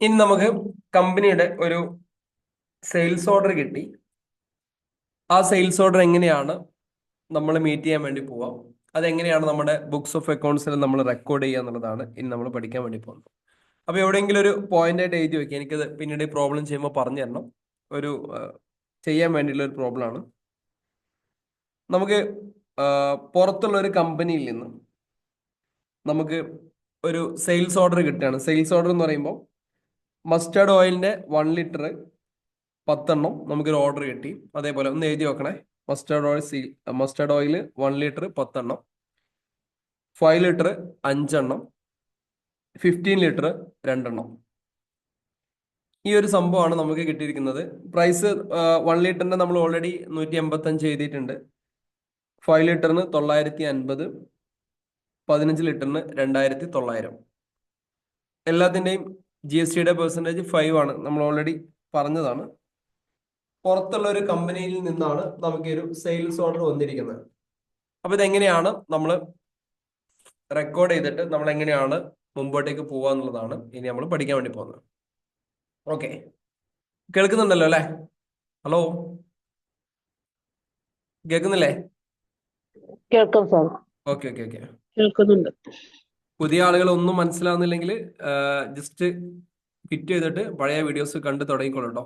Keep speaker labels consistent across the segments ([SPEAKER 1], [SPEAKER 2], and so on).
[SPEAKER 1] ഇനി നമുക്ക് കമ്പനിയുടെ ഒരു സെയിൽസ് ഓർഡർ കിട്ടി. ആ സെയിൽസ് ഓർഡർ എങ്ങനെയാണ് നമ്മൾ മീറ്റ് ചെയ്യാൻ വേണ്ടി പോവാം, അതെങ്ങനെയാണ് നമ്മുടെ ബുക്സ് ഓഫ് അക്കൗണ്ട്സിൽ നമ്മൾ റെക്കോർഡ് ചെയ്യുക എന്നുള്ളതാണ് ഇനി നമ്മൾ പഠിക്കാൻ വേണ്ടി പോകുന്നത്. അപ്പൊ എവിടെയെങ്കിലും ഒരു പോയിന്റ് ആയിട്ട് എഴുതി വെക്കുക. എനിക്കത് പിന്നീട് പ്രോബ്ലം ചെയ്യുമ്പോൾ പറഞ്ഞു തരണം. ഒരു ചെയ്യാൻ വേണ്ടിയുള്ള ഒരു പ്രോബ്ലം ആണ്. നമുക്ക് പുറത്തുള്ള ഒരു കമ്പനിയിൽ നിന്ന് നമുക്ക് ഒരു സെയിൽസ് ഓർഡർ കിട്ടുകയാണ്. സെയിൽസ് ഓർഡർ എന്ന് പറയുമ്പോൾ മസ്റ്റേർഡ് ഓയിലിന്റെ 1 ലിറ്റർ 10 നമുക്കൊരു ഓർഡർ കിട്ടി. അതേപോലെ ഒന്ന് എഴുതി വെക്കണേ. Mustard oil 1 litre 10, 5 litre 5, 15 litre 2. ഈ ഒരു സംഭവമാണ് നമുക്ക് കിട്ടിയിരിക്കുന്നത്. പ്രൈസ് 1 ലിറ്ററിന്റെ നമ്മൾ ഓൾറെഡി 185 എഴുതിയിട്ടുണ്ട്. 5 ലിറ്ററിന് 950, 15 ലിറ്ററിന് 2900. എല്ലാത്തിൻ്റെയും GSTയുടെ പെർസെൻറ്റേജ് 5 ആണ്. നമ്മൾ ഓൾറെഡി പറഞ്ഞതാണ്. പുറത്തുള്ള ഒരു കമ്പനിയിൽ നിന്നാണ് നമുക്ക് ഒരു സെയിൽസ് ഓർഡർ വന്നിരിക്കുന്നത്. അപ്പൊ ഇതെങ്ങനെയാണ് നമ്മൾ റെക്കോർഡ് ചെയ്തിട്ട് നമ്മൾ എങ്ങനെയാണ് മുമ്പോട്ടേക്ക് പോവുക എന്നുള്ളതാണ് ഇനി നമ്മൾ പഠിക്കാൻ വേണ്ടി പോകുന്നത്. ഓക്കെ, കേൾക്കുന്നുണ്ടല്ലോ അല്ലെ? ഹലോ, കേൾക്കുന്നില്ലേ?
[SPEAKER 2] കേൾക്കാം സാർ.
[SPEAKER 1] Okay okay okay.
[SPEAKER 2] കേൾക്കുന്നുണ്ട്.
[SPEAKER 1] പുതിയ ആളുകൾ ഒന്നും മനസ്സിലാവുന്നില്ലെങ്കിൽ ജസ്റ്റ് ഫിറ്റ് ചെയ്തിട്ട് പഴയ വീഡിയോസ് കണ്ട് തുടങ്ങിക്കോളൂ കേട്ടോ.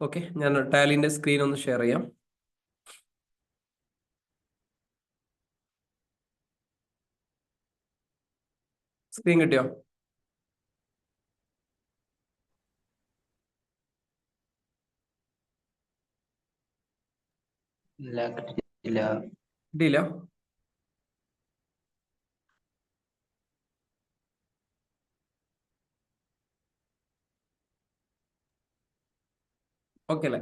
[SPEAKER 1] ഓക്കെ, ഞാൻ ടാലിന്റെ സ്ക്രീൻ ഒന്ന് ഷെയർ ചെയ്യാം. സ്ക്രീൻ കിട്ടിയോ? കിട്ടിയില്ല? ഓക്കെ അല്ലേ?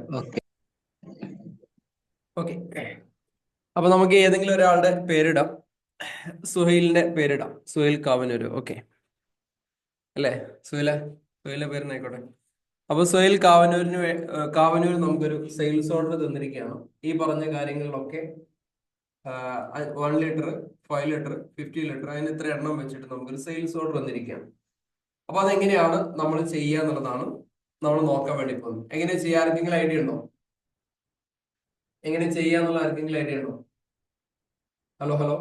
[SPEAKER 1] ഓക്കെ, അപ്പൊ നമുക്ക് ഏതെങ്കിലും ഒരാളുടെ പേരിടാം. സുഹൈലിന്റെ പേരിടാം. സുഹൈൽ കാവനൂര്. ഓക്കെ അല്ലേ? സുഹൈലിന്റെ പേരിനായിക്കോട്ടെ. അപ്പൊ സുഹൈൽ കാവനൂർ നമുക്കൊരു സെയിൽസ് ഓർഡർ തന്നിരിക്കുകയാണ്. ഈ പറഞ്ഞ കാര്യങ്ങളിലൊക്കെ 1 ലിറ്റർ 5 ലിറ്റർ 15 ലിറ്റർ അതിന് ഇത്ര എണ്ണം വെച്ചിട്ട് നമുക്കൊരു സെയിൽസ് ഓർഡർ വന്നിരിക്കുകയാണ്. അപ്പൊ അതെങ്ങനെയാണ് നമ്മൾ ചെയ്യുക എന്നുള്ളതാണ് നമ്മൾ നോക്കാൻ വേണ്ടി പോകുന്നത്. എങ്ങനെ ചെയ്യാൻ ആർക്കെങ്കിലും ഐഡിയ ഉണ്ടോ? എങ്ങനെ ചെയ്യാന്നുള്ള ആർക്കെങ്കിലും ഐഡിയ ഉണ്ടോ? ഹലോ ഹലോ,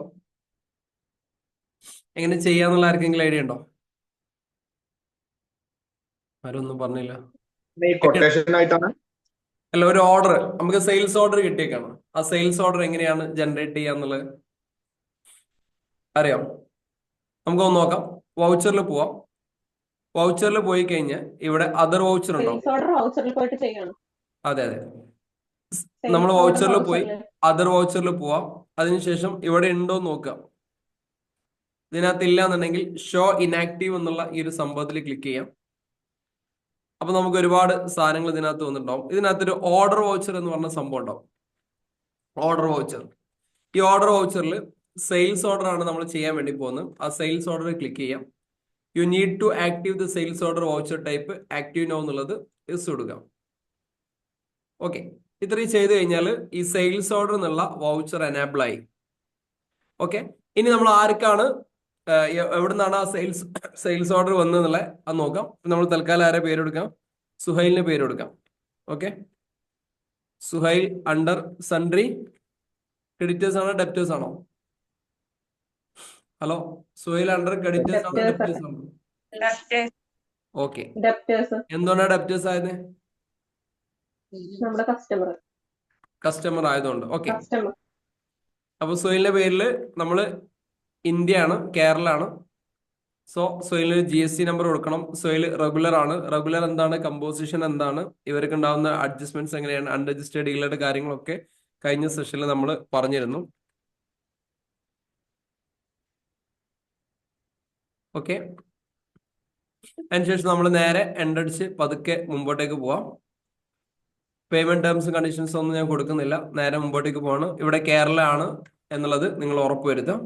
[SPEAKER 1] എങ്ങനെ ചെയ്യാന്നുള്ള ആർക്കെങ്കിലും ഐഡിയ ഉണ്ടോ? ആരും ഒന്നും പറഞ്ഞില്ല.
[SPEAKER 3] കൊട്ടേഷൻ ആയിട്ടാണ്.
[SPEAKER 1] അല്ല, ഒരു ഓർഡർ, നമുക്ക് സെയിൽസ് ഓർഡർ കിട്ടിയേക്കാണ്. ആ സെയിൽസ് ഓർഡർ എങ്ങനെയാണ് ജനറേറ്റ് ചെയ്യാന്നുള്ളത് അറിയാം? നമുക്കൊന്ന് നോക്കാം. വൗച്ചറിൽ പോവാം. വൗച്ചറിൽ പോയി കഴിഞ്ഞാൽ ഇവിടെ അതർ വൗച്ചർ ഉണ്ടാവും. അതെ അതെ, നമ്മൾ വൗച്ചറിൽ പോയി അതർ വൗച്ചറിൽ പോവാം. അതിനുശേഷം ഇവിടെ ഉണ്ടോ എന്ന് നോക്കാം. ഇതിനകത്ത് ഇല്ല എന്നുണ്ടെങ്കിൽ ഷോ ഇനാക്റ്റീവ് എന്നുള്ള ഈ ഒരു സംഭവത്തിൽ ക്ലിക്ക് ചെയ്യാം. അപ്പൊ നമുക്ക് ഒരുപാട് സാധനങ്ങൾ ഇതിനകത്ത് വന്നിട്ടുണ്ടാവും. ഇതിനകത്തൊരു ഓർഡർ വൗച്ചർ എന്ന് പറഞ്ഞ സംഭവം ഉണ്ടാവും. ഓർഡർ വൗച്ചർ, ഈ ഓർഡർ വൗച്ചറിൽ സെയിൽസ് ഓർഡർ ആണ് നമ്മൾ ചെയ്യാൻ വേണ്ടി പോകുന്നത്. ആ സെയിൽസ് ഓർഡർ ക്ലിക്ക് ചെയ്യാം. You need to active the sales order voucher type active no എന്നുള്ളത് യെസ് കൊടുക്കാം. ഓക്കെ, ഇത്രയും ചെയ്ത് കഴിഞ്ഞാൽ ഈ സെയിൽസ് ഓർഡർ എന്നുള്ള വൗച്ചർ എനാബിൾ ആയി. ഓക്കെ, ഇനി നമ്മൾ ആർക്കാണ് എവിടുന്നാണ് ആ സെയിൽസ് ഓർഡർ വന്നതെന്നുള്ള അത് നോക്കാം. നമ്മൾ തൽക്കാലം ആരെ പേര് കൊടുക്കാം? സുഹൈലിന് പേര് കൊടുക്കാം. Okay, Suhail under sundry creditors ആണോ ഡെപ്റ്റേഴ്സ് ആണോ? ഹലോ, സുഹൈൽ അണ്ടർ ക്രെഡിറ്റേഴ്സ് ആണോ ഡെപ്റ്റേഴ്സ് ആണോ? ഓക്കെ, എന്തുകൊണ്ടാണ് ഡെപ്റ്റേഴ്സ് ആയത്? കസ്റ്റമർ ആയതുകൊണ്ട്. ഓക്കെ, അപ്പൊ സുഹൈലിന്റെ പേരിൽ നമ്മൾ ഇന്ത്യ ആണ്, കേരള ആണ്. സോ സുഹൈലിന് GST നമ്പർ കൊടുക്കണം. സുഹൈൽ റെഗുലർ ആണ്. റെഗുലർ എന്താണ്, കമ്പോസിഷൻ എന്താണ്, ഇവർക്ക് ഉണ്ടാവുന്ന അഡ്ജസ്റ്റ്മെന്റ്സ് എങ്ങനെയാണ്, അൺരജിസ്റ്റേർഡ് ഡീലറുടെ കാര്യങ്ങളൊക്കെ കഴിഞ്ഞ സെഷനിൽ നമ്മൾ പറഞ്ഞിരുന്നു. ഓക്കെ, അതിനുശേഷം നമ്മൾ നേരെ എൻഡടിച്ച് പതുക്കെ മുമ്പോട്ടേക്ക് പോവാം. പേയ്മെന്റ് ടേംസ് കണ്ടീഷൻസ് ഒന്നും ഞാൻ കൊടുക്കുന്നില്ല, നേരെ മുമ്പോട്ടേക്ക് പോവാണ്. ഇവിടെ കേരള ആണ് എന്നുള്ളത് നിങ്ങൾ ഉറപ്പുവരുത്താം.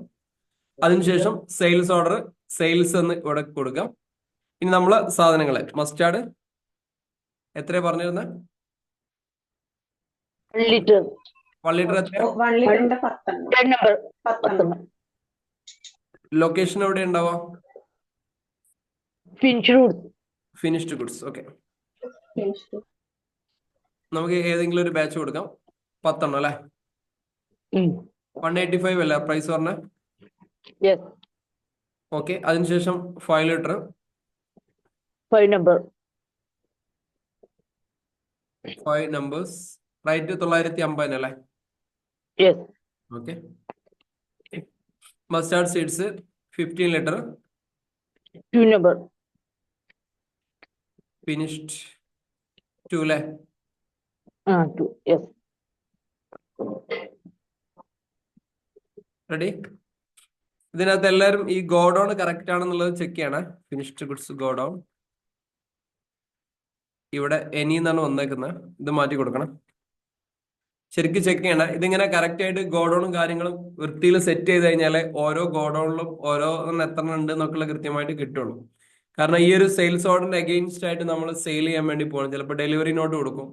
[SPEAKER 1] അതിനുശേഷം സെയിൽസ് ഓർഡർ സെയിൽസ് എന്ന് ഇവിടെ കൊടുക്കാം. ഇനി നമ്മൾ സാധനങ്ങളെ മസ്റ്റാർഡ് എത്രയാ പറഞ്ഞിരുന്നത്?
[SPEAKER 2] 1 ലിറ്റർ
[SPEAKER 1] 1 ലിറ്റർ എത്ര?
[SPEAKER 2] നമ്പർ 10.
[SPEAKER 1] ലൊക്കേഷൻ എവിടെ ഉണ്ടാവുക?
[SPEAKER 2] Finished goods.
[SPEAKER 1] Finished goods. Okay,
[SPEAKER 4] finished.
[SPEAKER 1] നമുക്ക് ഏതെങ്കിലും ഒരു ബാച്ച് കൊടുക്കാം. 10 അല്ലേ? 185 അല്ലേ പ്രൈസ് പറഞ്ഞ?
[SPEAKER 2] യെസ്.
[SPEAKER 1] ഓക്കെ, അതിനുശേഷം 5 ലിറ്റർ
[SPEAKER 2] 5 നമ്പർ.
[SPEAKER 1] 5 നമ്പേഴ്സ്. റൈറ്റ് 950 അല്ലേ?
[SPEAKER 2] Yes.
[SPEAKER 1] Okay. Mustard seeds 15 litre
[SPEAKER 2] 2 number.
[SPEAKER 1] Finished 2 അല്ലേ?
[SPEAKER 2] 2. യെസ്.
[SPEAKER 1] റെഡി? ഇതിനകത്ത് എല്ലാവരും ഈ ഗോഡൌൺ കറക്റ്റ് ആണെന്നുള്ളത് ചെക്ക് ചെയ്യണേ. ഫിനിഷ്ഡ് ഗുഡ്സ് ഗോഡൌൺ ഇവിടെ എനി എന്നാണ് വന്നേക്കുന്നത്. ഇത് മാറ്റി കൊടുക്കണം. ശരിക്കും ചെക്ക് ചെയ്യണം. ഇതിങ്ങനെ കറക്റ്റ് ആയിട്ട് ഗോഡൌണും കാര്യങ്ങളും വൃത്തിയിൽ സെറ്റ് ചെയ്ത് കഴിഞ്ഞാൽ ഓരോ ഗോഡൌണിലും ഓരോന്ന് എത്ര ഉണ്ട് എന്നൊക്കെ കൃത്യമായിട്ട് കിട്ടുള്ളൂ. കാരണം ഈ ഒരു സെയിൽസ് ഓർഡറിന്റെ അഗെയിൻസ്റ്റ് ആയിട്ട് നമ്മൾ സെയിൽ ചെയ്യാൻ വേണ്ടി പോകണം. ചിലപ്പോൾ ഡെലിവറി നോട്ട് കൊടുക്കും.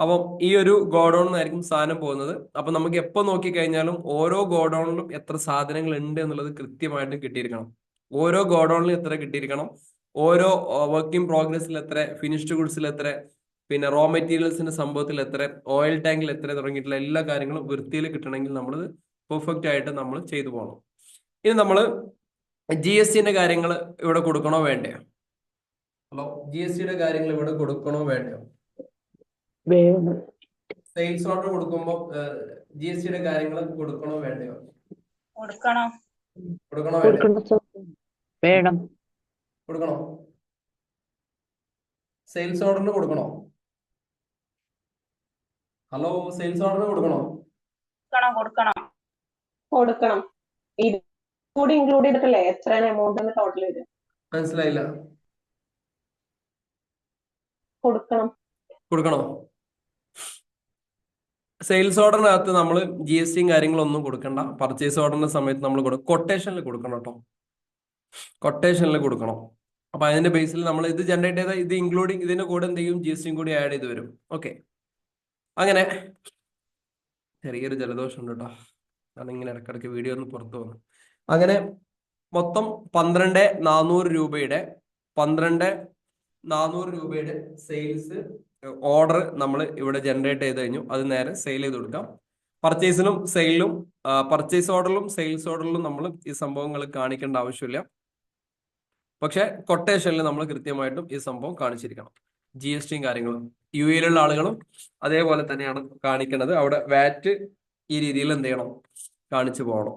[SPEAKER 1] അപ്പം ഈ ഒരു ഗോഡൌണിനായിരിക്കും സാധനം പോകുന്നത്. അപ്പൊ നമുക്ക് എപ്പോൾ നോക്കിക്കഴിഞ്ഞാലും ഓരോ ഗോഡൌണിലും എത്ര സാധനങ്ങൾ ഉണ്ട് എന്നുള്ളത് കൃത്യമായിട്ട് കിട്ടിയിരിക്കണം. ഓരോ ഗോഡൌണിലും എത്ര കിട്ടിയിരിക്കണം, ഓരോ വർക്ക് ഇൻ പ്രോഗ്രസിൽ എത്ര, ഫിനിഷ്ഡ് ഗുഡ്സിൽ എത്ര, പിന്നെ റോ മെറ്റീരിയൽസിന്റെ സംഭവത്തിൽ എത്ര, ഓയിൽ ടാങ്കിൽ എത്ര തുടങ്ങിയിട്ടുള്ള എല്ലാ കാര്യങ്ങളും വൃത്തിയിൽ കിട്ടണമെങ്കിൽ നമ്മൾ പെർഫെക്റ്റ് ആയിട്ട് നമ്മൾ ചെയ്തു പോകണം. ഇനി നമ്മൾ GST കാര്യങ്ങൾ ഇവിടെ കൊടുക്കണോ വേണ്ടയോ? ഹലോ, GST കാര്യങ്ങൾ ഇവിടെ കൊടുക്കണോ വേണ്ടയോ?
[SPEAKER 2] വേണം.
[SPEAKER 1] സെയിൽസ് ഓർഡർ കൊടുക്കുമ്പോൾ GST കാര്യങ്ങൾ കൊടുക്കണോ വേണ്ടയോ?
[SPEAKER 4] കൊടുക്കണം.
[SPEAKER 1] കൊടുക്കണോ വേണ്ടയോ?
[SPEAKER 2] കൊടുക്കണം സർ. വേണം.
[SPEAKER 1] കൊടുക്കണോ? സെയിൽസ് ഓർഡറിന് കൊടുക്കണോ? ഹലോ, സെയിൽസ് ഓർഡറിന് കൊടുക്കണോ?
[SPEAKER 4] കൊടുക്കണം. കൊടുക്കണം. ഇത് കൂടി ഇൻക്ലൂഡ് ചെയ്തിട്ടല്ലേ എത്രയാണ് എമൗണ്ട് ടോട്ടൽ വരും?
[SPEAKER 1] മനസ്സിലായില്ല.
[SPEAKER 4] കൊടുക്കണം.
[SPEAKER 1] കൊടുക്കണോ? സെയിൽസ് ഓർഡറിനകത്ത് നമ്മൾ GST കാര്യങ്ങളൊന്നും കൊടുക്കണ്ട. പർച്ചേസ് ഓർഡറിന്റെ സമയത്ത് നമ്മൾ കൊട്ടേഷനിൽ കൊടുക്കണം കേട്ടോ. കൊട്ടേഷനിൽ കൊടുക്കണം. അപ്പൊ അതിന്റെ ബേസിൽ നമ്മൾ ഇത് ജനറേറ്റ് ചെയ്ത ഇത് ഇൻക്ലൂഡിങ് ഇതിന്റെ കൂടെ എന്തെങ്കിലും GST കൂടി ആഡ് ചെയ്ത് വരും. ഓക്കെ, അങ്ങനെ ചെറിയൊരു ജലദോഷം ഉണ്ട് കേട്ടോ. കാരണം ഇങ്ങനെ ഇടയ്ക്കിടയ്ക്ക് വീഡിയോ ഒന്ന് പുറത്തു വന്നു. അങ്ങനെ മൊത്തം 12,400 രൂപയുടെ 12,400 രൂപയുടെ സെയിൽസ് ഓർഡർ നമ്മൾ ഇവിടെ ജനറേറ്റ് ചെയ്ത് കഴിഞ്ഞു. അത് നേരെ സെയിൽ ചെയ്ത് കൊടുക്കാം. പർച്ചേസിലും സെയിലും പർച്ചേസ് ഓർഡറിലും സെയിൽസ് ഓർഡറിലും നമ്മൾ ഈ സംഭവങ്ങൾ കാണിക്കേണ്ട ആവശ്യമില്ല. പക്ഷെ കൊട്ടേഷനിൽ നമ്മൾ കൃത്യമായിട്ടും ഈ സംഭവം കാണിച്ചിരിക്കണം. GST കാര്യങ്ങളും UAE ആളുകളും അതേപോലെ തന്നെയാണ് കാണിക്കേണ്ടത്. അവിടെ വാറ്റ് ഈ രീതിയിൽ എന്ത് ചെയ്യണം, കാണിച്ചു പോകണം.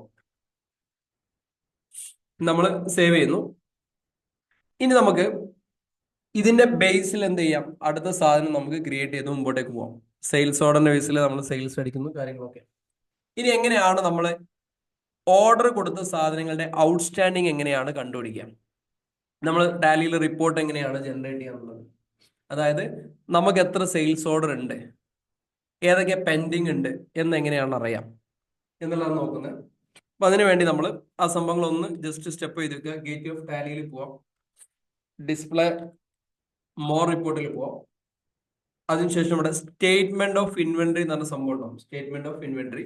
[SPEAKER 1] നമ്മൾ സേവ് ചെയ്യുന്നു. ഇനി നമുക്ക് ഇതിന്റെ ബേസിൽ എന്ത് ചെയ്യാം, അടുത്ത സാധനം നമുക്ക് ക്രിയേറ്റ് ചെയ്ത് മുമ്പോട്ടേക്ക് പോകാം. സെയിൽസ് ഓർഡറിന്റെ ബേസിൽ നമ്മൾ സെയിൽസ് അടിക്കുന്നു കാര്യങ്ങളൊക്കെ. ഇനി എങ്ങനെയാണ് നമ്മൾ ഓർഡർ കൊടുത്ത സാധനങ്ങളുടെ ഔട്ട്സ്റ്റാൻഡിങ് എങ്ങനെയാണ് കണ്ടുപിടിക്കുക? നമ്മൾ ടാലിയിൽ റിപ്പോർട്ട് എങ്ങനെയാണ് ജനറേറ്റ് ചെയ്യാന്നുള്ളത്, അതായത് നമുക്ക് എത്ര സെയിൽസ് ഓർഡർ ഉണ്ട്, ഏതൊക്കെ പെൻഡിങ് ഉണ്ട് എന്നെങ്ങനെയാണ് അറിയാം എന്നുള്ളതാണ് നോക്കുന്നത്. അപ്പൊ അതിനുവേണ്ടി നമ്മൾ ആ സംഭവങ്ങളൊന്ന് ജസ്റ്റ് സ്റ്റെപ്പ് ചെയ്ത് വെക്കുക. ഗേറ്റ് ഓഫ് ടാലിയിൽ പോവാം, ഡിസ്പ്ലേ മോർ റിപ്പോർട്ടിൽ പോവാം. അതിനുശേഷം ഇവിടെ സ്റ്റേറ്റ്മെന്റ് ഓഫ് ഇൻവെന്ററി എന്ന് പറഞ്ഞ സംഭവം ഉണ്ടാവും. സ്റ്റേറ്റ്മെന്റ് ഓഫ് ഇൻവെന്ററി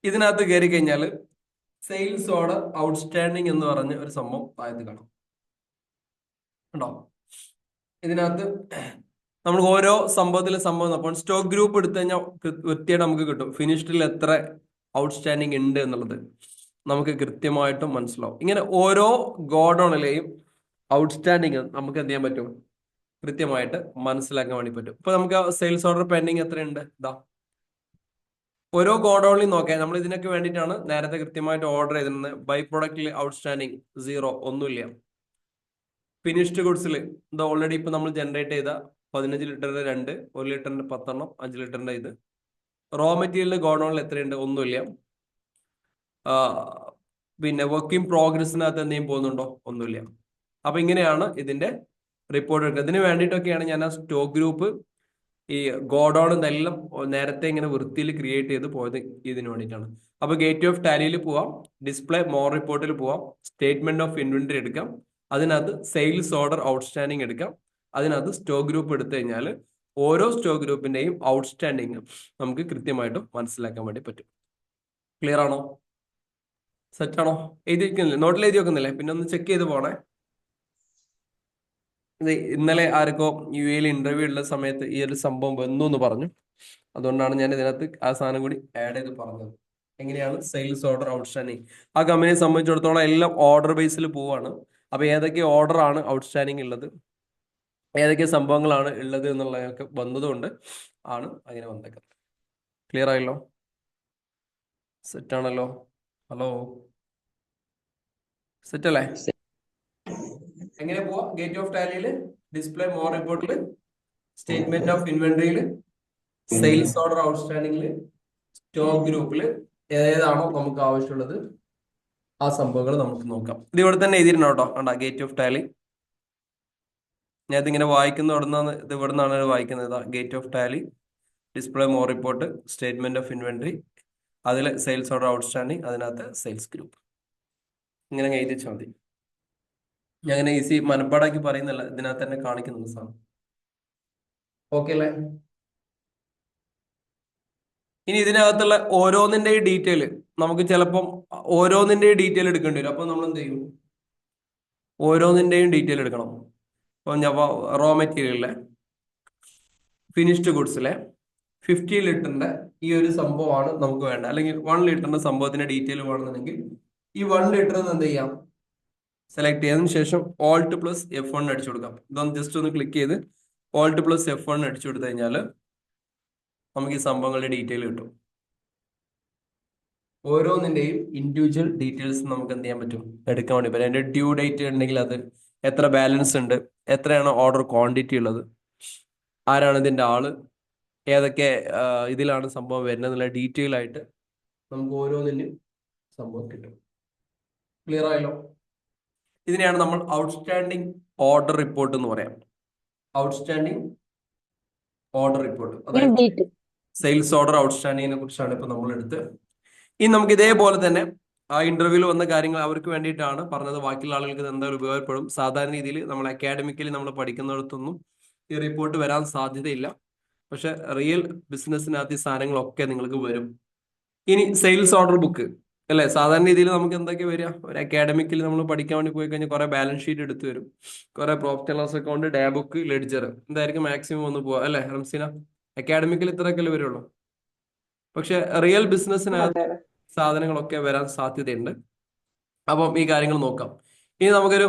[SPEAKER 1] ഇതിനകത്ത് കയറി കഴിഞ്ഞാൽ സെയിൽസ് ഓർഡർ ഔട്ട്സ്റ്റാൻഡിങ് എന്ന് പറഞ്ഞ ഒരു സംഭവം താഴത്ത് കാണാം. ഉണ്ടോ? ഇതിനകത്ത് നമ്മൾ ഓരോ സംഭവത്തിലെ സംഭവം അപ്പോൾ സ്റ്റോക്ക് ഗ്രൂപ്പ് എടുത്തു കഴിഞ്ഞാൽ വൃത്തിയായിട്ട് നമുക്ക് കിട്ടും. ഫിനിഷ്ഡിൽ എത്ര ഔട്ട്സ്റ്റാൻഡിങ് ഉണ്ട് എന്നുള്ളത് നമുക്ക് കൃത്യമായിട്ടും മനസ്സിലാവും. ഇങ്ങനെ ഓരോ ഗോഡൌണിലെയും ഔട്ട്സ്റ്റാൻഡിങ് നമുക്ക് എന്ത് ചെയ്യാൻ പറ്റും, കൃത്യമായിട്ട് മനസ്സിലാക്കാൻ വേണ്ടി പറ്റും. ഇപ്പൊ നമുക്ക് സെയിൽസ് ഓർഡർ പെൻഡിങ് എത്രയുണ്ട്, ഇതാ ഓരോ ഗോഡൌണിലും നോക്കാം. നമ്മൾ ഇതിനൊക്കെ വേണ്ടിയിട്ടാണ് നേരത്തെ കൃത്യമായിട്ട് ഓർഡർ ചെയ്തിരുന്നത്. ബൈ പ്രൊഡക്റ്റിൽ ഔട്ട്സ്റ്റാൻഡിങ് 0, ഒന്നുമില്ല. ഫിനിഷ്ഡ് ഗുഡ്സിൽ ഇത് ഓൾറെഡി ഇപ്പൊ നമ്മൾ ജനറേറ്റ് ചെയ്ത 15 ലിറ്ററിന്റെ 2, 1 ലിറ്ററിന്റെ 10, 5 ലിറ്ററിന്റെ ഇത്. റോ മെറ്റീരിയൽ ഗോഡൌണിൽ എത്രയുണ്ട്, ഒന്നുമില്ല. പിന്നെ വർക്ക് ഇൻ പ്രോഗ്രസിനകത്ത് എന്തെങ്കിലും പോകുന്നുണ്ടോ, ഒന്നുമില്ല. അപ്പൊ ഇങ്ങനെയാണ് ഇതിന്റെ റിപ്പോർട്ട് എടുക്കുന്നത്. ഇതിന് വേണ്ടിയിട്ടൊക്കെയാണ് ഞാൻ ആ സ്റ്റോക്ക് ഗ്രൂപ്പ് ഈ ഗോഡൌൺ ഇതെല്ലാം നേരത്തെ ഇങ്ങനെ വൃത്തിയിൽ ക്രിയേറ്റ് ചെയ്ത് പോയത് ഇതിന് വേണ്ടിയിട്ടാണ്. അപ്പൊ ഗേറ്റ് ഓഫ് ടാലിയിൽ പോവാം, ഡിസ്പ്ലേ മോർ റിപ്പോർട്ടിൽ പോവാം, സ്റ്റേറ്റ്മെന്റ് ഓഫ് ഇൻവെന്ററി എടുക്കാം, അതിനകത്ത് സെയിൽസ് ഓർഡർ ഔട്ട്സ്റ്റാൻഡിങ് എടുക്കാം, അതിനകത്ത് സ്റ്റോക്ക് ഗ്രൂപ്പ് എടുത്തു കഴിഞ്ഞാൽ ഓരോ സ്റ്റോക്ക് ഗ്രൂപ്പിന്റെയും ഔട്ട്സ്റ്റാൻഡിങ് നമുക്ക് കൃത്യമായിട്ട് മനസ്സിലാക്കാൻ വേണ്ടി പറ്റും. ക്ലിയർ ആണോ? സെറ്റ് ആണോ? എഴുതി വെക്കുന്നില്ലേ? നോട്ടിൽ എഴുതി വെക്കുന്നില്ലേ? പിന്നെ ഒന്ന് ചെക്ക് ചെയ്ത് പോണേ. ഇത് ഇന്നലെ ആർക്കോ UAE ഇന്റർവ്യൂ ഉള്ള സമയത്ത് ഈ ഒരു സംഭവം വന്നു എന്ന് പറഞ്ഞു. അതുകൊണ്ടാണ് ഞാൻ ഇതിനകത്ത് ആ സാധനം കൂടി ആഡ് ചെയ്ത് പറഞ്ഞത്. എങ്ങനെയാണ് സെയിൽസ് ഓർഡർ ഔട്ട്സ്റ്റാൻഡിങ്. ആ കമ്പനിയെ സംബന്ധിച്ചിടത്തോളം എല്ലാം ഓർഡർ ബേസിൽ പോവാണ്. അപ്പൊ ഏതൊക്കെ ഓർഡർ ആണ് ഔട്ട്സ്റ്റാൻഡിങ് ഉള്ളത്, ഏതൊക്കെ സംഭവങ്ങളാണ് ഉള്ളത് എന്നുള്ളതൊക്കെ വന്നതുകൊണ്ട് ആണ് അങ്ങനെ വന്നേക്കുന്നത്. ക്ലിയർ ആയല്ലോ? സെറ്റ് ആണല്ലോ? ഹലോ, സെറ്റ് അല്ലേ? എങ്ങനെ പോവാ? ഗേറ്റ് ഓഫ് ടാലിയില്, ഡിസ്പ്ലേ മോർ റിപ്പോർട്ടില്, സ്റ്റേറ്റ്മെന്റ് ഓഫ് ഇൻവെന്ററിയില്, സെയിൽസ് ഓർഡർ ഔട്ട്സ്റ്റാൻഡിംഗില്, സ്റ്റോക്ക് ഗ്രൂപ്പില് ഏതാണോ നമുക്ക് ആവശ്യമുള്ളത് ആ സംഭവങ്ങൾ നമുക്ക് നോക്കാം. ഇത് ഇവിടെ തന്നെ എഴുതിയിരുന്നു കേട്ടോ. കണ്ടാ ഗേറ്റ് ഓഫ് ടാലി. ഞാൻ ഇതിങ്ങനെ വായിക്കുന്ന ഇത് ഇവിടെ നിന്നാണ് വായിക്കുന്നത്. Gate of Tally, display more report, statement of inventory, അതിൽ സെയിൽസ് ഓർഡർ ഔട്ട്സ്റ്റാൻഡിംഗ്, അതിനകത്ത് സെയിൽസ് ഗ്രൂപ്പ്. ഇങ്ങനെ എഴുതി വെച്ചാൽ മതി. ഞാൻ അങ്ങനെ ഈസി മനപ്പാടാക്കി പറയുന്നല്ല, ഇതിനകത്ത് തന്നെ കാണിക്കുന്ന സാധനം. ഓക്കെ അല്ലേ? ഇനി ഇതിനകത്തുള്ള ഓരോന്നിന്റെയും ഡീറ്റെയിൽ നമുക്ക് ചിലപ്പം ഓരോന്നിന്റെയും ഡീറ്റെയിൽ എടുക്കേണ്ടി വരും. അപ്പൊ നമ്മൾ എന്ത് ചെയ്യും? ഓരോന്നിന്റെയും ഡീറ്റെയിൽ എടുക്കണം. ഇപ്പൊ ഞാൻ റോ മെറ്റീരിയലിലെ ഫിനിഷ്ഡ് ഗുഡ്സിലെ 50 ലിറ്ററിന്റെ ഈ ഒരു സംഭവമാണ് നമുക്ക് വേണ്ട, അല്ലെങ്കിൽ 1 ലിറ്ററിന്റെ സംഭവത്തിന്റെ ഡീറ്റെയിൽ വേണമെന്നുണ്ടെങ്കിൽ ഈ 1 ലിറ്റർ എന്ത് ചെയ്യാം? സെലക്ട് ചെയ്തതിനു ശേഷം Alt+F1 അടിച്ചു കൊടുക്കാം. ഇതൊന്ന് ജസ്റ്റ് ഒന്ന് ക്ലിക്ക് ചെയ്ത് Alt+F1 അടിച്ചു കൊടുത്തു കഴിഞ്ഞാൽ നമുക്ക് ഈ സംഭവങ്ങളുടെ ഡീറ്റെയിൽ കിട്ടും. ഓരോന്നിന്റെയും ഇൻഡിവിജ്വൽ ഡീറ്റെയിൽസ് നമുക്ക് എന്ത് ചെയ്യാൻ പറ്റും? എടുക്കാൻ വേണ്ടി പറ്റും. അതിന്റെ ഡ്യൂ ഡേറ്റ് ഉണ്ടെങ്കിൽ അത് എത്ര ബാലൻസ് ഉണ്ട്, എത്രയാണ് ഓർഡർ ക്വാണ്ടിറ്റി ഉള്ളത്, ആരാണ് ഇതിന്റെ ആള്, ഏതൊക്കെ ഇതിലാണ് സംഭവം വരുന്നത് എന്നുള്ള ഡീറ്റെയിൽ ആയിട്ട് നമുക്ക് ഓരോന്നിനും സംഭവം കിട്ടും. ക്ലിയർ ആയല്ലോ? ഇതിനെയാണ് നമ്മൾ ഔട്ട്സ്റ്റാൻഡിംഗ് ഓർഡർ റിപ്പോർട്ട് എന്ന് പറയാം. ഔട്ട്സ്റ്റാൻഡിംഗ് ഓർഡർ റിപ്പോർട്ട്, അതായത് സെയിൽസ് ഓർഡർ ഔട്ട്സ്റ്റാൻഡിങ്ങിനെ കുറിച്ചാണ് ഇപ്പൊ നമ്മൾ എടുത്ത്. ഇനി നമുക്ക് ഇതേപോലെ തന്നെ ആ ഇന്റർവ്യൂവിൽ വന്ന കാര്യങ്ങൾ അവർക്ക് വേണ്ടിയിട്ടാണ് പറഞ്ഞത്. ബാക്കിയുള്ള ആളുകൾക്ക് ഇത് എന്തായാലും ഉപയോഗപ്പെടും. സാധാരണ രീതിയിൽ നമ്മൾ അക്കാഡമിക്കലി നമ്മൾ പഠിക്കുന്നിടത്തൊന്നും ഈ റിപ്പോർട്ട് വരാൻ സാധ്യതയില്ല. പക്ഷെ റിയൽ ബിസിനസ്സിനകത്ത് ഈ സാധനങ്ങളൊക്കെ നിങ്ങൾക്ക് വരും. ഇനി സെയിൽസ് ഓർഡർ ബുക്ക് അല്ലെ, സാധാരണ രീതിയിൽ നമുക്ക് എന്തൊക്കെ വരിക? ഒരു അക്കാഡമിക്കലി നമ്മൾ പഠിക്കാൻ വേണ്ടി പോയി കഴിഞ്ഞാൽ കുറെ ബാലൻസ് ഷീറ്റ് എടുത്തു വരും, കുറെ profit and loss account, day book, ledger, എന്തായിരിക്കും മാക്സിമം ഒന്ന് പോവാ അല്ലെ റംസീന? അക്കാഡമിക്കലി ഇത്രയൊക്കെ വരുള്ളൂ. പക്ഷെ റിയൽ ബിസിനസ്സിനകത്ത്
[SPEAKER 4] അതെ അതെ.
[SPEAKER 1] സാധനങ്ങളൊക്കെ വരാൻ സാധ്യതയുണ്ട്. അപ്പം ഈ കാര്യങ്ങൾ നോക്കാം. ഇനി നമുക്കൊരു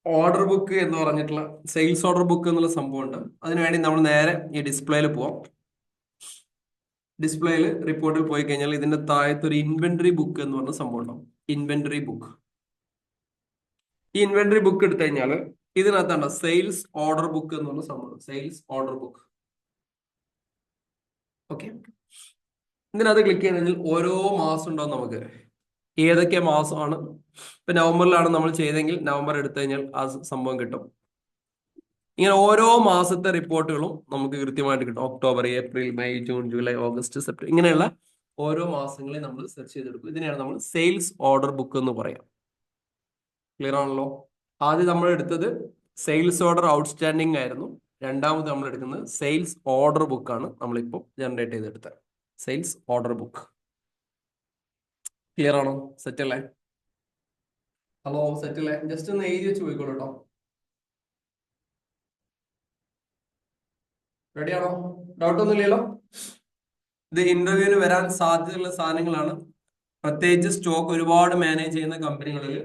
[SPEAKER 1] ഓർഡർ ബുക്ക് എന്ന് പറഞ്ഞിട്ടുള്ള സെയിൽസ് ഓർഡർ ബുക്ക് എന്നുള്ള സംഭവം ഉണ്ട്. അതിനുവേണ്ടി നമ്മൾ നേരെ ഈ ഡിസ്പ്ലേയിൽ പോവാം. ഡിസ്പ്ലേയിൽ റിപ്പോർട്ടിൽ പോയി കഴിഞ്ഞാൽ ഇതിന്റെ താഴത്ത് ഒരു ഇൻവെന്ററി ബുക്ക് എന്ന് പറഞ്ഞ സംഭവം ഉണ്ടാവും. Inventory book. ഈ ഇൻവെന്ററി ബുക്ക് എടുത്തു കഴിഞ്ഞാൽ ഇതിനകത്താണ് സെയിൽസ് ഓർഡർ ബുക്ക് എന്ന് പറഞ്ഞ സംഭവം. Sales order book. ഓക്കെ, ഇതിനകത്ത് ക്ലിക്ക് ചെയ്ത് കഴിഞ്ഞാൽ ഓരോ മാസം ഉണ്ടാവും നമുക്ക്. ഏതൊക്കെ മാസമാണ്? ഇപ്പൊ നവംബറിലാണ് നമ്മൾ ചെയ്തെങ്കിൽ നവംബർ എടുത്തു കഴിഞ്ഞാൽ ആ സംഭവം കിട്ടും. ഇങ്ങനെ ഓരോ മാസത്തെ റിപ്പോർട്ടുകളും നമുക്ക് കൃത്യമായിട്ട് കിട്ടും. October, April, May, June, July, August, September, ഇങ്ങനെയുള്ള ഓരോ മാസങ്ങളെ നമ്മൾ സെർച്ച് ചെയ്തെടുക്കും. ഇതിനെയാണ് നമ്മൾ സെയിൽസ് ഓർഡർ ബുക്ക് എന്ന് പറയാം. ക്ലിയർ ആണല്ലോ? ആദ്യം നമ്മൾ എടുത്തത് സെയിൽസ് ഓർഡർ ഔട്ട്സ്റ്റാൻഡിംഗ് ആയിരുന്നു. രണ്ടാമത് നമ്മൾ എടുക്കുന്നത് സെയിൽസ് ഓർഡർ ബുക്കാണ് നമ്മളിപ്പോൾ ജനറേറ്റ് ചെയ്തെടുത്തത്. Sales order book. ക്ലിയർ ആണോ? സെറ്റ് അല്ലേ? ഹലോ, സെറ്റ് അല്ലേ? ജസ്റ്റ് ഒന്ന് എഴുതി വെച്ച് പോയിക്കോളൂ കേട്ടോ. റെഡിയാണോ? ഡൗട്ട് ഒന്നും ഇല്ലല്ലോ? ഇത് ഇന്റർവ്യൂവിന് വരാൻ സാധ്യതയുള്ള സാധനങ്ങളാണ്. പ്രത്യേകിച്ച് സ്റ്റോക്ക് ഒരുപാട് മാനേജ് ചെയ്യുന്ന കമ്പനികളിൽ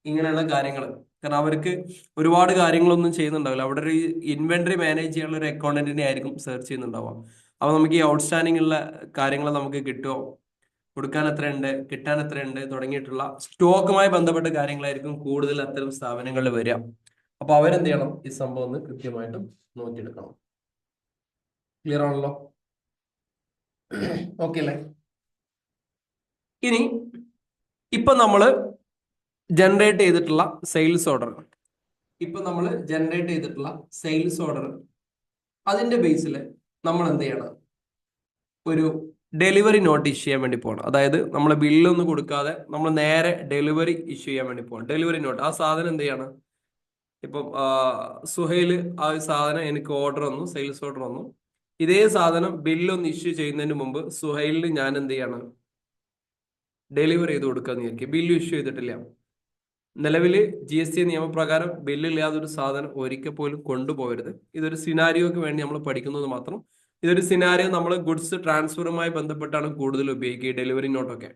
[SPEAKER 1] ഇങ്ങനെയുള്ള കാര്യങ്ങൾ, കാരണം അവർക്ക് ഒരുപാട് കാര്യങ്ങളൊന്നും ചെയ്യുന്നുണ്ടാവില്ല. അവിടെ ഒരു ഇൻവെന്ററി മാനേജ് ചെയ്യാനുള്ള ഒരു അക്കൗണ്ടന്റിനെ ആയിരിക്കും സെർച്ച് ചെയ്യുന്നുണ്ടാവുക. അപ്പൊ നമുക്ക് ഈ ഔട്ട്സ്റ്റാൻഡിംഗ് ഉള്ള കാര്യങ്ങൾ നമുക്ക് കിട്ടുമോ, കൊടുക്കാൻ എത്രയുണ്ട്, കിട്ടാൻ എത്രയുണ്ട് തുടങ്ങിയിട്ടുള്ള സ്റ്റോക്കുമായി ബന്ധപ്പെട്ട കാര്യങ്ങളായിരിക്കും കൂടുതൽ അത്തരം സ്ഥാപനങ്ങളിൽ വരിക. അപ്പൊ അവരെന്ത് ചെയ്യണം? ഈ സംഭവം ഒന്ന് കൃത്യമായിട്ടും നോക്കിയെടുക്കണം. ക്ലിയർ ആണല്ലോ? ഓക്കെ അല്ലേ? ഇനി ഇപ്പൊ നമ്മള് ജനറേറ്റ് ചെയ്തിട്ടുള്ള സെയിൽസ് ഓർഡർ, അതിന്റെ ബേസിൽ നമ്മൾ എന്ത് ചെയ്യണം? ഒരു ഡെലിവറി നോട്ട് ഇഷ്യൂ ചെയ്യാൻ വേണ്ടി പോകണം. അതായത് നമ്മൾ ബില്ലൊന്നും കൊടുക്കാതെ നമ്മൾ നേരെ ഡെലിവറി ഇഷ്യൂ ചെയ്യാൻ വേണ്ടി പോകണം. ഡെലിവറി നോട്ട്, ആ സാധനം എന്ത് ചെയ്യണം? ഇപ്പം സുഹൈൽ ആ ഒരു സാധനം എനിക്ക് ഓർഡർ വന്നു, സെയിൽസ് ഓർഡർ വന്നു. ഇതേ സാധനം ബില്ലൊന്ന് ഇഷ്യൂ ചെയ്യുന്നതിന് മുമ്പ് സുഹൈലിന് ഞാൻ എന്ത് ചെയ്യണം? ഡെലിവറി ചെയ്ത് കൊടുക്കാന്ന് വിചാരിക്കും. ബില്ല് ഇഷ്യൂ ചെയ്തിട്ടില്ല. നിലവില് GST നിയമപ്രകാരം ബില്ലില്ലാതെ ഒരു സാധനം ഒരിക്കൽ പോലും കൊണ്ടുപോകരുത്. ഇതൊരു സിനാരിയോക്ക് വേണ്ടി നമ്മൾ പഠിക്കുന്നത് മാത്രം. ഇതൊരു സിനാരിയോ നമ്മൾ ഗുഡ്സ് ട്രാൻസ്ഫറുമായി ബന്ധപ്പെട്ടാണ് കൂടുതൽ ഉപയോഗിക്കുക, ഡെലിവറി നോട്ടൊക്കെ.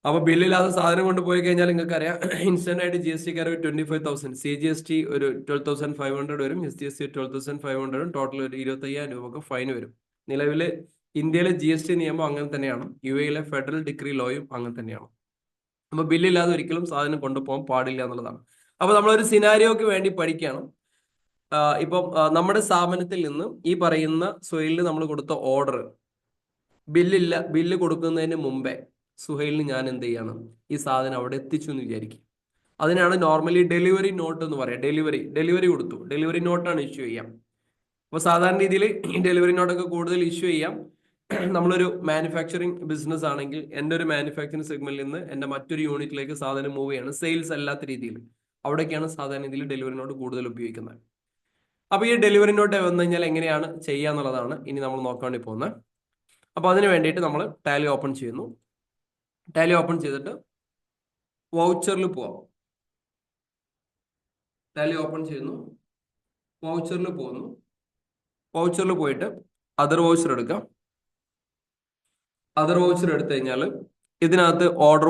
[SPEAKER 1] അപ്പൊ ബില്ലില്ലാതെ സാധനം കൊണ്ടുപോയി കഴിഞ്ഞാൽ നിങ്ങൾക്ക് അറിയാം, ഇൻസ്റ്റന്റ് ആയിട്ട് GST കയറി 25,000, CGST ഒരു 12,500 വരും, SGST 12,500, ടോട്ടൽ ഒരു 25,000 രൂപക്ക് ഫൈൻ വരും. നിലവില് ഇന്ത്യയിലെ GST നിയമം അങ്ങനെ തന്നെയാണ്, UAE ഫെഡറൽ ഡിഗ്രി ലോയും അങ്ങനെ തന്നെയാണ്. അപ്പൊ ബില്ലില്ലാതെ ഒരിക്കലും സാധനം കൊണ്ടുപോകാൻ പാടില്ല എന്നുള്ളതാണ്. അപ്പൊ നമ്മളൊരു സിനാരിയോക്ക് വേണ്ടി പഠിക്കണം. ഇപ്പം നമ്മുടെ സ്ഥാപനത്തിൽ നിന്ന് ഈ പറയുന്ന സുഹൈലിന് നമ്മൾ കൊടുത്ത ഓർഡർ ബില്ല് കൊടുക്കുന്നതിന് മുമ്പേ സുഹൈലിന് ഞാൻ എന്ത് ചെയ്യണം, ഈ സാധനം അവിടെ എത്തിച്ചു എന്ന് വിചാരിക്കും. അതിനാണ് നോർമലി ഡെലിവറി നോട്ട് എന്ന് പറയാം. ഡെലിവറി കൊടുത്തു, ഡെലിവറി നോട്ടാണ് ഇഷ്യൂ ചെയ്യാം. അപ്പോൾ സാധാരണ രീതിയിൽ ഈ ഡെലിവറി നോട്ടൊക്കെ കൂടുതൽ ഇഷ്യൂ ചെയ്യാം. നമ്മളൊരു മാനുഫാക്ചറിങ് ബിസിനസ് ആണെങ്കിൽ എൻ്റെ ഒരു മാനുഫാക്ചറിങ് സെഗ്മെന്റിൽ നിന്ന് എൻ്റെ മറ്റൊരു യൂണിറ്റിലേക്ക് സാധനം മൂവ് ചെയ്യാണ്, സെയിൽസ് അല്ലാത്ത രീതിയിൽ. അവിടേക്കാണ് സാധാരണ രീതിയിൽ ഡെലിവറി നോട്ട് കൂടുതൽ ഉപയോഗിക്കുന്നത്. അപ്പൊ ഈ ഡെലിവറി നോട്ട് വന്നു കഴിഞ്ഞാൽ എങ്ങനെയാണ് ചെയ്യുക എന്നുള്ളതാണ് ഇനി നമ്മൾ നോക്കാൻ വേണ്ടി പോകുന്നത്. അപ്പൊ അതിന് വേണ്ടിയിട്ട് നമ്മൾ ടാലി ഓപ്പൺ ചെയ്യുന്നു. ടാലി ഓപ്പൺ ചെയ്തിട്ട് വൗച്ചറിൽ പോവാം. ടാലി ഓപ്പൺ ചെയ്യുന്നു, വൗച്ചറിൽ പോകുന്നു. വൗച്ചറിൽ പോയിട്ട് അതർ വൗച്ചർ എടുക്കാം. അതർ വൗച്ചർ എടുത്തു കഴിഞ്ഞാൽ ഇതിനകത്ത് ഓർഡർ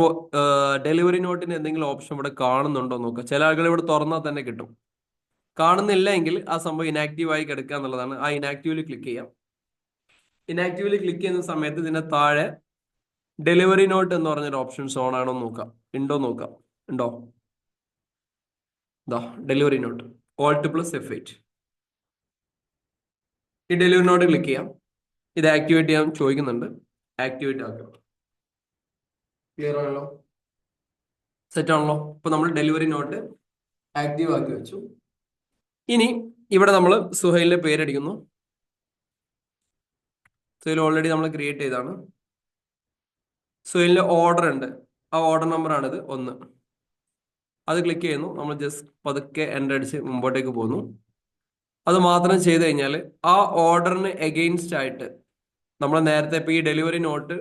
[SPEAKER 1] ഡെലിവറി നോട്ടിന് എന്തെങ്കിലും ഓപ്ഷൻ ഇവിടെ കാണുന്നുണ്ടോ നോക്കുക. ചില ആളുകൾ ഇവിടെ തുറന്നാൽ തന്നെ കിട്ടും. കാണുന്നില്ല എങ്കിൽ ആ സംഭവം ഇനാക്റ്റീവ് ആയി കിടക്കുക എന്നുള്ളതാണ്. ആ ഇനാക്റ്റീവിൽ ക്ലിക്ക് ചെയ്യാം. ഇനാക്റ്റീവിൽ ക്ലിക്ക് ചെയ്യുന്ന സമയത്ത് ഇതിന്റെ താഴെ ഡെലിവറി നോട്ട് എന്ന് പറഞ്ഞൊരു ഓപ്ഷൻസ് ഓൺ ആണോ നോക്കാം, ഉണ്ടോ നോക്കാം. ഉണ്ടോ? ഇതാ ഡെലിവറി നോട്ട്, Alt+F8. ഈ ഡെലിവറി നോട്ട് ക്ലിക്ക് ചെയ്യാം. ഇത് ആക്ടിവേറ്റ് ചെയ്യാൻ ചോദിക്കുന്നുണ്ട്, ആക്ടിവേറ്റ് ആക്കാം. ക്ലിയർ ആണല്ലോ, സെറ്റ് ആണല്ലോ. ഇപ്പൊ നമ്മൾ ഡെലിവറി നോട്ട് ആക്റ്റീവ് ആക്കി വെച്ചു. ഇനി ഇവിടെ നമ്മൾ സുഹൈലിന്റെ പേരടിക്കുന്നു. സുഹൈൽ ഓൾറെഡി നമ്മൾ ക്രിയേറ്റ് ചെയ്താണ്. സുഹൈലിന്റെ ഓർഡർ ഉണ്ട്, ആ ഓർഡർ നമ്പർ ആണിത് 1. അത് ക്ലിക്ക് ചെയ്യുന്നു. നമ്മൾ ജസ്റ്റ് പതുക്കെ എൻ്റർ അടിച്ച് മുമ്പോട്ടേക്ക് പോകുന്നു. അത് മാത്രം ചെയ്ത് കഴിഞ്ഞാൽ ആ ഓർഡറിന് എഗെയിൻസ്റ്റ് ആയിട്ട് നമ്മൾ നേരത്തെ ഇപ്പൊ ഈ ഡെലിവറി നോട്ട്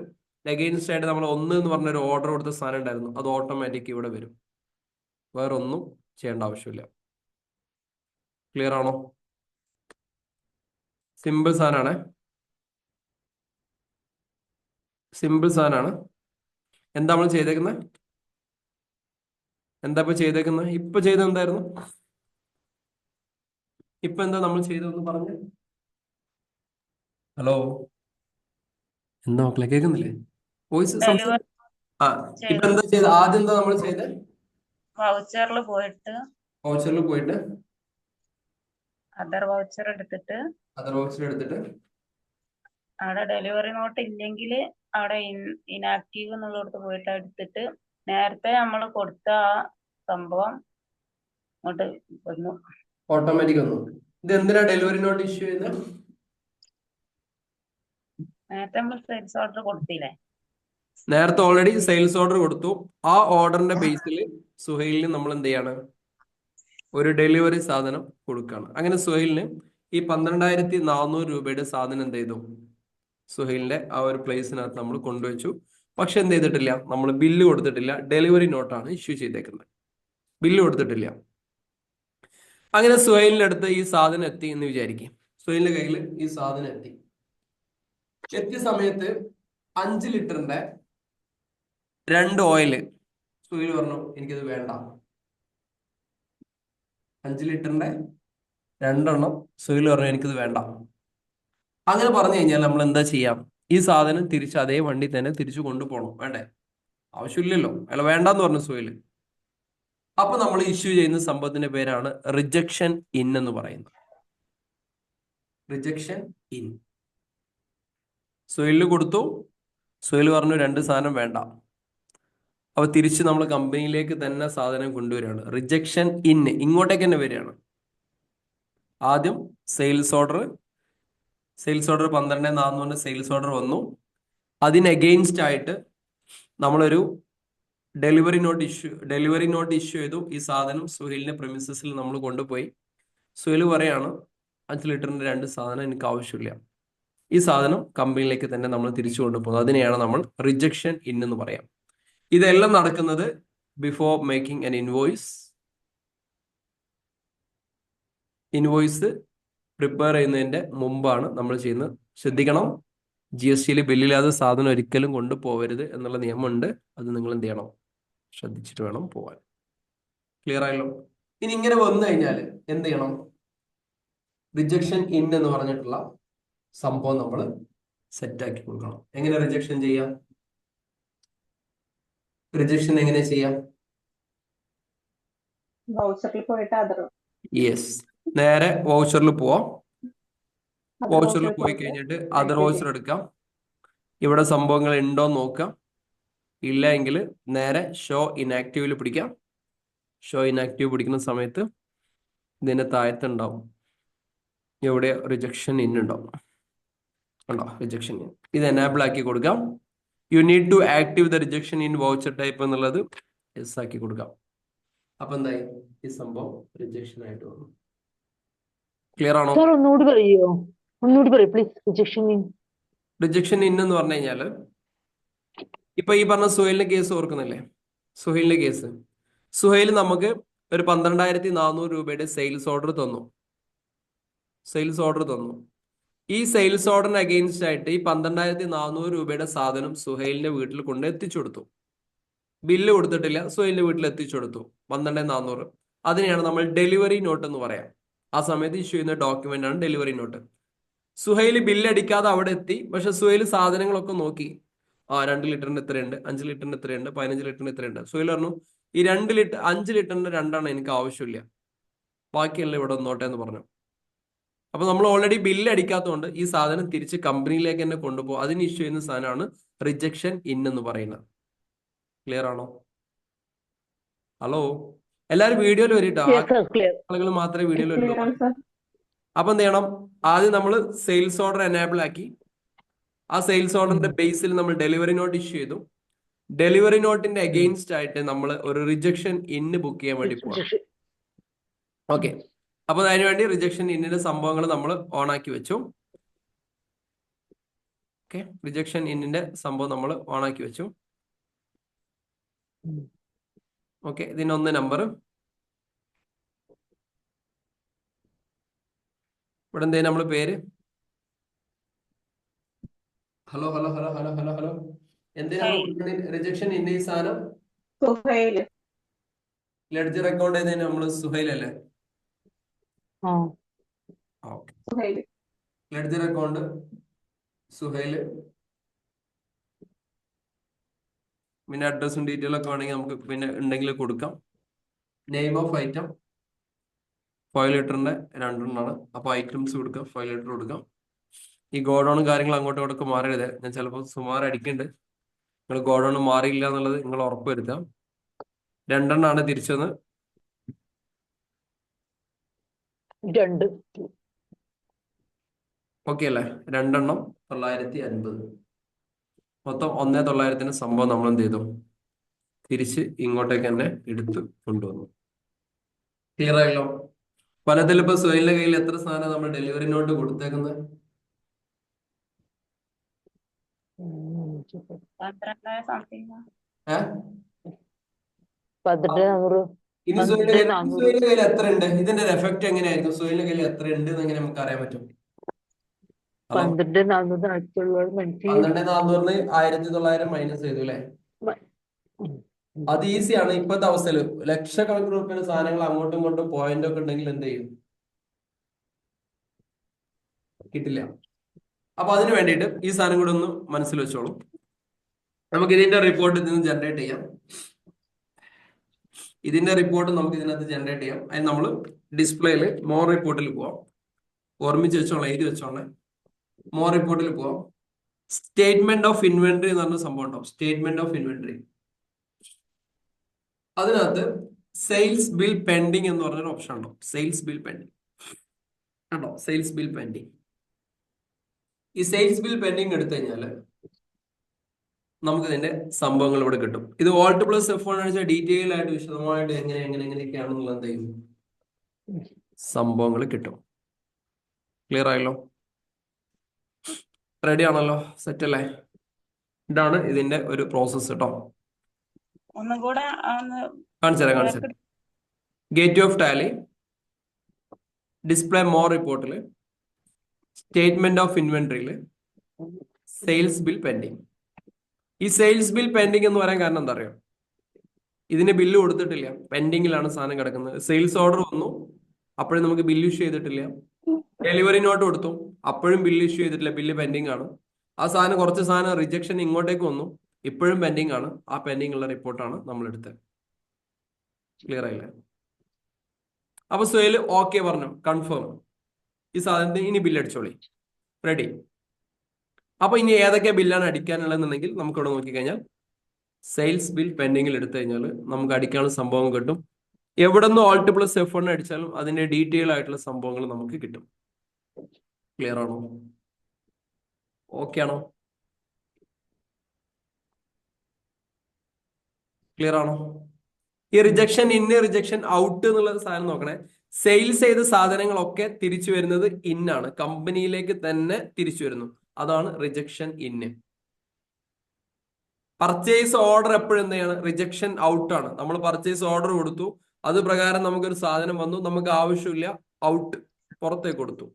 [SPEAKER 1] എഗെയിൻസ്റ്റ് ആയിട്ട് നമ്മൾ 1 എന്ന് പറഞ്ഞൊരു ഓർഡർ കൊടുത്ത സാധനം ഉണ്ടായിരുന്നു, അത് ഓട്ടോമാറ്റിക് ഇവിടെ വരും. വേറെ ഒന്നും ചെയ്യേണ്ട ആവശ്യമില്ല. ക്ലിയർ ആണോ? സിമ്പിൾ സാധനമാണ്, സിമ്പിൾ സാധനമാണ്. എന്താ നമ്മൾ ചെയ്തേക്കുന്നത്? എന്താ ഇപ്പൊ ചെയ്തേക്കുന്നത്? ഇപ്പൊ ചെയ്തത് എന്തായിരുന്നു? ഇപ്പൊ എന്താ നമ്മൾ ചെയ്തതെന്ന് പറഞ്ഞ്? ഹലോ, എന്താ മക്കളെ കേൾക്കുന്നില്ലേ? വോയിസ്
[SPEAKER 4] ഡെലിവറി
[SPEAKER 1] ആ, ഇപ്പൊ എന്താ ചെയ്ത്? ആദ്യം എന്താ നമ്മൾ ചെയ്തത്?
[SPEAKER 4] വൗച്ചറിൽ പോയിട്ട്
[SPEAKER 1] വൗച്ചറിൽ പോയിട്ട്
[SPEAKER 4] അതർ വൗച്ചർ എടുത്തിട്ട്
[SPEAKER 1] അതർ വൗച്ചർ എടുത്തിട്ട്
[SPEAKER 4] അവിടെ ഡെലിവറി നോട്ട് ഇല്ലെങ്കിൽ അവിടെ ഇനാക്റ്റീവ് എന്നുള്ളിടത്ത് പോയിട്ട് എടുത്തിട്ട് നേരത്തെ നമ്മൾ കൊടുത്ത ആ സംഭവം ഇങ്ങോട്ട് വന്നു,
[SPEAKER 1] ഓട്ടോമാറ്റിക് വന്നു. ഇത് എന്തിനാ ഡെലിവറി നോട്ട് ഇഷ്യൂ ചെയ്യുന്നത്?
[SPEAKER 4] നേരത്തെ നമ്മൾ സെയിൽസ് ഓർഡർ കൊടുത്തില്ലേ?
[SPEAKER 1] നേരത്തെ ഓൾറെഡി സെയിൽസ് ഓർഡർ കൊടുത്തു. ആ ഓർഡറിന്റെ ബേസിൽ സുഹൈലിന് നമ്മൾ എന്ത് ചെയ്യാണ്? ഒരു ഡെലിവറി സാധനം കൊടുക്കുകയാണ്. അങ്ങനെ സുഹൈലിന് ഈ 12,400 രൂപയുടെ സാധനം എന്ത് ചെയ്തു? സുഹൈലിന്റെ ആ ഒരു പ്ലേസിനകത്ത് നമ്മൾ കൊണ്ടുവച്ചു. പക്ഷെ എന്ത് ചെയ്തിട്ടില്ല? നമ്മൾ ബില്ല് കൊടുത്തിട്ടില്ല. ഡെലിവറി നോട്ടാണ് ഇഷ്യൂ ചെയ്തേക്കുന്നത്, ബില്ല് കൊടുത്തിട്ടില്ല. അങ്ങനെ സുഹൈലിന്റെ അടുത്ത് ഈ സാധനം എത്തി എന്ന് വിചാരിക്കും. സുഹൈലിന്റെ കയ്യിൽ ഈ സാധനം എത്തിയ സമയത്ത് 5 ലിറ്ററിന്റെ 2 ഓയില് സുഹൈൽ പറഞ്ഞു എനിക്കത് വേണ്ട. 5 ലിറ്ററിന്റെ 2 എണ്ണം സുഹൈൽ പറഞ്ഞു എനിക്കത് വേണ്ട. അങ്ങനെ പറഞ്ഞു കഴിഞ്ഞാൽ നമ്മൾ എന്താ ചെയ്യാം? ഈ സാധനം തിരിച്ച് അതേ വണ്ടി തന്നെ തിരിച്ചു കൊണ്ടുപോകണം, വേണ്ടേ? ആവശ്യമില്ലല്ലോ, അയാൾ വേണ്ടെന്ന് പറഞ്ഞു സുഹൈൽ. അപ്പൊ നമ്മൾ ഇഷ്യൂ ചെയ്യുന്ന സംഭവത്തിന്റെ പേരാണ് റിജക്ഷൻ ഇൻ എന്ന് പറയുന്നത്. Rejection in. സുഹൈലിന് കൊടുത്തു, സുഹൈൽ പറഞ്ഞു 2 സാധനം വേണ്ട. അപ്പൊ തിരിച്ച് നമ്മൾ കമ്പനിയിലേക്ക് തന്നെ സാധനം കൊണ്ടുവരികയാണ്. റിജക്ഷൻ ഇൻ ഇങ്ങോട്ടേക്ക് തന്നെ വരികയാണ്. ആദ്യം സെയിൽസ് ഓർഡർ 12,400 സെയിൽസ് ഓർഡർ വന്നു. അതിന് അഗെയിൻസ്റ്റ് ആയിട്ട് നമ്മളൊരു ഡെലിവറി നോട്ട് ഇഷ്യൂ ചെയ്തു. ഈ സാധനം സുഹൈലിന്റെ പ്രിമിസസിൽ നമ്മൾ കൊണ്ടുപോയി. സുഹൈൽ പറയാണ് 5 ലിറ്ററിന്റെ 2 സാധനം എനിക്ക് ആവശ്യമില്ല. ഈ സാധനം കമ്പനിയിലേക്ക് തന്നെ നമ്മൾ തിരിച്ചു കൊണ്ടുപോകുന്നു. അതിനെയാണ് നമ്മൾ റിജക്ഷൻ ഇൻ എന്ന് പറയാം. ഇതെല്ലാം നടക്കുന്നത് before making an invoice prepare ചെയ്യുന്നതിന്റെ മുമ്പാണ് നമ്മൾ ചെയ്യുന്നത്. ശ്രദ്ധിക്കണം, GST ബില്ലില്ലാതെ സാധനം ഒരിക്കലും കൊണ്ടുപോകരുത് എന്നുള്ള നിയമമുണ്ട്. അത് നിങ്ങൾ എന്ത് ചെയ്യണം, ശ്രദ്ധിച്ചിട്ട് വേണം പോവാൻ. ക്ലിയർ ആയല്ലോ? ഇനി ഇങ്ങനെ വന്നു കഴിഞ്ഞാൽ എന്ത് ചെയ്യണം? റിജക്ഷൻ ഇൻ എന്ന് പറഞ്ഞിട്ടുള്ള സംഭവം നമ്മൾ സെറ്റാക്കി കൊടുക്കണം. എങ്ങനെ റിജക്ഷൻ ചെയ്യാം? റിജക്ഷൻ എങ്ങനെ ചെയ്യാം?
[SPEAKER 5] വൗച്ചറിൽ പോയിട്ട് അതർ
[SPEAKER 1] യെസ്, നേരെ വൗച്ചറിൽ പോവാം. വൗച്ചറിൽ പോയി
[SPEAKER 5] പോയിട്ട്
[SPEAKER 1] കഴിഞ്ഞിട്ട് അതർ വൗച്ചർ എടുക്കാം. ഇവിടെ സംഭവങ്ങൾ ഉണ്ടോ എന്ന് നോക്കാം. ഇല്ല എങ്കിൽ നേരെ ഷോ ഇനാക്റ്റീവിൽ പിടിക്കാം. ഷോ ഇനാക്റ്റീവ് പിടിക്കുന്ന സമയത്ത് ഇതിന്റെ താഴത്തുണ്ടാവും എവിടെ റിജക്ഷൻ ഇൻ ഉണ്ടാവും. ഉണ്ടോ റിജക്ഷൻ ഇൻ? ഇത് എനാബിൾ ആക്കി കൊടുക്കാം. You need to active the rejection in voucher type എന്നുള്ളത് യെസ് ആക്കി കൊടുക്കാം. അപ്പൊ എന്തായി? ഈ സംഭവം റിജക്ഷൻ ആയിട്ട് വന്നു. ക്ലിയർ ആണോ?
[SPEAKER 2] സാർ ഒന്നുകൂടി പറയോ? ഒന്നുകൂടി പറയൂ please. Rejection in.
[SPEAKER 1] Rejection in എന്ന് പറഞ്ഞു കഴിഞ്ഞാല് ഇപ്പൊ ഈ പറഞ്ഞ സുഹൈലിന്റെ കേസ് ഓർക്കുന്നില്ലേ? സുഹൈലിന്റെ കേസ്, സുഹൈൽ നമുക്ക് ഒരു 12,400 രൂപയുടെ സെയിൽസ് ഓർഡർ തന്നു. സെയിൽസ് ഓർഡർ തന്നു. ഈ സെയിൽസ് ഓർഡറിന് അഗെയിൻസ്റ്റ് ആയിട്ട് ഈ 12,400 രൂപയുടെ സാധനം സുഹൈലിന്റെ വീട്ടിൽ കൊണ്ട് എത്തിച്ചു കൊടുത്തു. ബില്ല് കൊടുത്തിട്ടില്ല, സുഹൈലിന്റെ വീട്ടിൽ എത്തിച്ചു കൊടുത്തു 12,400. അതിനെയാണ് നമ്മൾ ഡെലിവറി നോട്ട് എന്ന് പറയാം. ആ സമയത്ത് ഇഷ്യൂ ചെയ്യുന്ന ഡോക്യുമെന്റ് ആണ് ഡെലിവറി നോട്ട്. സുഹൈൽ ബില്ല് അടിക്കാതെ അവിടെ എത്തി. പക്ഷെ സുഹൈൽ സാധനങ്ങളൊക്കെ നോക്കി. 2 ലിറ്ററിന് ഇത്രയുണ്ട്, 5 ലിറ്ററിന് ഇത്രയുണ്ട്, 15 ലിറ്ററിന് ഇത്രയുണ്ട്. സുഹൈൽ പറഞ്ഞു ഈ 5 ലിറ്ററിന് 2 എനിക്ക് ആവശ്യമില്ല, ബാക്കിയെല്ലാം ഇവിടെ വന്നോട്ടെ എന്ന് പറഞ്ഞു. അപ്പൊ നമ്മൾ ഓൾറെഡി ബില്ല് അടിക്കാത്തതുകൊണ്ട് ഈ സാധനം തിരിച്ച് കമ്പനിയിലേക്ക് തന്നെ കൊണ്ടുപോകും. അതിന് ഇഷ്യൂ ചെയ്യുന്ന സാധനമാണ് റിജക്ഷൻ ഇൻ എന്ന് പറയുന്നത്. ക്ലിയർ ആണോ? ഹലോ, എല്ലാരും വീഡിയോയിൽ വരിട്ടോ. ആളുകൾ മാത്രമേ വീഡിയോയിൽ വരുള്ളൂ. അപ്പൊ എന്ത് ചെയ്യണം? ആദ്യം നമ്മൾ സെയിൽസ് ഓർഡർ എനേബിൾ ആക്കി. ആ സെയിൽസ് ഓർഡറിന്റെ ബേസിൽ നമ്മൾ ഡെലിവറി നോട്ട് ഇഷ്യൂ ചെയ്തു. ഡെലിവറി നോട്ടിന്റെ അഗെയിൻസ്റ്റ് ആയിട്ട് നമ്മൾ ഒരു റിജക്ഷൻ ഇന്ന് ബുക്ക് ചെയ്യാൻ വേണ്ടി പോകണം. ഓക്കെ, അപ്പൊ അതിനുവേണ്ടി റിജക്ഷൻ ഇന്നിന്റെ സംഭവങ്ങൾ നമ്മൾ ഓൺ ആക്കി വെച്ചു. ഓക്കെ, റിജക്ഷൻ ഇന്നിന്റെ സംഭവം നമ്മൾ ഓൺ ആക്കി വെച്ചു. ഓക്കെ, ഇതിനൊന്ന് നമ്പർ ഇവിടെ എന്തേ നമ്മൾ പേര്? Hello hello hello hello hello hello എന്തിനാ റിജക്ഷൻ ഇന്ന ഈ സാധനം?
[SPEAKER 5] സുഹൈൽ.
[SPEAKER 1] ലെഡ്ജർ അക്കൗണ്ട് ഏതേലും നമ്മള് സുഹൈൽ അല്ലേ? Okay,
[SPEAKER 5] Suhail.
[SPEAKER 1] Ledger account Suhail. പിന്നെ അഡ്രസ്സും ഡീറ്റെയിൽ ഒക്കെ വേണമെങ്കിൽ നമുക്ക് പിന്നെ ഉണ്ടെങ്കിൽ കൊടുക്കാം. നെയിം ഓഫ് ഐറ്റം 5 ലിറ്ററിന്റെ 2 അപ്പൊ ഐറ്റംസ് കൊടുക്കാം, 5 ലിറ്റർ കൊടുക്കാം. ഈ ഗോഡൌണും കാര്യങ്ങളും അങ്ങോട്ടും ഇങ്ങോട്ടൊക്കെ മാറരുത്. ഞാൻ ചിലപ്പോൾ സുമാർ അടിക്കുന്നുണ്ട്. നിങ്ങൾ ഗോഡൌൺ മാറിയില്ല എന്നുള്ളത് നിങ്ങൾ ഉറപ്പ് വരുത്താം. 2 തിരിച്ചെന്ന്
[SPEAKER 2] 2.
[SPEAKER 1] ഓക്കെ അല്ലേ? 2 950. മൊത്തം 1,900 സംഭവം നമ്മൾ എന്ത് ചെയ്തു? തിരിച്ച് ഇങ്ങോട്ടേക്ക് തന്നെ എടുത്ത് കൊണ്ടുവന്നു. ക്ലിയർ ആയല്ലോ? ഫലത്തിൽ ഇപ്പൊ സുഹൈലിന്റെ കയ്യിൽ എത്ര സാധനം നമ്മൾ ഡെലിവറി നോട്ട് കൊടുത്തേക്കുന്നത്?
[SPEAKER 4] 12 സംതിങ്.
[SPEAKER 2] 12,400.
[SPEAKER 1] ഇനി സുഹൈലിന്റെ കയ്യിൽ എത്ര ഉണ്ട്? ഇതിന്റെ ഒരു എഫക്ട് എങ്ങനെയായിരിക്കും? സുഹൈലിന്റെ കയ്യിൽ എത്ര ഉണ്ട് എന്ന് എങ്ങനെ നമുക്ക് അറിയാൻ പറ്റും?
[SPEAKER 2] 12,400 അടുത്തുള്ളവർ
[SPEAKER 1] 12,400 1,900 മൈനസ് ചെയ്തു അല്ലെ? അത് ഈസിയാണ്. ഇപ്പോഴത്തെ അവസ്ഥയിൽ ലക്ഷക്കണക്കിന് രൂപയുടെ സാധനങ്ങൾ അങ്ങോട്ടും ഇങ്ങോട്ടും പോയിന്റ് ഒക്കെ ഉണ്ടെങ്കിൽ എന്ത് ചെയ്യും? കിട്ടില്ല. അപ്പൊ അതിന് വേണ്ടിയിട്ട് ഈ സാധനം കൂടെ ഒന്ന് മനസ്സിൽ വെച്ചോളൂ. നമുക്ക് ഇതിന്റെ റിപ്പോർട്ട് ഇതിൽ നിന്ന് ജനറേറ്റ് ചെയ്യാം. ഇതിന്റെ റിപ്പോർട്ട് നമുക്ക് ഇതിനകത്ത് ജനറേറ്റ് ചെയ്യാം. അതിന് നമ്മൾ ഡിസ്പ്ലേയില് മോർ റിപ്പോർട്ടിൽ പോവാം. ഓർമ്മിച്ച് വെച്ചോളാം, എഴുതി വെച്ചോളാം. മോർ റിപ്പോർട്ടിൽ പോവാം. സ്റ്റേറ്റ്മെന്റ് ഓഫ് ഇൻവെന്ററി എന്ന് പറഞ്ഞ സംഭവം ഉണ്ടാവും. Statement of inventory. അതിനകത്ത് സെയിൽസ് ബിൽ പെൻഡിങ് എന്ന് പറഞ്ഞൊരു ഓപ്ഷൻ ഉണ്ടോ? സെയിൽസ് ബിൽ പെൻഡിങ് ഉണ്ടോ? Sales bill pending. ഈ സെയിൽസ് ബിൽ പെൻഡിങ് എടുത്തു കഴിഞ്ഞാല് നമുക്ക് ഇതിന്റെ സംഭവങ്ങൾ ഇവിടെ കിട്ടും. ഇത് Alt+F1 അടിച്ചാൽ ഡീറ്റെയിൽ ആയിട്ട് വിശദമായിട്ട് എങ്ങനെയൊക്കെയാണെന്നുള്ള എന്ത് ചെയ്യും? സംഭവങ്ങൾ കിട്ടും. ക്ലിയർ ആയല്ലോ? റെഡി ആണല്ലോ? സെറ്റ് അല്ലേ? ഇതാണ് ഇതിന്റെ ഒരു പ്രോസസ്സ് കേട്ടോ.
[SPEAKER 4] ഒന്നും കൂടെ ഒന്ന്
[SPEAKER 1] കാണിച്ചു തരാം. Gate of Tally, display more റിപ്പോർട്ടിൽ, സ്റ്റേറ്റ്മെന്റ് ഓഫ് ഇൻവെന്ററിയിൽ, സെയിൽസ് ബിൽ പെൻഡിങ്. ഈ സെയിൽസ് ബിൽ പെൻഡിങ് എന്ന് പറയാൻ കാരണം എന്താ അറിയോ? ഇതിന് ബില്ല് കൊടുത്തിട്ടില്ല, പെൻഡിങ്ങിലാണ് സാധനം കിടക്കുന്നത്. സെയിൽസ് ഓർഡർ വന്നു, അപ്പോഴും നമുക്ക് ബില്ല് ഇഷ്യൂ ചെയ്തിട്ടില്ല. ഡെലിവറി നോട്ട് കൊടുത്തു, അപ്പോഴും ബില്ല് ഇഷ്യൂ ചെയ്തിട്ടില്ല, ബില്ല് പെൻഡിങ് ആണ്. ആ സാധനം കുറച്ച് സാധനം റിജക്ഷൻ ഇങ്ങോട്ടേക്ക് വന്നു, ഇപ്പോഴും പെൻഡിങ് ആണ്. ആ പെൻഡിങ് ഉള്ള റിപ്പോർട്ടാണ് നമ്മൾ എടുത്തത്. ക്ലിയർ ആയില്ലേ? അപ്പൊ സുഹേൽ ഓക്കെ പറഞ്ഞു, കൺഫേം, ഈ സാധനത്തിന് ഇനി ബില്ല് അടിച്ചോളി, റെഡി. അപ്പൊ ഇനി ഏതൊക്കെ ബില്ലാണ് അടിക്കാനുള്ളതെന്നുണ്ടെങ്കിൽ നമുക്ക് ഇവിടെ നോക്കിക്കഴിഞ്ഞാൽ സെയിൽസ് ബിൽ പെൻഡിങ്ങിൽ എടുത്തു കഴിഞ്ഞാൽ നമുക്ക് അടിക്കാനുള്ള സംഭവം കിട്ടും. എവിടെ നിന്ന് Alt + F1 അടിച്ചാലും അതിന്റെ ഡീറ്റെയിൽ ആയിട്ടുള്ള സംഭവങ്ങൾ നമുക്ക് കിട്ടും. ക്ലിയർ ആണോ? ഓക്കെ ആണോ? ക്ലിയർ ആണോ? ഈ റിജക്ഷൻ ഇന്ന്, റിജക്ഷൻ ഔട്ട് എന്നുള്ള സാധനം നോക്കണേ. സെയിൽസ് ചെയ്ത സാധനങ്ങളൊക്കെ തിരിച്ചു വരുന്നത് ഇന്നാണ്, കമ്പനിയിലേക്ക് തന്നെ തിരിച്ചു വരുന്നു. അതാണ് റിജക്ഷൻ ഇന്ന്. പർച്ചേസ് ഓർഡർ എപ്പോഴും എന്താണ്? റിജക്ഷൻ ഔട്ട് ആണ്. നമ്മൾ പർച്ചേസ് ഓർഡർ കൊടുത്തു, അത് പ്രകാരം നമുക്കൊരു സാധനം വന്നു, നമുക്ക് ആവശ്യമില്ല, ഔട്ട്, പുറത്തേക്ക് കൊടുത്തു.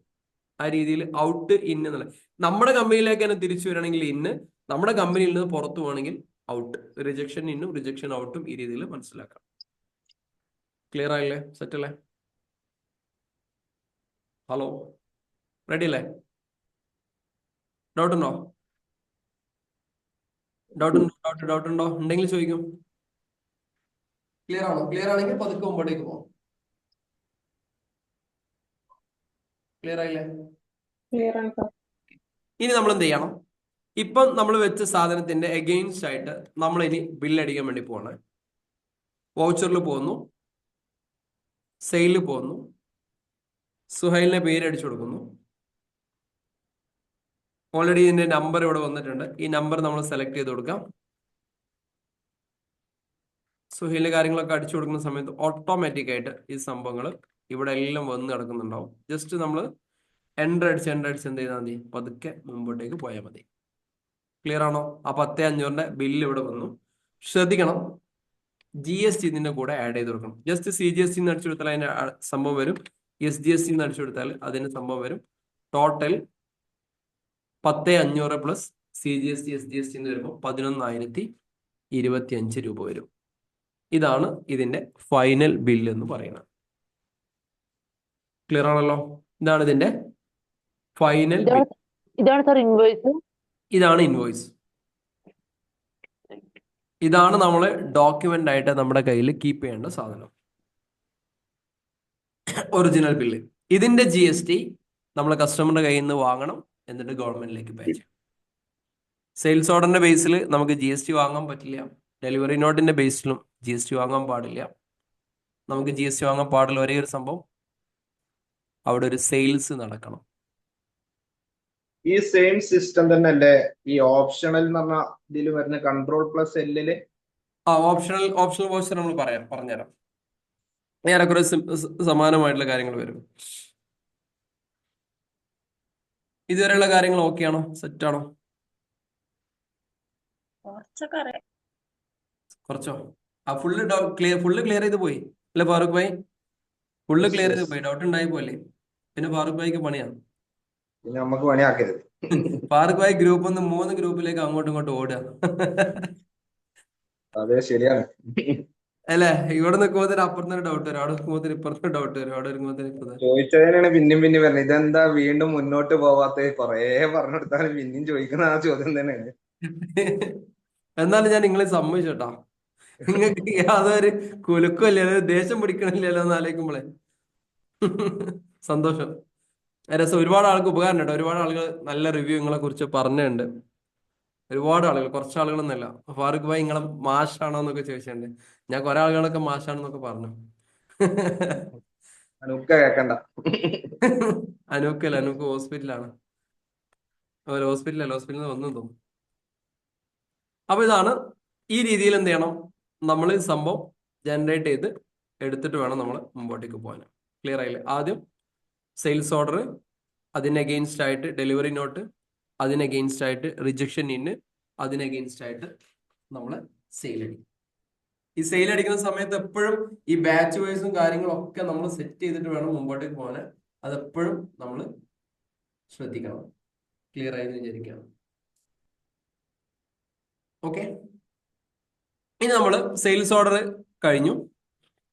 [SPEAKER 1] ആ രീതിയിൽ ഔട്ട് ഇന്ന് എന്നുള്ള. നമ്മുടെ കമ്പനിയിലേക്ക് തന്നെ തിരിച്ചു വരികയാണെങ്കിൽ ഇന്ന്, നമ്മുടെ കമ്പനിയിൽ നിന്ന് പുറത്തു പോകണമെങ്കിൽ ഔട്ട്. റിജക്ഷൻ ഇന്നും റിജക്ഷൻ ഔട്ടും ഈ രീതിയിൽ മനസ്സിലാക്കാം. ക്ലിയർ ആയില്ലേ? സെറ്റ് അല്ലേ? ഹലോ, റെഡി അല്ലേ? ഡൗട്ട് ഉണ്ടോ? ഡൗട്ട് ഉണ്ടോ? ഉണ്ടെങ്കിൽ ചോദിക്കും. ക്ലിയർ ആണോ? ക്ലിയർ ആണെങ്കിൽ പതുക്കെ മുമ്പോട്ടേക്ക് പോകാം. ക്ലിയർ ആയില്ലേ?
[SPEAKER 5] ക്ലിയർ ആണ് സാർ.
[SPEAKER 1] ഇനി നമ്മൾ എന്ത് ചെയ്യണം? ഇപ്പം നമ്മൾ വെച്ച സാധനത്തിന്റെ എഗെയിൻസ്റ്റ് ആയിട്ട് നമ്മൾ ഇനി ബില്ലടിക്കാൻ വേണ്ടി പോവാണ്. വൗച്ചറിൽ പോകുന്നു, സെയിലിൽ പോകുന്നു, സുഹൈലിന്റെ പേര് അടിച്ചു കൊടുക്കുന്നു. ഓൾറെഡി ഇതിന്റെ നമ്പർ ഇവിടെ വന്നിട്ടുണ്ട്. ഈ നമ്പർ നമ്മൾ സെലക്ട് ചെയ്ത് കൊടുക്കാം. സുഹൈലിന്റെ കാര്യങ്ങളൊക്കെ അടിച്ചു കൊടുക്കുന്ന സമയത്ത് ഓട്ടോമാറ്റിക് ആയിട്ട് ഈ സംഭവങ്ങൾ ഇവിടെ എല്ലാം വന്ന് കിടക്കുന്നുണ്ടാവും. ജസ്റ്റ് നമ്മൾ എൻ്റർ അടിച്ച് എന്ത് ചെയ്താൽ മതി? പതുക്കെ മുമ്പോട്ടേക്ക് പോയാൽ മതി. ക്ലിയർ ആണോ? ആ 10,500 ബില്ല് ഇവിടെ വന്നു. ശ്രദ്ധിക്കണം, GST ഇതിന്റെ കൂടെ ആഡ് ചെയ്ത് കൊടുക്കണം. ജസ്റ്റ് CGST അടിച്ചു കൊടുത്താൽ അതിന്റെ സംഭവം വരും. SGST അടിച്ചു കൊടുത്താൽ അതിന്റെ സംഭവം വരും. ടോട്ടൽ 10,500 പ്ലസ് CGST SGST എന്ന് വരുമ്പോൾ 11,025 രൂപ വരും. ഇതാണ് ഇതിന്റെ ഫൈനൽ ബില്ല് എന്ന് പറയുന്നത്. ക്ലിയർ ആണല്ലോ? ഇതാണ് ഇതിന്റെ ഫൈനൽ ബിൽ.
[SPEAKER 2] ഇതാണ് സാർ ഇൻവോയ്സ്.
[SPEAKER 1] ഇതാണ് ഇൻവോയ്സ്. ഇതാണ് നമ്മൾ ഡോക്യുമെന്റ് ആയിട്ട് നമ്മുടെ കയ്യിൽ കീപ്പ് ചെയ്യേണ്ട സാധനം, ഒറിജിനൽ ബില്ല്. ഇതിന്റെ GST നമ്മൾ കസ്റ്റമറുടെ കയ്യിൽ നിന്ന് വാങ്ങണം, എന്നിട്ട് ഗവൺമെന്റിലേക്ക് പേ ചെയ്യണം. സെയിൽസ് ഓർഡറിന്റെ ബേസിൽ നമുക്ക് GST വാങ്ങാൻ പറ്റില്ല. ഡെലിവറി നോട്ടിന്റെ ബേസിലും GST വാങ്ങാൻ പാടില്ല. നമുക്ക് GST വാങ്ങാൻ പാടില്ല ഒരേ ഒരു സംഭവം, അവിടെ ഒരു സെയിൽസ് നടക്കണം.
[SPEAKER 3] ഈ സെയിം സിസ്റ്റം തന്നെ അല്ലേ ഈ ഓപ്ഷണൽ എന്ന് പറഞ്ഞ ഇതിൽ വരുന്ന Ctrl+L
[SPEAKER 1] ഓപ്ഷണൽ വൗച്ചർ നമ്മൾ പറഞ്ഞുതരാം. ഏറെക്കുറെ സമാനമായിട്ടുള്ള കാര്യങ്ങൾ വരും. ഇതുവരെയുള്ള കാര്യങ്ങൾ ഓക്കെ ആണോ? സെറ്റ് ആണോ?
[SPEAKER 4] കുറച്ചൊക്കെ അറിയാം.
[SPEAKER 1] കുറച്ചോ? ഫുള്ള് ക്ലിയർ ചെയ്ത് പോയി അല്ലെ ഫാറൂഖ് ഭായി? ഫുള്ള് ക്ലിയർ ചെയ്ത് പോയി, ഡൗട്ട് ഉണ്ടായി പോലെ. പിന്നെ ഫാറൂഖ് ഭായിക്ക് പണിയാണ്.
[SPEAKER 3] പിന്നെ നമുക്ക് പണിയാക്കരുത്.
[SPEAKER 1] ഫാറൂഖ് ഭായി ഗ്രൂപ്പ് 3 ഗ്രൂപ്പിലേക്ക് അങ്ങോട്ടും ഇങ്ങോട്ടും ഓടുക.
[SPEAKER 3] അതെ, ശരിയാണ്.
[SPEAKER 1] അല്ലെ? ഇവിടെ നിൽക്കുമ്പോൾ അപ്പുറത്തൊരു ഡൗട്ട് വരും, അവിടെ നിൽക്കുമ്പോൾ ഇപ്പുറത്തൊരു ഡൗട്ട് വരും, അവിടെ നിൽക്കുമ്പോൾ ഇപ്പുറത്ത്.
[SPEAKER 3] ചോദിച്ചതിനാണ് പിന്നെയും പറഞ്ഞത്. ഇതെന്താ വീണ്ടും മുന്നോട്ട് പോവാത്ത? കൊറേ പറഞ്ഞു കൊടുത്താലും പിന്നെയും ചോദിക്കുന്ന ആ ചോദ്യം തന്നെയാണ്.
[SPEAKER 1] എന്നാലും ഞാൻ നിങ്ങളെ സമ്മതിച്ചോട്ടാ. നിങ്ങൾക്ക് യാതൊരു കുലുക്കമില്ലല്ലോ, ദേഷ്യം പിടിക്കണില്ലല്ലോ എന്ന് ആലോചിക്കുമ്പോളെ സന്തോഷം, രസം. ഒരുപാട് ആൾക്ക് ഉപകാരം ഉണ്ട്. ഒരുപാട് ആളുകൾ നല്ല റിവ്യൂ നിങ്ങളെ കുറിച്ച് പറഞ്ഞിട്ടുണ്ട്. ഒരുപാട് ആളുകൾ, കുറച്ച് ആളുകളൊന്നുമല്ല. ഫാറൂഖ് ഭായി നിങ്ങളെ മാഷാണോ എന്നൊക്കെ ചോദിച്ചിട്ടുണ്ട്. ഞാൻ കുറെ ആളുകളൊക്കെ മാഷാണെന്നൊക്കെ പറഞ്ഞു.
[SPEAKER 3] അനൂക്ക കേക്കണ്ട.
[SPEAKER 1] അനൂക്ക് ഹോസ്പിറ്റലാണ്. ഹോസ്പിറ്റലിൽ നിന്ന് വന്നു തോന്നുന്നു. അപ്പൊ ഇതാണ് ഈ രീതിയിൽ എന്ത് ചെയ്യണം, നമ്മൾ ഈ സംഭവം ജനറേറ്റ് ചെയ്ത് എടുത്തിട്ട് വേണം നമ്മൾ മുമ്പോട്ടേക്ക് പോകാൻ. ക്ലിയർ ആയില്ലേ? ആദ്യം സെയിൽസ് ഓർഡർ, അതിന് അഗെയിൻസ്റ്റ് ആയിട്ട് ഡെലിവറി നോട്ട്, അതിന് അഗെയിൻസ്റ്റ് ആയിട്ട് റിജക്ഷൻ ഇന്ന്, അതിന് അഗെയിൻസ്റ്റ് ആയിട്ട് നമ്മൾ സെയിൽ അടിക്കും. ഈ സെയിൽ അടിക്കുന്ന സമയത്ത് എപ്പോഴും ഈ ബാച്ച് വൈസും കാര്യങ്ങളും ഒക്കെ നമ്മൾ സെറ്റ് ചെയ്തിട്ട് വേണം മുമ്പോട്ടേക്ക് പോകാൻ. അതെപ്പോഴും നമ്മൾ ശ്രദ്ധിക്കണം. ക്ലിയർ ആയി വിചാരിക്കണം. ഓക്കെ, ഇനി നമ്മൾ സെയിൽസ് ഓർഡർ കഴിഞ്ഞു.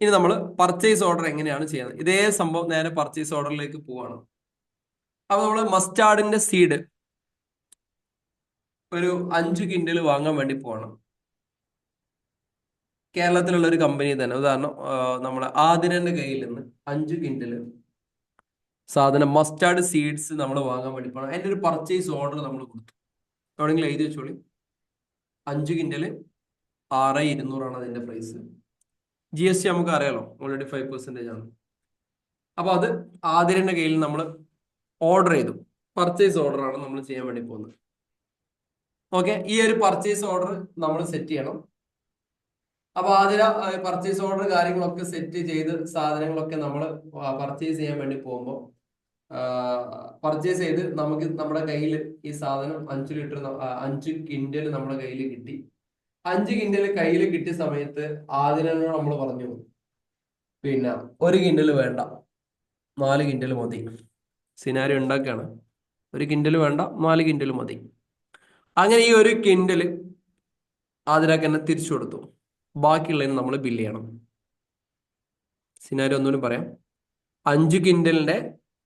[SPEAKER 1] ഇനി നമ്മൾ പർച്ചേസ് ഓർഡർ എങ്ങനെയാണ് ചെയ്യുന്നത്? ഇതേ സംഭവം നേരെ പർച്ചേസ് ഓർഡറിലേക്ക് പോവാണ്. അപ്പൊ നമ്മൾ മസ്റ്റാർഡിന്റെ സീഡ് ഒരു 5 കിൻഡൽ വാങ്ങാൻ വേണ്ടി പോകണം. കേരളത്തിലുള്ള ഒരു കമ്പനി തന്നെ, ഉദാഹരണം നമ്മളെ ആതിരന്റെ കയ്യിൽ നിന്ന് 5 കിൻഡൽ സാധനം മസ്റ്റാർഡ് സീഡ്സ് നമ്മൾ വാങ്ങാൻ വേണ്ടി പോകണം. അതിന്റെ ഒരു പർച്ചേസ് ഓർഡർ നമ്മൾ കൊടുത്തു. എവിടെയെങ്കിലും എഴുതി വെച്ചോളി. 5 കിൻഡല് 6,200 അതിന്റെ പ്രൈസ്. GST നമുക്ക് അറിയാലോ, ഓൾറെഡി 5% ആണ്. അപ്പൊ അത് ആതിരന്റെ കയ്യിൽ നമ്മൾ ഓർഡർ ചെയ്തു. പർച്ചേസ് ഓർഡർ ആണ് നമ്മൾ ചെയ്യാൻ വേണ്ടി പോകുന്നത്. ഓക്കെ, ഈ ഒരു പർച്ചേസ് ഓർഡർ നമ്മൾ സെറ്റ് ചെയ്യണം. അപ്പൊ ആതിര പർച്ചേസ് ഓർഡർ കാര്യങ്ങളൊക്കെ സെറ്റ് ചെയ്ത് സാധനങ്ങളൊക്കെ നമ്മൾ പർച്ചേസ് ചെയ്യാൻ വേണ്ടി പോകുമ്പോൾ പർച്ചേസ് ചെയ്ത് നമുക്ക് നമ്മുടെ കയ്യിൽ ഈ സാധനം 5 ലിറ്റർ 5 കിൻഡൽ നമ്മുടെ കയ്യിൽ കിട്ടി. 5 കിൻഡൽ കയ്യിൽ കിട്ടിയ സമയത്ത് ആതിരനോട് നമ്മൾ പറഞ്ഞു, പിന്നെ 1 കിൻഡൽ വേണ്ട, 4 കിൻഡൽ മതി. സിനാരിയോ ഉണ്ടാക്കുകയാണ്. 1 കിൻഡൽ വേണ്ട, 4 കിൻഡൽ മതി. അങ്ങനെ ഈ 1 കിൻഡൽ ആതിരാക്ക് തന്നെ തിരിച്ചു കൊടുത്തു. ബാക്കിയുള്ളതിന് നമ്മൾ ബില്ല് ചെയ്യണം. സിനാരിയോ ഒന്നുകൂടി പറയാം. 5 കിൻഡലിന്റെ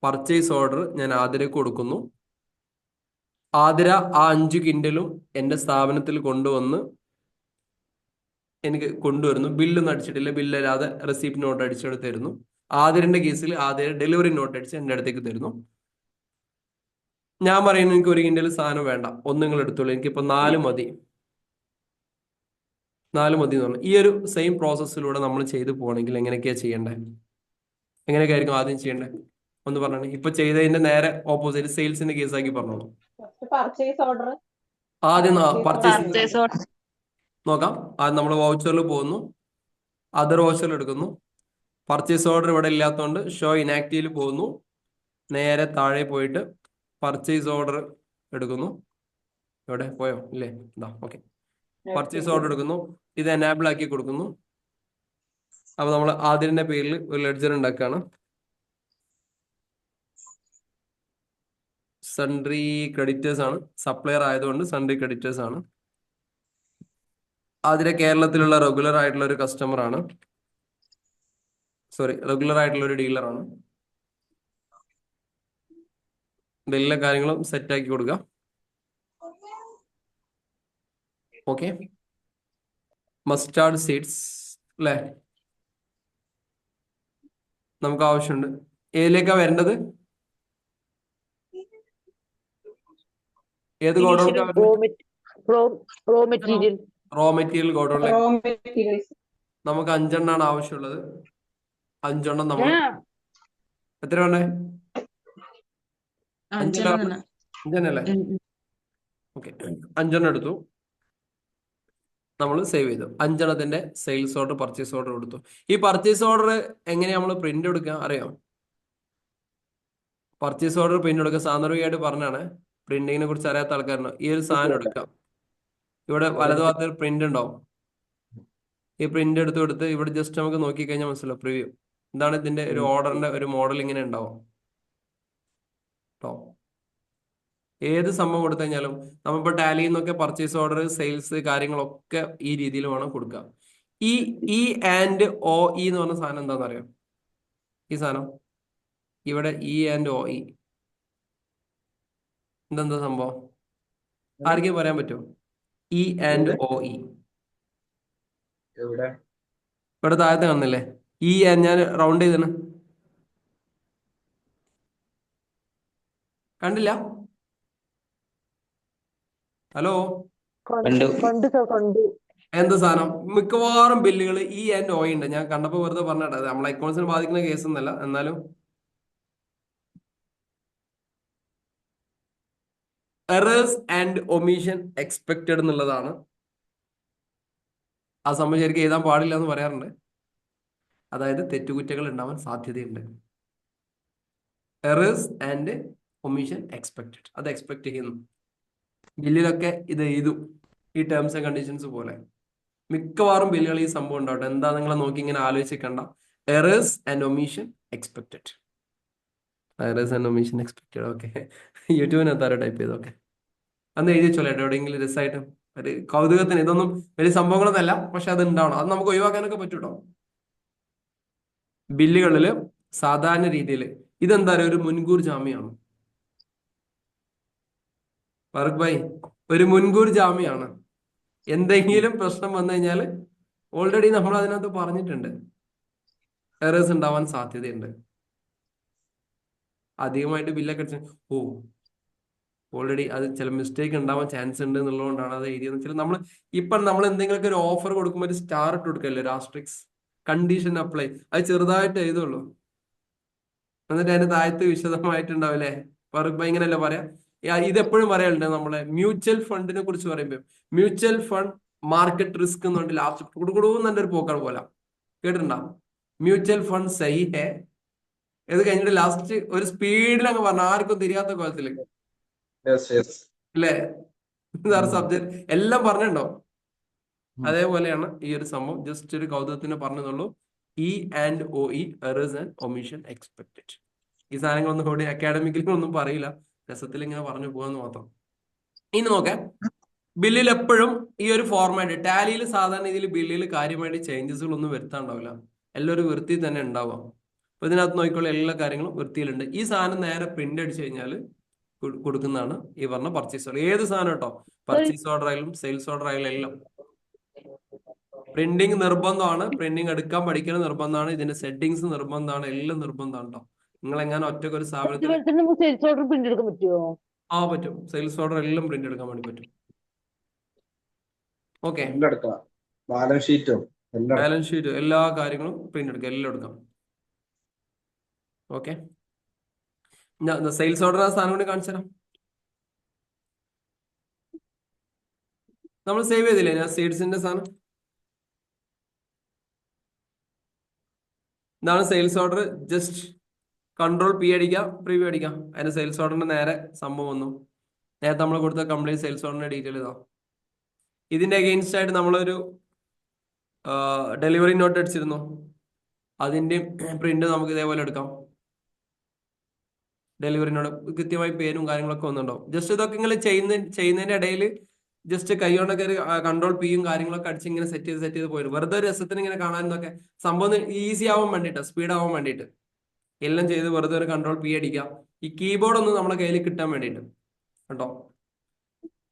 [SPEAKER 1] പർച്ചേസ് ഓർഡർ ഞാൻ ആതിരക്ക് കൊടുക്കുന്നു. ആതിര ആ 5 കിൻഡലും എൻ്റെ സ്ഥാപനത്തിൽ കൊണ്ടുവന്ന് എനിക്ക് കൊണ്ടുവരുന്നു. ബില്ലൊന്നും അടിച്ചിട്ടില്ല, ബില്ലല്ലാതെ റെസിപ്റ്റ് നോട്ട് അടിച്ചെടുത്ത് തരുന്നു. ആതിരന്റെ കേസിൽ ആതിര ഡെലിവറി നോട്ട് അടിച്ച് എൻ്റെ അടുത്തേക്ക് തരുന്നു. ഞാൻ പറയുന്നു എനിക്ക് 1 കിൻഡൽ സാധനം വേണ്ട, ഒന്ന് നിങ്ങൾ എടുത്തോളൂ, എനിക്കിപ്പോ 4 മതി. 4 മതി എന്ന് പറഞ്ഞു. ഈ ഒരു സെയിം പ്രോസസ്സിലൂടെ നമ്മൾ ചെയ്തു പോകണമെങ്കിൽ എങ്ങനെയൊക്കെയാ ചെയ്യേണ്ടത്? എങ്ങനെയൊക്കെ ആയിരിക്കും ആദ്യം ചെയ്യേണ്ടത് ഒന്ന് പറഞ്ഞേ. ഇപ്പൊ ചെയ്തതിന്റെ നേരെ ഓപ്പോസിറ്റ് സെയിൽസിന്റെ കേസാക്കി പറഞ്ഞോളൂ.
[SPEAKER 5] Purchase order.
[SPEAKER 1] ആദ്യം പർച്ചേസ്
[SPEAKER 4] പർച്ചേസ് ഓർഡർ
[SPEAKER 1] നോക്കാം. ആദ്യം നമ്മൾ വൗച്ചറിൽ പോകുന്നു, അതർ വൗച്ചറിൽ എടുക്കുന്നു. പർച്ചേസ് ഓർഡർ ഇവിടെ ഇല്ലാത്തതുകൊണ്ട് ഷോ ഇനാക്റ്റീവിൽ പോകുന്നു. നേരെ താഴെ പോയിട്ട് പർച്ചേസ് ഓർഡർ എടുക്കുന്നു. ഇവിടെ പോയോ? ഇല്ലേ? ഇതാ, ഓക്കെ. പർച്ചേസ് ഓർഡർ എടുക്കുന്നു. ഇത് എനാബിൾ ആക്കി കൊടുക്കുന്നു. അപ്പൊ നമ്മൾ ആതിരന്റെ പേരിൽ ഒരു ലെഡ്ജർ ഉണ്ടാക്കുകയാണ്. സൺട്രി ക്രെഡിറ്റേഴ്സ് ആണ്, സപ്ലയർ ആയതുകൊണ്ട് സൺട്രി ക്രെഡിറ്റേഴ്സ് ആണ്. ആതിര കേരളത്തിലുള്ള റെഗുലർ ആയിട്ടുള്ള ഒരു കസ്റ്റമർ ആണ്. സോറി, റെഗുലർ ആയിട്ടുള്ള ഒരു ഡീലറാണ്. എല്ലാ കാര്യങ്ങളും സെറ്റ് ആക്കി കൊടുക്കുക. ഓക്കെ, മസ്റ്റാർഡ് സീഡ്സ് അല്ലേ നമുക്ക് ആവശ്യമുണ്ട്. ഏതിലേക്കാ വരേണ്ടത്? ഏത് ഗോഡൌണിലേക്കാ വരേണ്ടത്?
[SPEAKER 2] Raw material.
[SPEAKER 1] റോ മെറ്റീരിയൽ ഗോഡൌണിലേക്ക്.
[SPEAKER 5] Raw materials.
[SPEAKER 1] നമുക്ക് 5 എണ്ണമാണ് ആവശ്യമുള്ളത്. 5 എണ്ണം നമ്മൾ എത്ര വേണ്ടേ? 5 അല്ലേ? ഓക്കെ, 5 എണ്ണം എടുത്തു, നമ്മൾ സേവ് ചെയ്തു. 5 എണ്ണത്തിന്റെ സെയിൽസ് ഓർഡർ പർച്ചേസ് ഓർഡർ കൊടുത്തു. ഈ പർച്ചേസ് ഓർഡർ എങ്ങനെയാ നമ്മൾ പ്രിന്റ് എടുക്കുക അറിയാം? പർച്ചേസ് ഓർഡർ പ്രിന്റ് എടുക്കുക സാന്ദർഭികമായിട്ട് പറഞ്ഞാണ്. പ്രിന്റിങ്ങിനെ കുറിച്ച് അറിയാത്ത ആൾക്കാരുണ്ടോ? ഈ ഒരു സാധനം എടുക്കാം. ഇവിടെ വലതുഭാഗത്ത് ഒരു പ്രിന്റ് ഉണ്ടാവും. ഈ പ്രിന്റ് എടുത്ത് കൊടുത്ത് ഇവിടെ ജസ്റ്റ് നമുക്ക് നോക്കിക്കഴിഞ്ഞാൽ മനസ്സിലാവും പ്രിവ്യൂ. എന്താണ് ഇതിന്റെ ഒരു ഓർഡറിന്റെ ഒരു മോഡൽ ഇങ്ങനെ ഉണ്ടാവും കേട്ടോ. ഏത് സംഭവം കൊടുത്തു കഴിഞ്ഞാലും നമ്മളിപ്പോൾ ടാലിയിൽ നിന്നൊക്കെ പർച്ചേസ് ഓർഡർ സെയിൽസ് കാര്യങ്ങളൊക്കെ ഈ രീതിയിൽ വേണം കൊടുക്കുക. ഈ ആൻഡ് ഒ ഇ എന്ന് പറഞ്ഞ സാധനം എന്താണെന്ന് അറിയാം? ഈ സാധനം ഇവിടെ ഇ ആൻഡ് ഒ ഇ എന്തെന്താ സംഭവം? ആർക്കും പറയാൻ പറ്റുമോ? ഇ ആൻഡ് ഒ ഇ ഇവിടെ താഴത്ത് കാണുന്നില്ലേ? ഈ ഞാൻ റൗണ്ട് ചെയ്തണ്, കണ്ടില്ല? ഹലോ, എന്ത് സാധനം? മിക്കവാറും ബില്ലുകൾ ഇ ആൻഡ് ഒ ഉണ്ട്. ഞാൻ കണ്ടപ്പോ വെറുതെ പറഞ്ഞിട്ട് നമ്മളെ അക്കൗണ്ട്സിന് ബാധിക്കുന്ന കേസ് ഒന്നല്ല, എന്നാലും എറേഴ്സ് ആൻഡ് ഒമീഷൻ എക്സ്പെക്റ്റഡ് എന്നുള്ളതാണ്. ആ സംഭവം ശരിക്കും എഴുതാൻ പാടില്ല എന്ന് പറയാറുണ്ട്. അതായത് തെറ്റുകുറ്റകൾ ഉണ്ടാവാൻ സാധ്യതയുണ്ട്. എറേഴ്സ് ആൻഡ് ഒമീഷൻ എക്സ്പെക്റ്റഡ്, അത് എക്സ്പെക്ട് ചെയ്യുന്നു. ബില്ലിലൊക്കെ ഇത് എഴുതും ഈ ടേംസ് ആൻഡ് കണ്ടീഷൻസ് പോലെ. മിക്കവാറും ബില്ലുകൾ ഈ സംഭവം ഉണ്ടാവട്ടെ. എന്താ നിങ്ങളെ നോക്കി ഇങ്ങനെ ആലോചിക്കണ്ട. Errors and omission expected. Errors and omission expected. Okay, യൂട്യൂബിന് എത്താറോ ടൈപ്പ് ചെയ്ത്. ഓക്കെ, അന്ന് എഴുതി വെച്ചോളൂ എവിടെയെങ്കിലും രസമായിട്ട്. ഒരു കൗതുകത്തിന്. ഇതൊന്നും വലിയ സംഭവങ്ങളൊന്നല്ല, പക്ഷെ അത് ഉണ്ടാവണം. അത് നമുക്ക് ഒഴിവാക്കാനൊക്കെ പറ്റൂട്ടോ. ബില്ലുകളിൽ സാധാരണ രീതിയിൽ ഇതെന്താ പറയുക, ഒരു മുൻകൂർ ജാമ്യമാണ്. ഫാറൂഖ് ഭായി, ഒരു മുൻകൂർ ജാമ്യമാണ്. എന്തെങ്കിലും പ്രശ്നം വന്നു കഴിഞ്ഞാൽ ഓൾറെഡി നമ്മൾ അതിനകത്ത് പറഞ്ഞിട്ടുണ്ട്, എറേഴ്സ് ഉണ്ടാവാൻ സാധ്യതയുണ്ട്. അധികമായിട്ട് ബില്ലൊക്കെ ഓ ഓൾറെഡി അത് ചില മിസ്റ്റേക്ക് ഉണ്ടാവാൻ ചാൻസ് ഉണ്ട് എന്നുള്ളതുകൊണ്ടാണ് അത് എഴുതിയെന്ന് വെച്ചാൽ നമ്മൾ എന്തെങ്കിലുമൊക്കെ ഒരു ഓഫർ കൊടുക്കുമ്പോൾ ഒരു സ്റ്റാർ ഇട്ട് കൊടുക്കല്ലേ, ഒരു ആസ്ട്രിക്സ്, കണ്ടീഷൻ അപ്ലൈ, അത് ചെറുതായിട്ട് എഴുതുള്ളൂ. എന്നിട്ട് അതിന്റെ താഴത്ത് വിശദമായിട്ടുണ്ടാവില്ലേ. ഫാറൂഖ് ഭായി ഇങ്ങനെയല്ല പറയാ. ഇതെപ്പോഴും പറയാറുണ്ട് നമ്മളെ മ്യൂച്വൽ ഫണ്ടിനെ കുറിച്ച് പറയുമ്പോൾ. മ്യൂച്വൽ ഫണ്ട് മാർക്കറ്റ് റിസ്ക് എന്ന് പറഞ്ഞിട്ട് ലാസ്റ്റ് കുടുകുടുന്നതിന്റെ ഒരു പോക്കാണ് പോലെ കേട്ടിട്ടുണ്ടോ? മ്യൂച്വൽ ഫണ്ട് സഹി ഹേ, ഇത് കഴിഞ്ഞിട്ട് ലാസ്റ്റ് ഒരു സ്പീഡിൽ അങ്ങ് പറഞ്ഞു, ആർക്കും തിരിയാത്ത കോലത്തില് അല്ലേ സബ്ജക്ട് എല്ലാം പറഞ്ഞിട്ടുണ്ടോ? അതേപോലെയാണ് ഈ ഒരു സംഭവം. ജസ്റ്റ് ഒരു കൗതുകത്തിന് പറഞ്ഞതുള്ളൂ. E and O E, errors and omission expected. ഈ സാധനങ്ങളൊന്നും ഇവിടെ അക്കാഡമിക്കലി ഒന്നും പറയില്ല, രസത്തിൽ ഇങ്ങനെ പറഞ്ഞു പോകാന്ന് മാത്രം. ഇനി നോക്കാം, ബില്ലിൽ എപ്പോഴും ഈ ഒരു ഫോർമാറ്റ്, ടാലിയിൽ സാധാരണ രീതിയിൽ ബില്ലിൽ കാര്യമായിട്ട് ചേഞ്ചസുകളൊന്നും വരുത്താണ്ടാവില്ല. എല്ലാം ഒരു വൃത്തി തന്നെ ഉണ്ടാവാം. അപ്പൊ ഇതിനകത്ത് നോക്കിക്കോളൂ, എല്ലാ കാര്യങ്ങളും വൃത്തിയിലുണ്ട്. ഈ സാധനം നേരെ പ്രിന്റ് അടിച്ചു കഴിഞ്ഞാൽ കൊടുക്കുന്നതാണ് ഈ പറഞ്ഞ പർച്ചേസ് ഓർഡർ. ഏത് സാധനം കേട്ടോ, പർച്ചേസ് ഓർഡർ ആയാലും സെയിൽസ് ഓർഡർ ആയാലും എല്ലാം പ്രിന്റിങ് നിർബന്ധമാണ്. പ്രിന്റിങ് എടുക്കാൻ പഠിക്കൽ നിർബന്ധമാണ്. ഇതിന്റെ സെറ്റിങ്സ് നിർബന്ധമാണ്. എല്ലാം നിർബന്ധമാണ് കേട്ടോ. നിങ്ങൾ എങ്ങനെ ഒറ്റയ്ക്ക് ഒരു സ്ഥാപനത്തിൽ
[SPEAKER 2] സെയിൽസ് ഓർഡർ പ്രിന്റ് എടുക്കാൻ പറ്റുമോ?
[SPEAKER 1] പറ്റും. സെയിൽസ് ഓർഡർ എല്ലാം പ്രിന്റ് എടുക്കാൻ വേണ്ടി പറ്റും. ഓക്കെ,
[SPEAKER 3] ബാലൻസ് ഷീറ്റും
[SPEAKER 1] ബാലൻസ് ഷീറ്റ് എല്ലാ കാര്യങ്ങളും പ്രിന്റ് എടുക്കാം, എല്ലാം എടുക്കാം. ഓക്കെ, ഞാൻ സെയിൽസ് ഓർഡർ ആ സാധനം കൂടി കാണിച്ചു തരാം. നമ്മൾ സേവ് ചെയ്തില്ലേ ഞാൻ സീഡ്സിന്റെ സാധനം? ഇതാണ് sales order. Just control P അടിക്കാം, പ്രിവ്യൂ അടിക്കാം. അതിന്റെ സെയിൽസ് ഓർഡറിന്റെ നേരെ സംഭവം വന്നു. നേരത്തെ നമ്മൾ കൊടുത്ത കംപ്ലീറ്റ് സെയിൽസ് ഓർഡറിന്റെ ഡീറ്റെയിൽ ഇതാ. ഇതിന്റെ അഗെയിൻസ്റ്റ് ആയിട്ട് നമ്മളൊരു ഡെലിവറി നോട്ട് അടിച്ചിരുന്നു. അതിന്റെ പ്രിന്റ് നമുക്ക് ഇതേപോലെ എടുക്കാം. ഡെലിവറി നോട്ട് കൃത്യമായി പേരും കാര്യങ്ങളൊക്കെ വന്നിട്ടുണ്ടാവും. ജസ്റ്റ് ഇതൊക്കെ ഇങ്ങനെ ചെയ്യുന്നതിന്റെ ഇടയിൽ ജസ്റ്റ് കൈകൊണ്ടൊക്കെ ഒരു കൺട്രോൾ പിയും കാര്യങ്ങളൊക്കെ അടിച്ച് ഇങ്ങനെ സെറ്റ് ചെയ്ത് പോയിരുന്നു. വെറുതെ ഒരു രസത്തിന് ഇങ്ങനെ കാണാനൊക്കെ സംഭവം ഈസി ആവാൻ വേണ്ടിയിട്ട്, സ്പീഡ് ആവാൻ വേണ്ടിയിട്ട് എല്ലാം ചെയ്ത് വെറുതെ ഒരു കൺട്രോൾ പി അടിക്കാം. ഈ കീബോർഡ് ഒന്ന് നമ്മുടെ കയ്യിൽ കിട്ടാൻ വേണ്ടിയിട്ട് കേട്ടോ.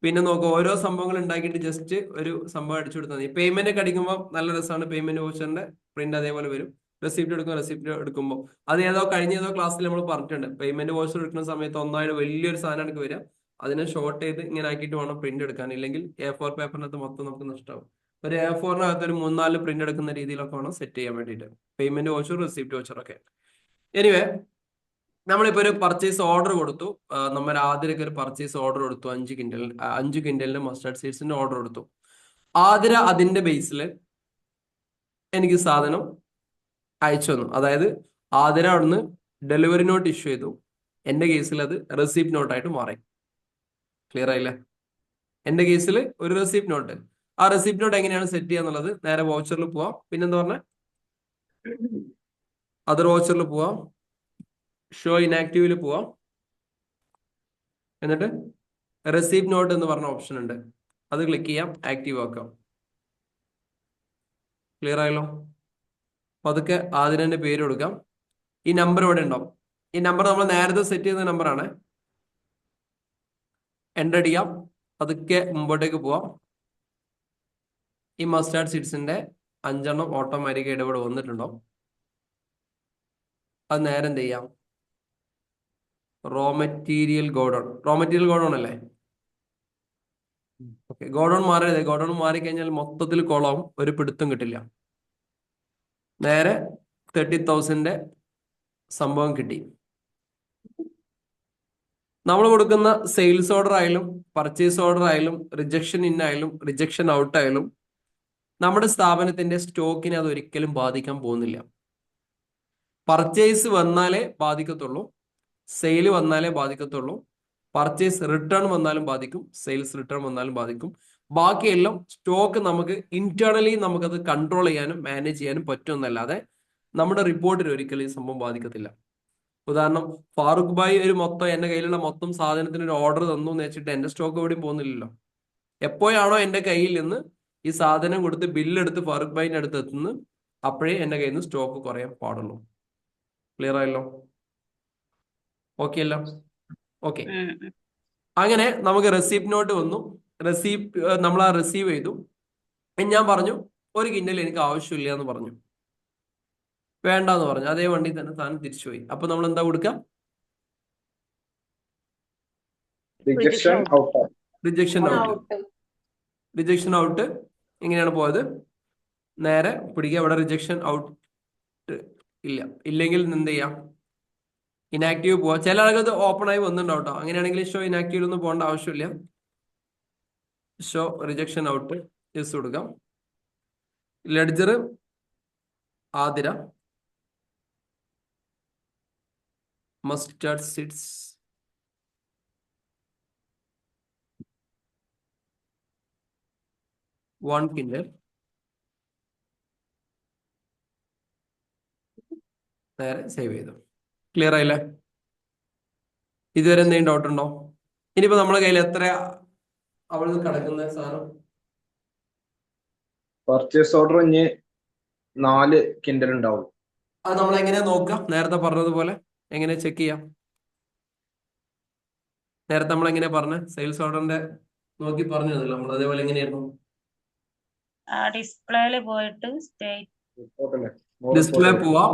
[SPEAKER 1] പിന്നെ നോക്കുക, ഓരോ സംഭവങ്ങൾ ഉണ്ടാക്കിയിട്ട് ജസ്റ്റ് ഒരു സംഭവം അടിച്ചു കൊടുത്താൽ മതി. പേയ്മെന്റ് ഒക്കെ അടിക്കുമ്പോൾ നല്ല രസമാണ്. പേയ്മെന്റ് വോച്ചറിന്റെ പ്രിന്റ് അതേപോലെ വരും. റെസിപ്റ്റ് എടുക്കുമ്പോൾ അത് കഴിഞ്ഞ ക്ലാസ്സിൽ നമ്മൾ പറഞ്ഞിട്ടുണ്ട്. പേയ്മെന്റ് വോച്ചർ എടുക്കുന്ന സമയത്ത് ഒന്നായിട്ട് വലിയൊരു സാധനം വരിക, അതിനെ ഷോർട്ട് ചെയ്ത് ഇങ്ങനെ ആക്കിയിട്ട് വേണം പ്രിന്റ് എടുക്കാൻ. ഇല്ലെങ്കിൽ A4 പേപ്പറിനകത്ത് മൊത്തം നമുക്ക് നഷ്ടമാവും. ഒരു A4-നകത്ത് ഒരു 3-4 പ്രിന്റ് എടുക്കുന്ന രീതിയിലൊക്കെ വേണം സെറ്റ് ചെയ്യാൻ വേണ്ടിയിട്ട്, പേയ്മെന്റ് വോച്ചർ, റെസിപ്റ്റ് വോച്ചർ ഒക്കെ. എനിവേ, നമ്മളിപ്പോ ഒരു പർച്ചേസ് ഓർഡർ കൊടുത്തു. നമ്മൾ ആതിരക്ക് ഒരു പർച്ചേസ് ഓർഡർ കൊടുത്തു. 5 ക്വിന്റലിന്റെ മസ്റ്റാർഡ് സീഡ്സിന്റെ ഓർഡർ കൊടുത്തു. ആതിര അതിന്റെ ബേസിൽ എനിക്ക് സാധനം അയച്ചു തന്നു. അതായത് ആതിര അവിടുന്ന് ഡെലിവറി നോട്ട് ഇഷ്യൂ ചെയ്തു. എന്റെ കേസിൽ അത് റെസിപ്റ്റ് നോട്ടായിട്ട് മാറി. ക്ലിയർ ആയില്ലേ? എന്റെ കേസിൽ ഒരു റെസിപ്റ്റ് നോട്ട്. ആ റെസിപ്റ്റ് നോട്ട് എങ്ങനെയാണ് സെറ്റ് ചെയ്യാന്നുള്ളത് നേരെ വോച്ചറിൽ പോവാം. പിന്നെന്താ പറഞ്ഞ അതർ വോച്ചറിൽ പോവാം, ഷോ ഇനാക്റ്റീവിൽ പോവാം. എന്നിട്ട് റെസിപ്റ്റ് നോട്ട് എന്ന് പറഞ്ഞ ഓപ്ഷൻ ഉണ്ട്, അത് ക്ലിക്ക് ചെയ്യാം, ആക്റ്റീവ് ആക്കാം. ക്ലിയർ ആയല്ലോ? അപ്പൊ അതൊക്കെ ആദ്യം പേര് കൊടുക്കാം. ഈ നമ്പർ ഇവിടെ ഉണ്ടാവും. ഈ നമ്പർ നമ്മൾ നേരത്തെ സെറ്റ് ചെയ്ത നമ്പറാണ്. എൻ്റർ അടിക്കാം, അതൊക്കെ മുമ്പോട്ടേക്ക് പോവാം. ഈ മസ്റ്റാർഡ് സീഡ്സിന്റെ 5 ഓട്ടോമാറ്റിക്കായിട്ട് ഇവിടെ വന്നിട്ടുണ്ടാവും. അത് നേരെ എന്ത് ചെയ്യാം, റോ മെറ്റീരിയൽ ഗോഡൗൺ അല്ലേ? ഓക്കെ, ഗോഡൗൺ മാറിയത്. ഗോഡൗൺ മാറിക്കഴിഞ്ഞാൽ മൊത്തത്തിൽ കോളാവും, ഒരു പിടുത്തം കിട്ടില്ല. നേരെ 30,000 സംഭവം കിട്ടി. നമ്മൾ കൊടുക്കുന്ന സെയിൽസ് ഓർഡർ ആയാലും പർച്ചേസ് ഓർഡർ ആയാലും റിജക്ഷൻ ഇൻ ആയാലും റിജക്ഷൻ ഔട്ട് ആയാലും നമ്മുടെ സ്ഥാപനത്തിന്റെ സ്റ്റോക്കിനെ അത് ഒരിക്കലും ബാധിക്കാൻ പോകുന്നില്ല. പർച്ചേസ് വന്നാലേ ബാധിക്കത്തുള്ളൂ, സെയിൽ വന്നാലേ ബാധിക്കത്തുള്ളൂ. പർച്ചേസ് റിട്ടേൺ വന്നാലും ബാധിക്കും, സെയിൽസ് റിട്ടേൺ വന്നാലും ബാധിക്കും. ബാക്കിയെല്ലാം സ്റ്റോക്ക് നമുക്ക് ഇന്റേണലി നമുക്കത് കൺട്രോൾ ചെയ്യാനും മാനേജ് ചെയ്യാനും പറ്റുമെന്നല്ലാതെ നമ്മുടെ റിപ്പോർട്ടിൽ ഒരിക്കലും ഈ സംഭവം ബാധിക്കത്തില്ല. ഉദാഹരണം, ഫാറൂഖ് ഭായി ഒരു മൊത്തം എന്റെ കയ്യിലുള്ള മൊത്തം സാധനത്തിന് ഒരു ഓർഡർ തന്നു എന്ന് വെച്ചിട്ട് എന്റെ സ്റ്റോക്ക് എവിടെയും പോകുന്നില്ലല്ലോ. എപ്പോഴാണോ എന്റെ കയ്യിൽ നിന്ന് ഈ സാധനം കൊടുത്ത് ബില്ലെടുത്ത് ഫാറൂഖ് ഭായിന്റെ അടുത്ത് എത്തുന്നത്, അപ്പോഴേ എന്റെ കയ്യിൽ നിന്ന് സ്റ്റോക്ക് കുറയാൻ പാടുള്ളൂ. ക്ലിയർ ആയല്ലോ? ഓക്കെ അല്ലോ? ഓക്കെ. അങ്ങനെ നമുക്ക് റെസിപ്റ്റ് നോട്ട് വന്നു. റെസിപ്റ്റ് നമ്മൾ ആ റിസീവ് ചെയ്തു. ഞാൻ പറഞ്ഞു 1 കിൻഡൽ എനിക്ക് ആവശ്യമില്ല എന്ന് പറഞ്ഞു, വേണ്ടെന്ന് പറഞ്ഞു. അതേ വണ്ടി തന്നെ സാധനം തിരിച്ചുപോയി. അപ്പൊ നമ്മൾ എന്താ കൊടുക്കുക?
[SPEAKER 3] Rejection out.
[SPEAKER 1] Rejection out.
[SPEAKER 5] Out.
[SPEAKER 1] Rejection out എങ്ങനെയാണ് പോയത്? നേരെ പിടിക്കുക. ഇവിടെ റിജക്ഷൻ ഔട്ട് ഇല്ല. ഇല്ലെങ്കിൽ എന്ത് ചെയ്യാം? ഇനാക്റ്റീവ് പോവാ. ചില ആളുകൾ ഓപ്പൺ ആയി വന്നിട്ടുണ്ടാവും കേട്ടോ. അങ്ങനെയാണെങ്കിൽ ഷോ ഇനാക്റ്റീവ് ഒന്നും പോകേണ്ട ആവശ്യമില്ല. ഷോ റിജക്ഷൻ ഔട്ട് യെസ് കൊടുക്കാം. Ledger Athira, mustard seeds, one കിൻഡൽ. നേരെ സേവ് ചെയ്തു. ക്ലിയർ ആയില്ലേ? ഇതുവരെ എന്തെങ്കിലും ഡൗട്ട് ഉണ്ടോ? ഇനിയിപ്പോ നമ്മുടെ കയ്യിൽ എത്ര അവിടെ കിടക്കുന്ന സാധനം?
[SPEAKER 3] പർച്ചേസ് ഓർഡർ ഇനി 4 കിൻഡൽ ഉണ്ടാവും.
[SPEAKER 1] അത് നമ്മൾ എങ്ങനെയാ നോക്കാം? നേരത്തെ പറഞ്ഞതുപോലെ എങ്ങനെ ചെക്ക് ചെയ്യാം? നേരത്തെ നമ്മൾ എങ്ങനെയാ പറഞ്ഞ സെയിൽസ് ഓർഡറിന്റെ നോക്കി പറഞ്ഞു തന്നില്ല നമ്മൾ. അതേപോലെ എങ്ങനെയായിരുന്നു?
[SPEAKER 4] ഡിസ്പ്ലേയില് പോയിട്ട്
[SPEAKER 1] ഡിസ്പ്ലേ പോവാം.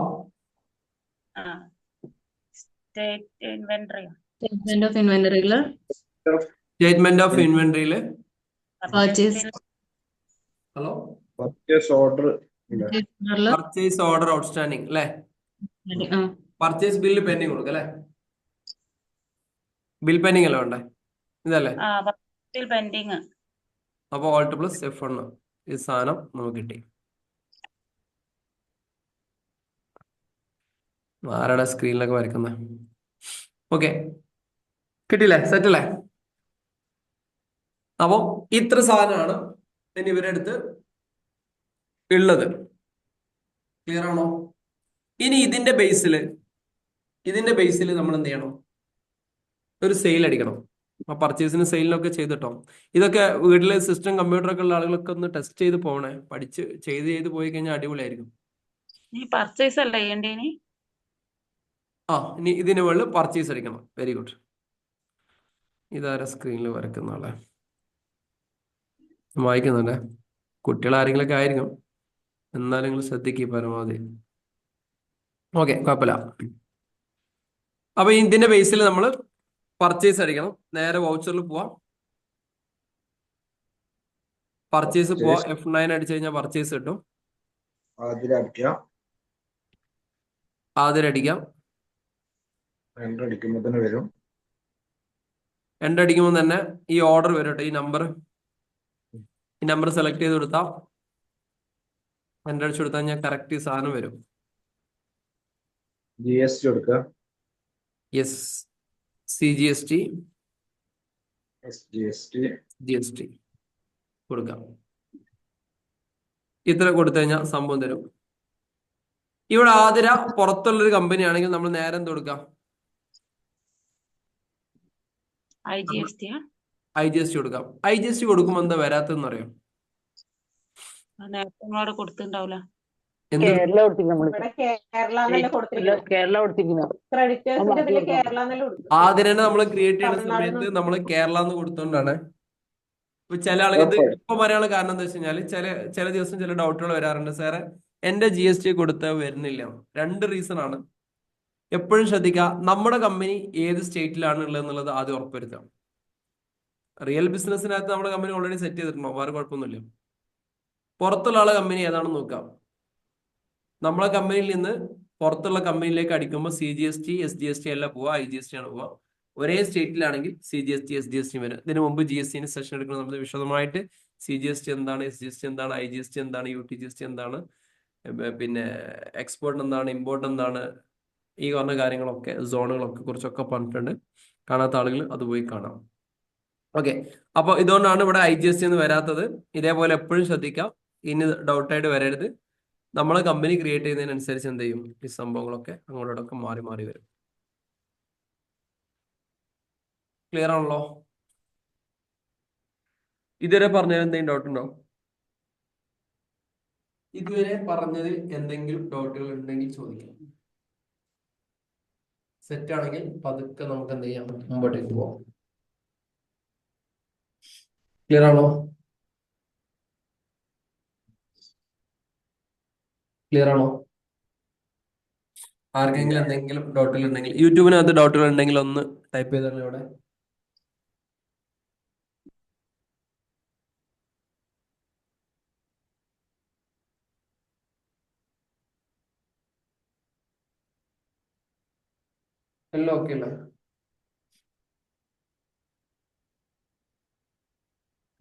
[SPEAKER 4] State inventory
[SPEAKER 6] Statement of inventory ല്
[SPEAKER 1] സ്റ്റേറ്റ്മെന്റ് ഓഫ് ഇൻവെന്ററിയില്
[SPEAKER 6] purchase
[SPEAKER 1] ഹലോ
[SPEAKER 3] പർച്ചേസ് ഓർഡർ
[SPEAKER 6] ല്
[SPEAKER 1] പർച്ചേസ് ഓർഡർ ഔട്ട്സ്റ്റാൻഡിങ് അല്ലെ?
[SPEAKER 6] ആ
[SPEAKER 1] പർച്ചേസ് ബില്ല് പെൻഡിങ് കൊടുക്കുക അല്ലെ? ബിൽ പെൻഡിങ് അല്ലേ വേണ്ടേ? ഇതല്ലേ?
[SPEAKER 4] പെൻഡിങ്.
[SPEAKER 1] അപ്പൊ ഓൾട്ട് പ്ലസ് F1 ഈ സാധനം നമുക്ക് കിട്ടി. ആരാടെ സ്ക്രീനിലൊക്കെ വരയ്ക്കുന്നത്? ഓക്കെ, കിട്ടില്ലേ? സെറ്റ് അല്ലേ? അപ്പം ഇത്ര സാധനമാണ് ഇനി ഇവരുടെ അടുത്ത് ഉള്ളത്. ക്ലിയർ ആണോ? ഇനി ഇതിന്റെ ബേസിൽ നമ്മൾ എന്ത് ചെയ്യണം? ഒരു സെയിൽ അടിക്കണം. ആ പർച്ചേസിന് സെയിലിനൊക്കെ ചെയ്തിട്ടോ. ഇതൊക്കെ വീട്ടിലെ സിസ്റ്റം കമ്പ്യൂട്ടറൊക്കെ ഉള്ള ആളുകളൊക്കെ ഒന്ന് ടെസ്റ്റ് ചെയ്ത് പോകണേ. പഠിച്ച് ചെയ്ത് പോയി കഴിഞ്ഞാൽ അടിപൊളിയായിരിക്കും.
[SPEAKER 4] ഈ പർച്ചേസ് അല്ലേ ചെയ്യണ്ടേനി?
[SPEAKER 1] ഇനി ഇതിന് മുകളിൽ പർച്ചേസ് അടിക്കണം. Very good. ഇതാരാ സ്ക്രീനിൽ വരക്കുന്ന ആളെ? വായിക്കുന്നുണ്ടേ. കുട്ടികൾ ആരെങ്കിലൊക്കെ ആയിരിക്കും, എന്നാലും നിങ്ങൾ ശ്രദ്ധിക്കുക പരമാവധി. ഓക്കെ, കുഴപ്പമില്ല. അപ്പൊ ഇതിന്റെ ബേസിൽ നമ്മൾ പർച്ചേസ് അടിക്കണം. നേരെ വൗച്ചറിൽ പോവാം. പർച്ചേസ് പോവാം. F9 അടിച്ചു കഴിഞ്ഞാൽ പർച്ചേസ് കിട്ടും. ആദ്യം
[SPEAKER 3] അടിക്കുമ്പോ തന്നെ വരും.
[SPEAKER 1] അടിക്കുമ്പോൾ തന്നെ ഈ ഓർഡർ വരും കേട്ടോ. ഈ നമ്പർ സെലക്ട് ചെയ്ത് കൊടുത്താൽ അടിച്ചു കൊടുത്താൽ ഞാൻ കറക്റ്റ് സാധനം വരും.
[SPEAKER 3] GST കൊടുക്കുക.
[SPEAKER 1] യെസ്, CGST GST കൊടുക്കാം. ഇത്ര കൊടുത്തു കഴിഞ്ഞാൽ സംഭവം തരും. ഇവിടെ ആതിര പുറത്തുള്ളൊരു കമ്പനി ആണെങ്കിൽ നമ്മൾ നേരെ എന്ത് കൊടുക്കാം? IGST കൊടുക്കാം. IGST കൊടുക്കുമ്പോൾ എന്താ വരാത്തെന്ന് അറിയാം?
[SPEAKER 4] നേരത്തെ കൊടുത്തിട്ടുണ്ടാവില്ല.
[SPEAKER 2] കേരള കൊടുത്തിരിക്കും നമ്മള്.
[SPEAKER 5] ഇവിടെ കേരള എന്നല്ലേ കൊടുത്തിരിക്കുന്നത്.
[SPEAKER 2] കേരള കൊടുത്തിരിക്കുന്ന
[SPEAKER 5] ക്രെഡിറ്റേഴ്സിന്റെ ഇതില് കേരള എന്നല്ലേ കൊടുക്കും.
[SPEAKER 1] ആതിരനെ നമ്മൾ ക്രിയേറ്റ് ചെയ്യുന്ന സമയത്ത് നമ്മൾ കേരള എന്ന് കൊടുത്തോണ്ടാണ്. ഇപ്പൊ ചില ആളുകൾ ഇപ്പൊ പറയാനുള്ള കാരണം എന്താ വെച്ച് കഴിഞ്ഞാൽ ചില ദിവസം ചില ഡൗട്ടുകൾ വരാറുണ്ട്. സാറെ എന്റെ GST കൊടുത്ത വരുന്നില്ല. 2 റീസൺ ആണ്. എപ്പോഴും ശ്രദ്ധിക്കുക, നമ്മുടെ കമ്പനി ഏത് സ്റ്റേറ്റിലാണ് ഉള്ളത് എന്നുള്ളത് ആദ്യം ഉറപ്പുവരുത്താം. റിയൽ ബിസിനസ്സിനകത്ത് നമ്മുടെ കമ്പനി ഓൾറെഡി സെറ്റ് ചെയ്തിട്ടുണ്ടോ? വേറെ കുഴപ്പമൊന്നുമില്ല. പുറത്തുള്ള ആളെ കമ്പനി ഏതാണെന്ന് നോക്കാം. നമ്മളെ കമ്പനിയിൽ നിന്ന് പുറത്തുള്ള കമ്പനിയിലേക്ക് അടിക്കുമ്പോൾ CGST SGST എല്ലാം പോവാ, IGST ആണ് പോവാ. ഒരേ സ്റ്റേറ്റിലാണെങ്കിൽ CGST SGST വരും. ഇതിനു മുമ്പ് GST സെഷൻ എടുക്കുന്നത് നമ്മൾ വിശദമായിട്ട് CGST എന്താണ്, SGST എന്താണ്, IGST എന്താണ്, UTGST എന്താണ്, പിന്നെ എക്സ്പോർട്ട് എന്താണ്, ഇമ്പോർട്ട് എന്താണ്, ഈ പറഞ്ഞ കാര്യങ്ങളൊക്കെ സോണുകളൊക്കെ കുറിച്ചൊക്കെ പറഞ്ഞിട്ടുണ്ട്. കാണാത്ത ആളുകൾ അത് പോയി കാണാം. ഓക്കെ. അപ്പോൾ ഇതുകൊണ്ടാണ് ഇവിടെ IGST എന്ന് വരാത്തത്. ഇതേപോലെ എപ്പോഴും ശ്രദ്ധിക്കാം. ഇനി ഡൗട്ടായിട്ട് വരരുത്. നമ്മൾ കമ്പനി ക്രിയേറ്റ് ചെയ്യുന്നതിനനുസരിച്ച് എന്ത് ചെയ്യും, ഈ സംഭവങ്ങളൊക്കെ അങ്ങോട്ടൊക്കെ മാറി മാറി വരും. ക്ലിയർ ആണല്ലോ? ഇതുവരെ പറഞ്ഞതിൽ എന്തെങ്കിലും ഡൗട്ട് ഉണ്ടോ? ഇതുവരെ പറഞ്ഞതിൽ എന്തെങ്കിലും ഡൗട്ടുകൾ ഉണ്ടെങ്കിൽ ചോദിക്കാം. സെറ്റ് ആണെങ്കിൽ പതുക്കെ നമുക്ക് എന്ത് ചെയ്യാം, മുമ്പോട്ടേക്ക് പോവാം. ക്ലിയർ ആണോ? ക്ലിയർ ആണോ? ആർക്കെങ്കിലും എന്തെങ്കിലും ഡൗട്ടുകൾ ഉണ്ടെങ്കിൽ, യൂട്യൂബിനകത്ത് ഡൗട്ടുകൾ ഉണ്ടെങ്കിൽ ഒന്ന് ടൈപ്പ് ചെയ്തല്ലോ ഇവിടെ. എല്ലാം ഓക്കെ അല്ലേ?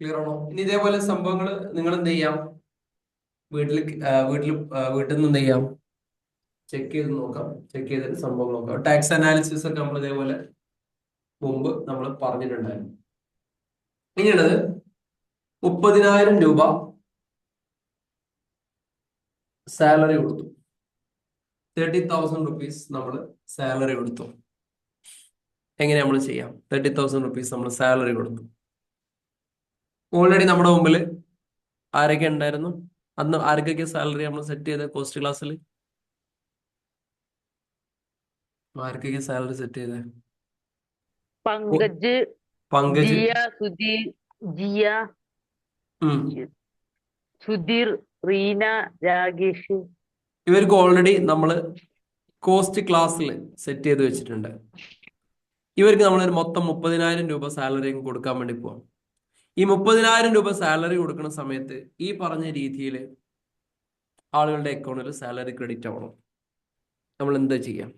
[SPEAKER 1] ക്ലിയർ ആണോ? ഇനി ഇതേപോലെ സംഭവങ്ങൾ നിങ്ങൾ എന്ത് ചെയ്യാം, വീട്ടിൽ വീട്ടിൽ നിന്ന് എന്ത് ചെയ്യാം, ചെക്ക് ചെയ്ത് നോക്കാം. ചെക്ക് ചെയ്തിട്ട് സംഭവം നോക്കാം. ടാക്സ് അനാലിസിസ് ഒക്കെ നമ്മൾ ഇതേപോലെ മുമ്പ് നമ്മൾ പറഞ്ഞിട്ടുണ്ടായിരുന്നു. ഇനിയുള്ളത് 30,000 രൂപ സാലറി കൊടുത്തു. 30,000 റുപ്പീസ് നമ്മൾ സാലറി കൊടുത്തു. എങ്ങനെ നമ്മൾ ചെയ്യാം? 30,000 റുപ്പീസ് നമ്മൾ സാലറി കൊടുത്തു. ഓൾറെഡി നമ്മുടെ മുമ്പിൽ ആരൊക്കെ ഉണ്ടായിരുന്നു? അന്ന് ആർക്കൊക്കെ സാലറി നമ്മൾ സെറ്റ് ചെയ്ത കോസ്റ്റ് ക്ലാസ്സിൽ? ആർക്കൊക്കെ സാലറി സെറ്റ് ചെയ്തേ?
[SPEAKER 2] പങ്കജ്,
[SPEAKER 1] പങ്കജ്,
[SPEAKER 2] ജിയ, സുധീർ, ജിയ,
[SPEAKER 1] ഉം.
[SPEAKER 2] സുധീർ, റീന, രാകേഷ്.
[SPEAKER 1] ഇവർക്ക് ഓൾറെഡി നമ്മൾ കോസ്റ്റ് ക്ലാസ്സിൽ സെറ്റ് ചെയ്ത് വെച്ചിട്ടുണ്ട്. ഇവർക്ക് നമ്മളൊരു മൊത്തം 30,000 രൂപ സാലറി കൊടുക്കാൻ വേണ്ടി പോവാം. ഈ 30,000 രൂപ സാലറി കൊടുക്കുന്ന സമയത്ത് ഈ പറഞ്ഞ രീതിയിൽ ആളുകളുടെ അക്കൗണ്ടിൽ സാലറി ക്രെഡിറ്റ് ആവണം. നമ്മൾ എന്താ ചെയ്യാം?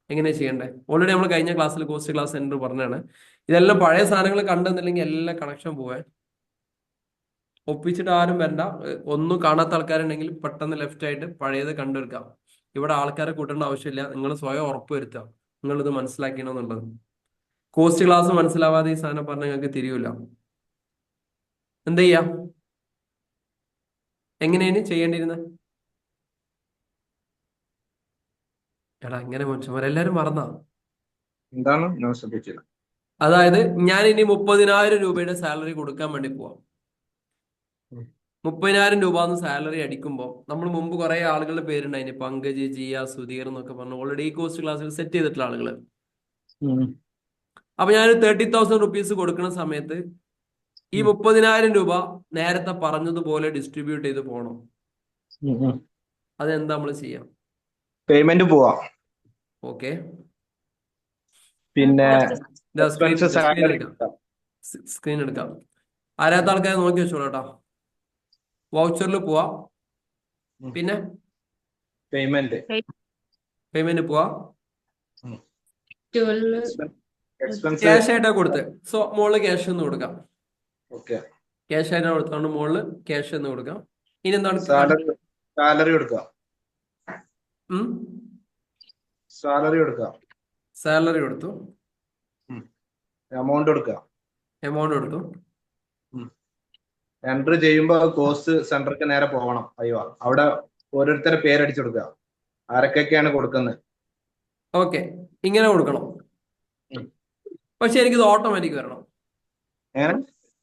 [SPEAKER 1] എങ്ങനെയാ ചെയ്യണ്ടേ? ഓൾറെഡി നമ്മൾ കഴിഞ്ഞ ക്ലാസ്സിൽ കോസ്റ്റ് ക്ലാസ് സെന്റർ പറഞ്ഞാണ്. ഇതെല്ലാം പഴയ സാധനങ്ങൾ കണ്ടെന്നില്ലെങ്കിൽ എല്ലാം കണക്ഷൻ പോവേ. ഒപ്പിച്ചിട്ട് ആരും വരണ്ട. ഒന്നും കാണാത്ത ആൾക്കാരുണ്ടെങ്കിൽ പെട്ടെന്ന് ലെഫ്റ്റ് ആയിട്ട് പഴയത് കണ്ടെടുക്കാം. ഇവിടെ ആൾക്കാരെ കൂട്ടേണ്ട ആവശ്യമില്ല. നിങ്ങൾ സ്വയം ഉറപ്പ് വരുത്തുക നിങ്ങളിത് മനസ്സിലാക്കണമെന്നുള്ളത്. കോസ്റ്റ് ക്ലാസ് മനസ്സിലാവാതെ ഈ സാധനം പറഞ്ഞാൽ നിങ്ങൾക്ക് തിരിയൂല. എന്ത് ചെയ്യാം? എങ്ങനെയാണ് ചെയ്യേണ്ടിയിരുന്നത്? എടാ ഇങ്ങനെ മനുഷ്യന്മാരെല്ലാരും മറന്നാ.
[SPEAKER 3] എന്താണ് ഞാൻ ശ്രദ്ധിച്ചില്ല.
[SPEAKER 1] അതായത് ഞാൻ ഇനി 30,000 രൂപയുടെ സാലറി കൊടുക്കാൻ വേണ്ടി പോവാം. 30,000 രൂപ എന്ന് സാലറി അടിക്കുമ്പോൾ നമ്മൾ മുമ്പ് കുറെ ആളുകളുടെ പേരുണ്ടായിന്. പങ്കജ്, ജിയ, സുധീർ എന്നൊക്കെ പറഞ്ഞു ഓൾറെഡി ഈ കോസ്റ്റ് ക്ലാസ്സിൽ സെറ്റ് ചെയ്തിട്ടുള്ള ആളുകൾ. അപ്പൊ ഞാൻ 30,000 റുപ്പീസ് കൊടുക്കുന്ന സമയത്ത് ഈ 30,000 രൂപ നേരത്തെ പറഞ്ഞതുപോലെ ഡിസ്ട്രിബ്യൂട്ട് ചെയ്ത് പോകണം. അതെന്താ നമ്മൾ ചെയ്യാം?
[SPEAKER 3] പേയ്മെന്റ് പോവാ.
[SPEAKER 1] ഓക്കെ,
[SPEAKER 3] പിന്നെ
[SPEAKER 1] സ്ക്രീൻ എടുക്കാം. ആരാത്ത ആൾക്കാരെ നോക്കി വെച്ചോളൂ കേട്ടോ. വൗച്ചറിൽ പോവാ. പിന്നെ പേയ്മെന്റ് പോവാ. ക്യാഷ് ആയിട്ടാ കൊടുത്ത്. സോ മുകളിൽ ക്യാഷ് എന്ന് കൊടുക്കാം. ക്യാഷ് ആയിട്ടാണ് കൊടുത്തോണ്ട് മുകളിൽ ക്യാഷ് എന്ന് കൊടുക്കാം. ഇനി എന്താണ്?
[SPEAKER 3] സാലറി കൊടുക്കുക. സാലറി കൊടുക്കുക.
[SPEAKER 1] സാലറി കൊടുത്തു.
[SPEAKER 3] എമൗണ്ട് കൊടുക്കുക.
[SPEAKER 1] എമൗണ്ട് കൊടുത്തു.
[SPEAKER 3] എൻട്രി ചെയ്യുമ്പോൾ കോസ്റ്റ് സെന്റർക്ക് നേരെ പോകണം. അയ്യോ, അവിടെ ഓരോരുത്തരുടെ പേരടിച്ചു കൊടുക്കുക. ആരൊക്കെയാണ് കൊടുക്കുന്നത്?
[SPEAKER 1] ഓക്കെ, ഇങ്ങനെ കൊടുക്കണം. പക്ഷെ എനിക്കിത് ഓട്ടോമാറ്റിക് വരണം.
[SPEAKER 3] എങ്ങനെ?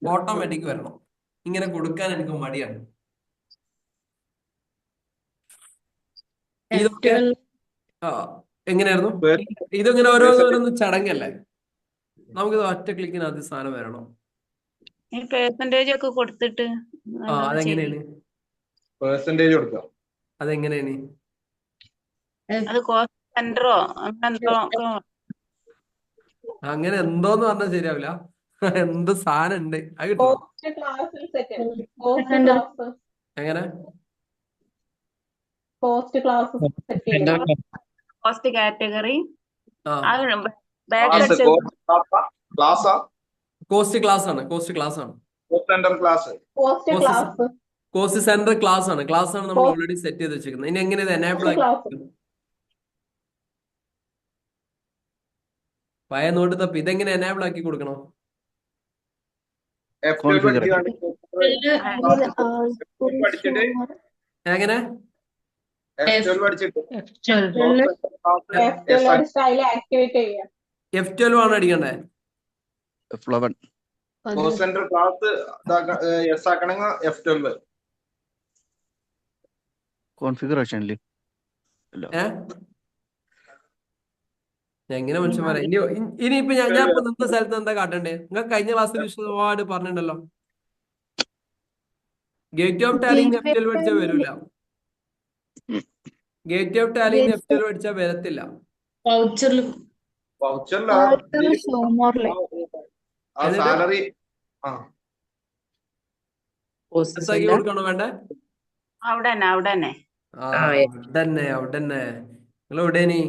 [SPEAKER 1] ഓട്ടോമാറ്റിക് വരണം. ഇങ്ങനെ കൊടുക്കാൻ എനിക്ക് മടിയാണ്. ഇതൊക്കെ എങ്ങനെയായിരുന്നു? ഇതിങ്ങനെ ഓരോന്ന് ചടങ്ങല്ലേ. നമുക്കിത് ഒറ്റ ക്ലിക്കിന് ആദ്യം സാധനം വരണം.
[SPEAKER 4] പെർസെന്റേജ് ഒക്കെ കൊടുത്തിട്ട്
[SPEAKER 1] അതെങ്ങനെയാണ്?
[SPEAKER 3] പെർസെന്റേജ് കൊടുക്കുക.
[SPEAKER 1] അതെങ്ങനെയാണ്?
[SPEAKER 4] അത് കോസ്റ്റ് സെന്ററോ
[SPEAKER 1] അങ്ങനെ എന്തോന്ന് പറഞ്ഞാൽ ശരിയാവില്ല. എന്ത് സാധനം ഉണ്ട് അത് കിട്ടും.
[SPEAKER 5] കോസ്റ്റ് ക്ലാസ്സിൽ സെറ്റ്
[SPEAKER 1] എങ്ങനെ?
[SPEAKER 5] കോസ്റ്റ് ക്ലാസ് സെറ്റ് ചെയ്യണം.
[SPEAKER 4] കോസ്റ്റ് കാറ്റഗറി
[SPEAKER 1] കോസ്റ്റ് ക്ലാസ് ആണ്. കോസ്റ്റ് ക്ലാസ് ആണ്. കോസ്റ്റ് സെന്റർ ക്ലാസ് ആണ്. ക്ലാസ് ആണ് നമ്മൾ ഓൾറെഡി സെറ്റ് ചെയ്ത് വെച്ചിരിക്കുന്നത്. ഇനി എങ്ങനെ ഇത് എനേബിൾ ആക്കി? പഴയ നോട്ട് തപ്പി ഇതെങ്ങനെ എനേബിൾ ആക്കി കൊടുക്കണം?
[SPEAKER 3] F12 പഠിച്ച്
[SPEAKER 7] Configuration.
[SPEAKER 3] കാണിച്ചു. പഠിച്ചിട്ട്
[SPEAKER 1] എങ്ങനെ
[SPEAKER 3] F12 പഠിച്ചിട്ട്
[SPEAKER 6] F12.
[SPEAKER 5] F12 സ്റ്റൈൽ ആക്ടിവേറ്റ് ചെയ്യാം.
[SPEAKER 1] F12 ആണ് അടിക്കണ്ടേ?
[SPEAKER 7] F11.
[SPEAKER 3] Course centre class yes ആക്കണമെങ്കിൽ F12.
[SPEAKER 7] Configuration ല് ഇല്ല.
[SPEAKER 1] എങ്ങനെ മനുഷ്യന്മാരെ ഇനിയിപ്പോ ഞാൻ ഇപ്പൊ നിന്ന സ്ഥലത്ത് എന്താ കാട്ടണ്ടേ? നിങ്ങൾ കഴിഞ്ഞ ക്ലാസ്സിൽ വിശദമായിട്ട് പറഞ്ഞിട്ടുണ്ടല്ലോ. ഗേറ്റ് ഓഫ് ടാലിംഗ് F12 പഠിച്ചാൽ വരൂല. ഗേറ്റ് ഓഫ് ടാലിംഗ് F12 പഠിച്ചാൽ വരത്തില്ല.
[SPEAKER 6] Voucher.
[SPEAKER 3] ആ സാലറി
[SPEAKER 1] എത്താക്കി കൊടുക്കണോ വേണ്ടേ?
[SPEAKER 4] അവിടെ തന്നെ
[SPEAKER 1] അവിടെ നിങ്ങൾ എവിടെനി?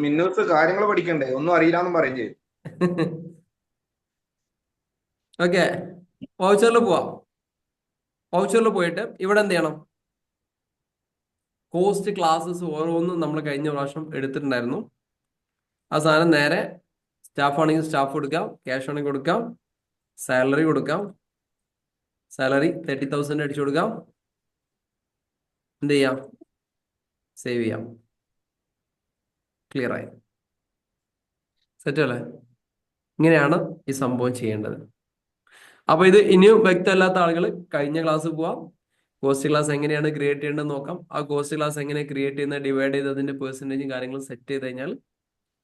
[SPEAKER 3] മിന്നൂസ് കാര്യങ്ങൾ പഠിക്കണ്ടേ? ഒന്നും അറിയില്ലാന്നും പറയും ചെയ്യും.
[SPEAKER 1] ഓക്കെ, വൗച്ചറിൽ പോവാം. വൗച്ചറിൽ പോയിട്ട് ഇവിടെ എന്ത് ചെയ്യണം? കോസ്റ്റ് ക്ലാസ്സസ് ഓരോന്നും നമ്മൾ കഴിഞ്ഞ പ്രാവശ്യം എടുത്തിട്ടുണ്ടായിരുന്നു. ആ സാധനം നേരെ സ്റ്റാഫ് ആണെങ്കിൽ സ്റ്റാഫ് കൊടുക്കാം, ക്യാഷ് ആണെങ്കിൽ കൊടുക്കാം, സാലറി കൊടുക്കാം. സാലറി 30,000 അടിച്ചു കൊടുക്കാം. എന്ത് ചെയ്യാം? സേവ് ചെയ്യാം. ക്ലിയർ ആയി? സെറ്റ് അല്ലേ? ഇങ്ങനെയാണ് ഈ സംഭവം ചെയ്യേണ്ടത്. അപ്പൊ ഇത് ഇനിയും വ്യക്തമല്ലാത്ത ആളുകൾ കഴിഞ്ഞ ക്ലാസ് പോവാം. കോസ്റ്റ് ക്ലാസ് എങ്ങനെയാണ് ക്രിയേറ്റ് ചെയ്യേണ്ടത് നോക്കാം. ആ കോസ്റ്റ് ക്ലാസ് എങ്ങനെ ക്രിയേറ്റ് ചെയ്യുന്നത്, ഡിവൈഡ് ചെയ്ത് അതിന്റെ പെർസെൻറ്റേജും കാര്യങ്ങളും സെറ്റ് ചെയ്ത് കഴിഞ്ഞാൽ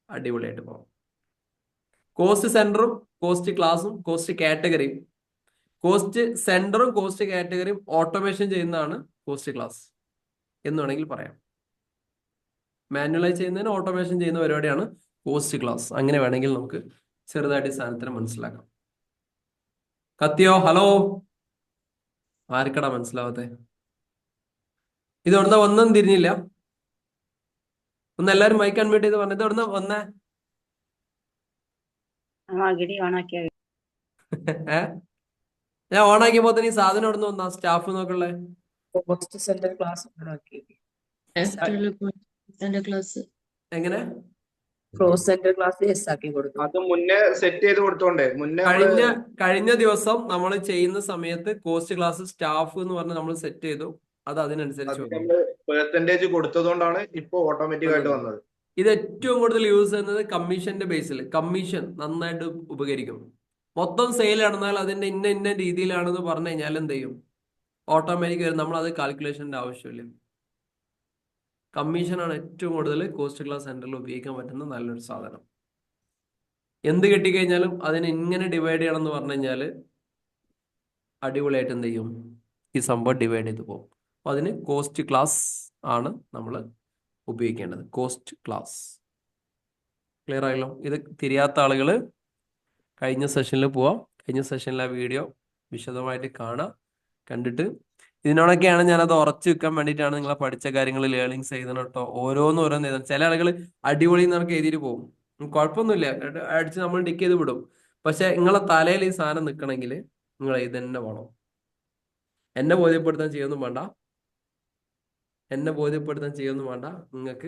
[SPEAKER 1] അടിപൊളിയായിട്ട് പോകാം. കോസ്റ്റ് സെന്ററും കോസ്റ്റ് ക്ലാസും കോസ്റ്റ് കാറ്റഗറിയും, കോസ്റ്റ് സെന്ററും കോസ്റ്റ് കാറ്റഗറിയും ഓട്ടോമേഷൻ ചെയ്യുന്നതാണ് കോസ്റ്റ് ക്ലാസ് എന്ന് വേണമെങ്കിൽ പറയാം. മാനുവലായി ചെയ്യുന്നതിന് ഓട്ടോമേഷൻ ചെയ്യുന്ന പരിപാടിയാണ് കോസ്റ്റ് ക്ലാസ്. അങ്ങനെ വേണമെങ്കിൽ നമുക്ക് ചെറുതായിട്ട് സാധനത്തിന് മനസ്സിലാക്കാം. കത്തിയോ? ഹലോ, ആർക്കടാ മനസ്സിലാവാത്തെ? ഇതെവിടുന്ന ഒന്നും തിരിഞ്ഞില്ല? ഒന്ന് എല്ലാരും മൈക്ക് അൺമ്യൂട്ട് ചെയ്ത് പറഞ്ഞു. ഇതെവിടുന്ന വന്നേ?
[SPEAKER 4] മകിടി ഓണാക്കിയ
[SPEAKER 1] ഞാൻ ഓണാക്കിയപ്പോ തന്നെ ഈ സാധനം എവിടെ നിന്ന് വന്നാ? സ്റ്റാഫ് നോക്കള്ളേ.
[SPEAKER 8] കോസ്റ്റ് സെന്റർ ക്ലാസ് ഓണാക്കി.
[SPEAKER 1] എങ്ങനെ?
[SPEAKER 8] ക്രോസ് സെന്റർ ക്ലാസ് എസ് ആക്കി കൊടുത്തു.
[SPEAKER 3] അത് മുന്നേ സെറ്റ് ചെയ്ത് കൊടുത്തോണ്ടേ മുന്നേ
[SPEAKER 1] കഴിഞ്ഞ ദിവസം നമ്മൾ ചെയ്യുന്ന സമയത്ത് കോസ്റ്റ് ക്ലാസ് സ്റ്റാഫ് എന്ന് പറഞ്ഞ് നമ്മൾ സെറ്റ് ചെയ്തു. അത് അതിനനുസരിച്ച്
[SPEAKER 3] പെർസെന്റേജ് കൊടുത്തതുകൊണ്ടാണ് ഇപ്പൊ ഓട്ടോമാറ്റിക് ആയിട്ട് വന്നത്.
[SPEAKER 1] ഇത് ഏറ്റവും കൂടുതൽ യൂസ് ചെയ്യുന്നത് കമ്മീഷന്റെ ബേസിൽ. കമ്മീഷൻ നന്നായിട്ട് ഉപകരിക്കും. മൊത്തം സെയിൽ നടന്നാൽ അതിന്റെ ഇന്ന രീതിയിലാണെന്ന് പറഞ്ഞു കഴിഞ്ഞാൽ എന്ത് ചെയ്യും? ഓട്ടോമാറ്റിക് വരും. നമ്മൾ അത് കാൽക്കുലേഷന്റെ ആവശ്യമില്ല. കമ്മീഷനാണ് ഏറ്റവും കൂടുതൽ കോസ്റ്റ് ക്ലാസ് സെന്ററിൽ ഉപയോഗിക്കാൻ പറ്റുന്ന നല്ലൊരു സാധനം. എന്ത് കിട്ടിക്കഴിഞ്ഞാലും അതിനെ ഇങ്ങനെ ഡിവൈഡ് ചെയ്യണം എന്ന് പറഞ്ഞു കഴിഞ്ഞാൽ അടിപൊളിയായിട്ട് എന്ത് ചെയ്യും? ഈ സംഭവം ഡിവൈഡ് ചെയ്ത് പോകും. അപ്പൊ അതിന് കോസ്റ്റ് ക്ലാസ് ആണ് നമ്മൾ ഉപയോഗിക്കേണ്ടത്. കോസ്റ്റ് ക്ലാസ് ക്ലിയർ ആയല്ലോ? ഇത് തിരിയാത്ത ആളുകൾ കഴിഞ്ഞ സെഷനിൽ പോവാം. കഴിഞ്ഞ സെഷനിൽ ആ വീഡിയോ വിശദമായിട്ട് കാണാം. കണ്ടിട്ട് ഇതിനോടൊക്കെയാണ് ഞാനത് ഉറച്ചു വെക്കാൻ വേണ്ടിയിട്ടാണ് നിങ്ങളെ പഠിച്ച കാര്യങ്ങൾ ലേണിങ്സ് എഴുതണം കേട്ടോ. ഓരോന്നും എഴുതണം. ചില ആളുകൾ അടിപൊളി എന്നൊക്കെ എഴുതിയിട്ട് പോകും. കുഴപ്പമൊന്നുമില്ല, അടിച്ച് നമ്മൾ ടിക്ക് ചെയ്ത് വിടും. പക്ഷെ നിങ്ങളെ തലയിൽ ഈ സാധനം നിൽക്കണമെങ്കിൽ നിങ്ങൾ ഇത് തന്നെ വേണം. എന്നെ ബോധ്യപ്പെടുത്താൻ ചെയ്യൊന്നും വേണ്ട. നിങ്ങൾക്ക്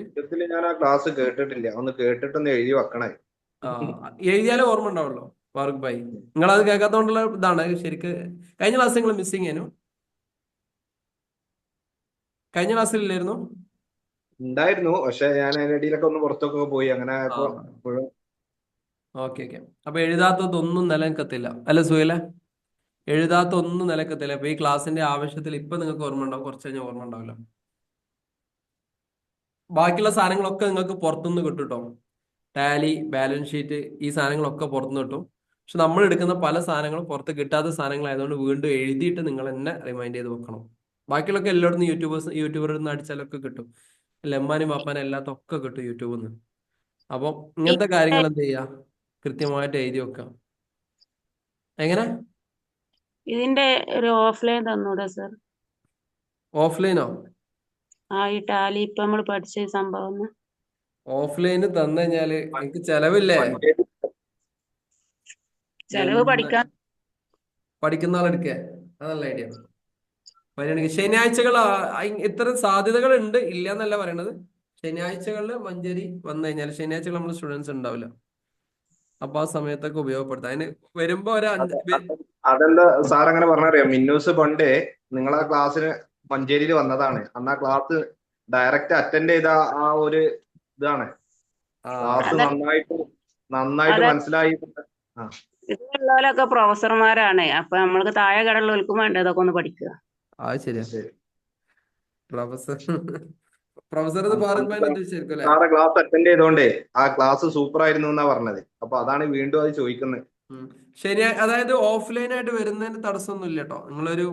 [SPEAKER 3] ഞാൻ ആ ക്ലാസ് കേട്ടിട്ടില്ല. ഒന്ന് കേട്ടിട്ടൊന്ന് എഴുതി വെക്കണേ.
[SPEAKER 1] എഴുതിയാലേ ഓർമ്മ ഉണ്ടാവുള്ളൂ. ഫാറൂഖ് ഭായി, നിങ്ങളത് കേൾക്കാത്തോണ്ടുള്ള ഇതാണ്. ശരിക്ക് കഴിഞ്ഞ ക്ലാസ് നിങ്ങൾ മിസ്സിങ് ചെയ്യുന്നു. കഴിഞ്ഞ ക്ലാസ്സിലില്ലായിരുന്നു?
[SPEAKER 3] ഉണ്ടായിരുന്നു, പക്ഷെ ഞാൻ അതിനിടയിലൊക്കെ ഒന്ന് പുറത്തൊക്കെ പോയി. അങ്ങനെ
[SPEAKER 1] ഓക്കെ. അപ്പൊ എഴുതാത്തതൊന്നും നിലനിൽക്കത്തില്ല അല്ല സുഹേല? എഴുതാത്തൊന്നും നിലനിൽക്കത്തില്ല. അപ്പൊ ഈ ക്ലാസ്സിന്റെ ആവശ്യത്തിൽ ഇപ്പൊ നിങ്ങൾക്ക് ഓർമ്മ ഉണ്ടാവും, കുറച്ച് കഴിഞ്ഞാൽ ഓർമ്മ ഉണ്ടാവില്ല. ബാക്കിയുള്ള സാധനങ്ങളൊക്കെ നിങ്ങൾക്ക് പുറത്തുനിന്ന് കിട്ടും കേട്ടോ. ടാലി, ബാലൻസ് ഷീറ്റ്, ഈ സാധനങ്ങളൊക്കെ പുറത്തുനിന്ന് കിട്ടും. പക്ഷെ നമ്മൾ എടുക്കുന്ന പല സാധനങ്ങളും പുറത്ത് കിട്ടാത്ത സാധനങ്ങളായതുകൊണ്ട് വീണ്ടും എഴുതിയിട്ട് നിങ്ങൾ തന്നെ റിമൈൻഡ് ചെയ്ത് വെക്കണം. ബാക്കിയുള്ളൊക്കെ എല്ലായിടത്തും യൂട്യൂബറിൽ നിന്ന് അടിച്ചാലൊക്കെ കിട്ടും. എമ്മാനും പാപ്പാനും എല്ലാത്തൊക്കെ കിട്ടും യൂട്യൂബിൽ നിന്ന്. അപ്പം ഇങ്ങനത്തെ കാര്യങ്ങൾ എന്ത് ചെയ്യുക? കൃത്യമായിട്ട് എഴുതി വെക്കാം. എങ്ങനെ?
[SPEAKER 4] ഇതിന്റെ ഒരു ഓഫ്ലൈൻ തന്നൂടെ സർ?
[SPEAKER 1] ഓഫ്ലൈനോ?
[SPEAKER 4] ഈ ടാലി ഇപ്പൊ നമ്മൾ പഠിച്ച സംഭവം
[SPEAKER 1] ഓഫ്ലൈന് തന്നു കഴിഞ്ഞാല് എനിക്ക് ചെലവില്ലേ?
[SPEAKER 4] ചെലവ്
[SPEAKER 1] പഠിക്കുന്ന ആളെടുക്കേ? അതല്ല ഐഡിയ. പരിഗണിക്കുക ശനിയാഴ്ചകൾ ഇത്തരം സാധ്യതകൾ ഉണ്ട്, ഇല്ല എന്നല്ല പറയണത്. ശനിയാഴ്ചകളിൽ മഞ്ചേരി വന്നു കഴിഞ്ഞാൽ ശനിയാഴ്ചകൾ നമ്മൾ സ്റ്റുഡൻസ് ഉണ്ടാവില്ല. അപ്പൊ ആ സമയത്തൊക്കെ ഉപയോഗപ്പെടുത്താം. അതിന് വരുമ്പോ ഒരു
[SPEAKER 3] അതെന്താ സാർ അങ്ങനെ പറഞ്ഞറിയാം? മിന്നൂസ് പണ്ടേ നിങ്ങളെ ക്ലാസ്സിന് മഞ്ചേരിയിൽ വന്നതാണ്. അന്ന് ആ ക്ലാസ് ഡയറക്റ്റ് അറ്റൻഡ് ചെയ്ത ആ ഒരു ഇതാണ്. ക്ലാസ്
[SPEAKER 4] അതെ
[SPEAKER 3] നന്നായിട്ട്
[SPEAKER 4] അതെ
[SPEAKER 3] മനസ്സിലായി. ആ
[SPEAKER 4] ഇതിലുള്ളവരൊക്കെ പ്രൊഫസർമാരാണ്. അപ്പൊ നമ്മൾക്ക് താഴെ കടലുകൾക്കും വേണ്ട ഇതൊക്കെ ഒന്ന് പഠിക്കുക.
[SPEAKER 1] അത് ശരിയാ.
[SPEAKER 3] ശരി.
[SPEAKER 1] പ്രൊഫസർ പ്രൊഫസർ ഇത് ഫാറൂഖ് ഭായി ഉദ്ദേശിച്ചായിരിക്കും അല്ലെ?
[SPEAKER 3] സാറെ ക്ലാസ് അറ്റൻഡ് ചെയ്തോണ്ടേ ആ ക്ലാസ് സൂപ്പർ ആയിരുന്നു എന്നാ പറഞ്ഞത്. അപ്പൊ അതാണ് വീണ്ടും അത് ചോദിക്കുന്നത്.
[SPEAKER 1] ശരിയാ. അതായത് ഓഫ്ലൈൻ ആയിട്ട് വരുന്നതിന് തടസ്സമൊന്നും ഇല്ല കേട്ടോ. നിങ്ങളൊരു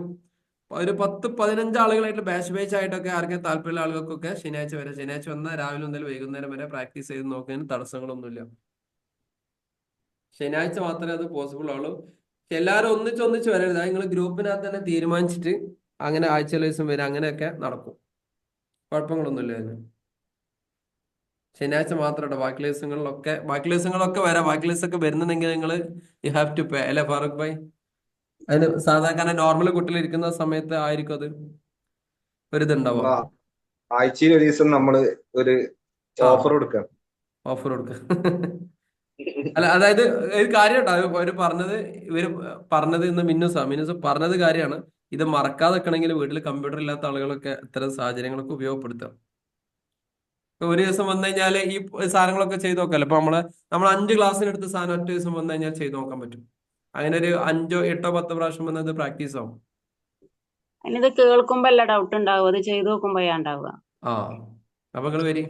[SPEAKER 1] 10-15 ആളുകളായിട്ട് ബാച്ച് ആയിട്ടൊക്കെ ആർക്കും താല്പര്യമുള്ള ആളുകൾക്കൊക്കെ ശനിയാഴ്ച വരെ, ശനിയാഴ്ച വന്നാൽ രാവിലെ മുതൽ വൈകുന്നേരം വരെ പ്രാക്ടീസ് ചെയ്ത് നോക്കുന്നതിന് തടസ്സങ്ങളൊന്നുമില്ല. ശനിയാഴ്ച മാത്രമേ അത് പോസിബിൾ ആവുള്ളൂ. എല്ലാവരും ഒന്നിച്ച് വരരുത്. അത് നിങ്ങൾ ഗ്രൂപ്പിനകത്ത് തന്നെ തീരുമാനിച്ചിട്ട് അങ്ങനെ ആഴ്ചയിലെ ദിവസം വരും, അങ്ങനെയൊക്കെ നടക്കും. കുഴപ്പങ്ങളൊന്നുമില്ല അതിന്. ശനിയാഴ്ച മാത്രമല്ല, ബാക്കി ദിവസങ്ങളൊക്കെ വരാം. ബാക്കി ദിവസമൊക്കെ വരുന്നുണ്ടെങ്കിൽ നിങ്ങൾ യു ഹാവ് ടു പേ അല്ലെ ഫാറൂഖ് ഭായി? അതിന് സാധാരണ നോർമൽ കുട്ടികൾ ഇരിക്കുന്ന സമയത്ത് ആയിരിക്കും അത് ഒരിതുണ്ടാവുക.
[SPEAKER 3] ആഴ്ചയിൽ ഒരു ദിവസം നമ്മള് ഒരു ഓഫർ കൊടുക്കാം.
[SPEAKER 1] ഓഫർ കൊടുക്കുക. അല്ല, അതായത് ഒരു കാര്യം കേട്ടോ, ഇവര് പറഞ്ഞത് ഇന്ന് മിന്നുസ് പറഞ്ഞത് കാര്യമാണ്. ഇത് മറക്കാതെ വെക്കണമെങ്കിൽ വീട്ടിൽ കമ്പ്യൂട്ടർ ഇല്ലാത്ത ആളുകളൊക്കെ ഇത്തരം സാഹചര്യങ്ങളൊക്കെ ഉപയോഗപ്പെടുത്താം. ഒരു ദിവസം വന്നു കഴിഞ്ഞാൽ ഈ സാധനങ്ങളൊക്കെ ചെയ്ത് നോക്കാമല്ലോ. ഇപ്പൊ നമ്മൾ 5 ക്ലാസ്സിനെടുത്ത സാധനം ഒറ്റ ദിവസം വന്നു കഴിഞ്ഞാൽ ചെയ്ത് നോക്കാൻ പറ്റും. അങ്ങനെ ഒരു 5, 8, 10 പ്രാവശ്യം വന്നത് പ്രാക്ടീസ് ആവും.
[SPEAKER 4] അതിനിത് കേൾക്കുമ്പോ അല്ല ഡൗട്ട് ഉണ്ടാവും, അത് ചെയ്ത് നോക്കുമ്പോഴാ ഉണ്ടാവുക.
[SPEAKER 1] അപ്പൊ നിങ്ങൾ വരി.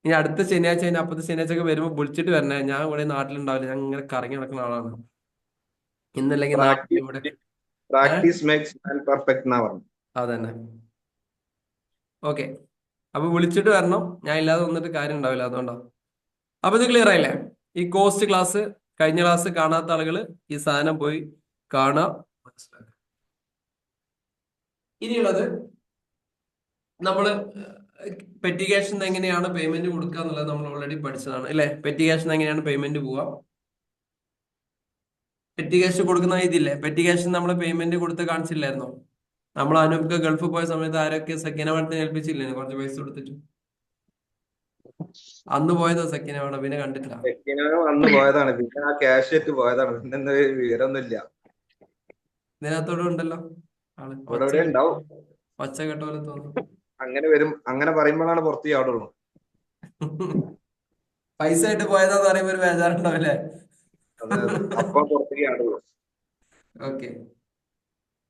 [SPEAKER 1] ഇനി അടുത്ത ശനിയാഴ്ച, അപ്പത്തെ ശനിയാഴ്ച ഒക്കെ വരുമ്പോൾ വിളിച്ചിട്ട് വരണേ. ഞാൻ ഇവിടെ നാട്ടിലുണ്ടാവില്ല, ഞാൻ ഇങ്ങനെ കറങ്ങി നടക്കുന്ന ആളാണ്. ഇന്നല്ലെങ്കിൽ നാട്ടിൽ ഇവിടെ.
[SPEAKER 3] പ്രാക്ടീസ് മേക്സ് മാൻ പെർഫെക്റ്റ് എന്നാ പറഞ്ഞു.
[SPEAKER 1] അതന്നെ. ഓക്കെ, അപ്പൊ വിളിച്ചിട്ട് വരണം. ഞാൻ ഇല്ലാതെ വന്നിട്ട് കാര്യം ഉണ്ടാവില്ല, അതുകൊണ്ടോ. അപ്പൊ ഇത് ക്ലിയർ ആയില്ലേ? ഈ കോസ്റ്റ് ക്ലാസ്, കഴിഞ്ഞ ക്ലാസ് കാണാത്ത ആളുകൾ ഈ സാധനം പോയി കാണുക, മനസ്സിലാക്കുക. ഇനിയുള്ളത് നമ്മള് പെറ്റിക്കേഷൻ എങ്ങനെയാണ് പേയ്മെന്റ് കൊടുക്കുക എന്നുള്ളത് നമ്മൾ ഓൾറെഡി പഠിച്ചതാണ് അല്ലെ? പെറ്റിക്കേഷൻ എങ്ങനെയാണ് പേയ്മെന്റ് പോവുക? പെറ്റിക്കേഷൻ കൊടുക്കുന്ന ഇതില്ലേ? പെറ്റിക്കേഷൻ നമ്മൾ പേയ്മെന്റ് കൊടുത്ത് കാണിച്ചില്ലായിരുന്നോ? നമ്മൾ അനൂപ്ക്ക് ഗൾഫ് പോയ സമയത്ത് ആരൊക്കെ സക്കീന മേഡത്തിനെ ഏൽപ്പിച്ചില്ലേ കുറച്ച് പൈസ കൊടുത്തിട്ട്? അന്ന് പോയതോ സക്കീന മേഡം? പിന്നെ കണ്ടിട്ടില്ല.
[SPEAKER 3] അന്ന് പോയതാണ്, പിന്നെ ആ ക്യാഷ് ആയിട്ട് പോയതാണ്. പിന്നെ വിവരമൊന്നുമില്ല.
[SPEAKER 1] ഇതിനകത്തോടെ ഉണ്ടല്ലോ ആള്.
[SPEAKER 3] ഇവിടെ ഉണ്ടാവും.
[SPEAKER 1] ഒച്ച കേട്ട പോലെ തോന്നുന്നു.
[SPEAKER 3] അങ്ങനെ പറയുമ്പോഴാണ് പുറത്ത് ചാടുള്ളൂ.
[SPEAKER 1] പൈസ ആയിട്ട് പോയതാന്ന് പറയുമ്പോ ഒരു ബേജാറുണ്ടാവില്ലേ?
[SPEAKER 3] അപ്പൊ പുറത്തേക്ക് ചാടുള്ളൂ.
[SPEAKER 1] ഓക്കെ,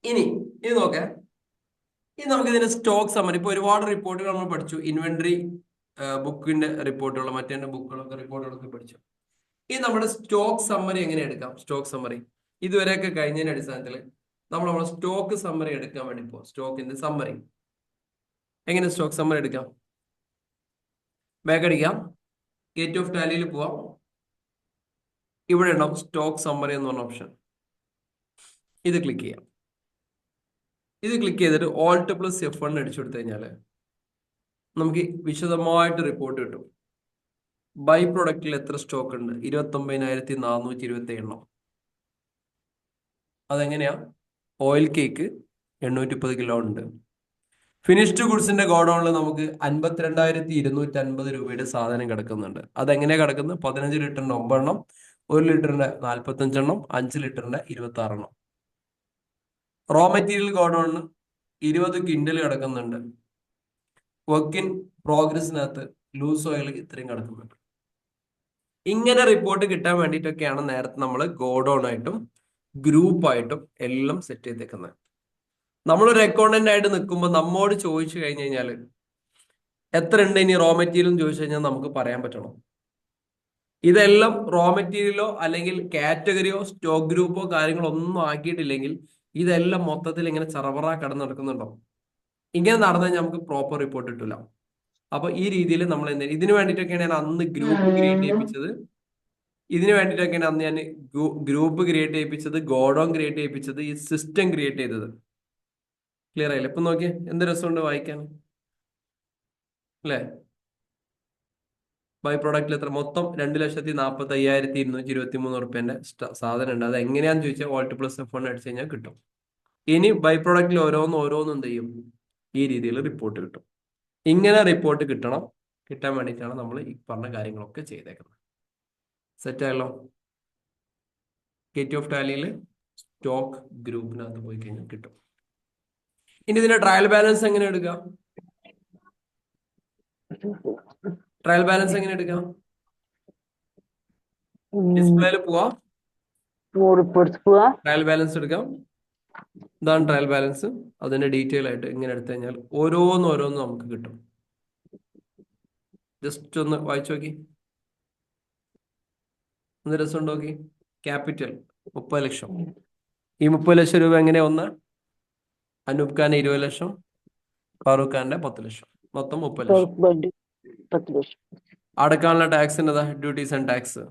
[SPEAKER 1] ഇനി നോക്കാം. ഇനി നമുക്ക് ഇതിന്റെ സ്റ്റോക്ക് സമ്മറി. ഇപ്പൊ ഒരുപാട് റിപ്പോർട്ടുകൾ നമ്മൾ പഠിച്ചു. ഇൻവെന്ററി ബുക്കിന്റെ റിപ്പോർട്ടുകൾ, മറ്റേ ബുക്കുകളൊക്കെ റിപ്പോർട്ടുകളൊക്കെ പഠിച്ചു. ഇനി നമ്മുടെ സ്റ്റോക്ക് സമ്മറി എങ്ങനെ എടുക്കാം? സ്റ്റോക്ക് സമ്മറി ഇതുവരെയൊക്കെ കഴിഞ്ഞതിന്റെ അടിസ്ഥാനത്തിൽ നമ്മുടെ സ്റ്റോക്ക് സമ്മറി എടുക്കാൻ വേണ്ടി പോകും. സ്റ്റോക്കിന്റെ സമ്മറി എങ്ങനെ സ്റ്റോക്ക് സമ്മറി എടുക്കാം? ബാക്ക് അടിക്കാം, ഗേറ്റ് ഓഫ് ടാലിയിൽ പോവാം. ഇവിടെ ഉണ്ടാവും സ്റ്റോക്ക് സമ്മറി എന്ന് പറഞ്ഞ ഓപ്ഷൻ. ഇത് ക്ലിക്ക് ചെയ്യാം. ഇത് ക്ലിക്ക് ചെയ്തിട്ട് Alt+F1 അടിച്ചു കൊടുത്തു കഴിഞ്ഞാൽ നമുക്ക് വിശദമായിട്ട് റിപ്പോർട്ട് കിട്ടും. ബൈ പ്രൊഡക്റ്റിൽ എത്ര സ്റ്റോക്ക് ഉണ്ട്? 29,427 അതെങ്ങനെയാ? ഓയിൽ കേക്ക് 830 കിലോ ഉണ്ട്. ഫിനിഷ്ഡ് ഗുഡ്സിന്റെ ഗോഡൌണിൽ നമുക്ക് 52,250 രൂപയുടെ സാധനം കിടക്കുന്നുണ്ട്. അതെങ്ങനെയാ കിടക്കുന്നത്? 15 ലിറ്ററിന്റെ 9 എണ്ണം, 1 ലിറ്ററിന്റെ 45 എണ്ണം, 5 ലിറ്ററിന്റെ 26 എണ്ണം. റോ മെറ്റീരിയൽ ഗോഡൌണിന് 20 ക്വിന്റൽ കിടക്കുന്നുണ്ട്. വർക്ക് ഇൻ പ്രോഗ്രസിനകത്ത് ലൂസ് ഓയിൽ ഇത്രയും കിടക്കുന്നുണ്ട്. ഇങ്ങനെ റിപ്പോർട്ട് കിട്ടാൻ വേണ്ടിയിട്ടൊക്കെയാണ് നേരത്തെ നമ്മൾ ഗോഡൌൺ ആയിട്ടും ഗ്രൂപ്പായിട്ടും എല്ലാം സെറ്റ് ചെയ്തേക്കുന്നത്. നമ്മളൊരു അക്കൗണ്ടന്റ് ആയിട്ട് നിൽക്കുമ്പോൾ നമ്മോട് ചോദിച്ചു കഴിഞ്ഞു കഴിഞ്ഞാൽ എത്ര ഉണ്ട് ഇനി റോ മെറ്റീരിയൽ ചോദിച്ചു കഴിഞ്ഞാൽ നമുക്ക് പറയാൻ പറ്റണം. ഇതെല്ലാം റോ മെറ്റീരിയലോ അല്ലെങ്കിൽ കാറ്റഗറിയോ സ്റ്റോക്ക് ഗ്രൂപ്പോ കാര്യങ്ങളോ ഒന്നും ആക്കിയിട്ടില്ലെങ്കിൽ ഇതെല്ലാം മൊത്തത്തിൽ ഇങ്ങനെ ചറവറ കടന്നു നടക്കുന്നുണ്ടോ? ഇങ്ങനെ നടന്നു കഴിഞ്ഞാൽ നമുക്ക് പ്രോപ്പർ റിപ്പോർട്ട് കിട്ടില്ല. അപ്പൊ ഈ രീതിയിൽ നമ്മൾ ഇതിന് വേണ്ടിയിട്ടൊക്കെയാണ് ഞാൻ അന്ന് ഗ്രൂപ്പ് ക്രിയേറ്റ് ചെയ്യിപ്പിച്ചത്. ഇതിന് വേണ്ടിയിട്ടൊക്കെയാണ് അന്ന് ഞാൻ ഗ്രൂപ്പ് ക്രിയേറ്റ് ചെയ്യിപ്പിച്ചത്, ഗോഡൌൺ ക്രിയേറ്റ് ചെയ്യിപ്പിച്ചത്, ഈ സിസ്റ്റം ക്രിയേറ്റ് ചെയ്തത്. ക്ലിയർ ആയില്ലേ? ഇപ്പൊ നോക്കിയേ എന്ത് രസമുണ്ട് വായിക്കാൻ അല്ലേ? ബൈ പ്രോഡക്റ്റിൽ എത്ര? മൊത്തം 2,45,223 റുപ്യന്റെ സാധനം ഉണ്ട്. അത് എങ്ങനെയാന്ന് ചോദിച്ചാൽ Alt+F1 അടിച്ചു കഴിഞ്ഞാൽ കിട്ടും. ഇനി ബൈ പ്രോഡക്റ്റിൽ ഓരോന്നും എന്ത് ചെയ്യും? ഈ രീതിയിൽ റിപ്പോർട്ട് കിട്ടും. ഇങ്ങനെ റിപ്പോർട്ട് കിട്ടാൻ വേണ്ടിയിട്ടാണ് നമ്മൾ ഈ പറഞ്ഞ കാര്യങ്ങളൊക്കെ ചെയ്തേക്കുന്നത്. സെറ്റ് ആയല്ലോ. ഗേറ്റ് ഓഫ് ടാലിയിൽ സ്റ്റോക്ക് ഗ്രൂപ്പിനകത്ത് പോയി കഴിഞ്ഞാൽ കിട്ടും. ഇനി ഇതിന്റെ ട്രയൽ ബാലൻസ് എങ്ങനെ എടുക്കാം? ട്രയൽ ബാലൻസ് എങ്ങനെ എടുക്കാം? ഡിസ്പ്ലേയിൽ പോവാ,
[SPEAKER 2] റിപ്പോർട്ട്സ് പോവാ.
[SPEAKER 1] ട്രയൽ ബാലൻസ് എടുക്കാം. ഇതാണ് ട്രയൽ ബാലൻസ്. അതിന്റെ ഡീറ്റെയിൽ ആയിട്ട് ഇങ്ങനെ എടുത്തു കഴിഞ്ഞാൽ ഓരോന്നും നമുക്ക് കിട്ടും. ജസ്റ്റ് ഒന്ന് വായിച്ചു നോക്കി, ഒന്ന് രസം നോക്കി. ക്യാപിറ്റൽ 30 ലക്ഷം. ഈ 30 ലക്ഷം രൂപ എങ്ങനെയാ? ഒന്ന് അനൂപ് ഖാന്റെ 20 ലക്ഷം, ഫാറൂഖ് ഖാന്റെ 10 ലക്ഷം, മൊത്തം 30 ലക്ഷം.
[SPEAKER 2] 10 ലക്ഷം.
[SPEAKER 1] അടക്കാനുള്ള ടാക്സിൻ്റെതാ duties and tax.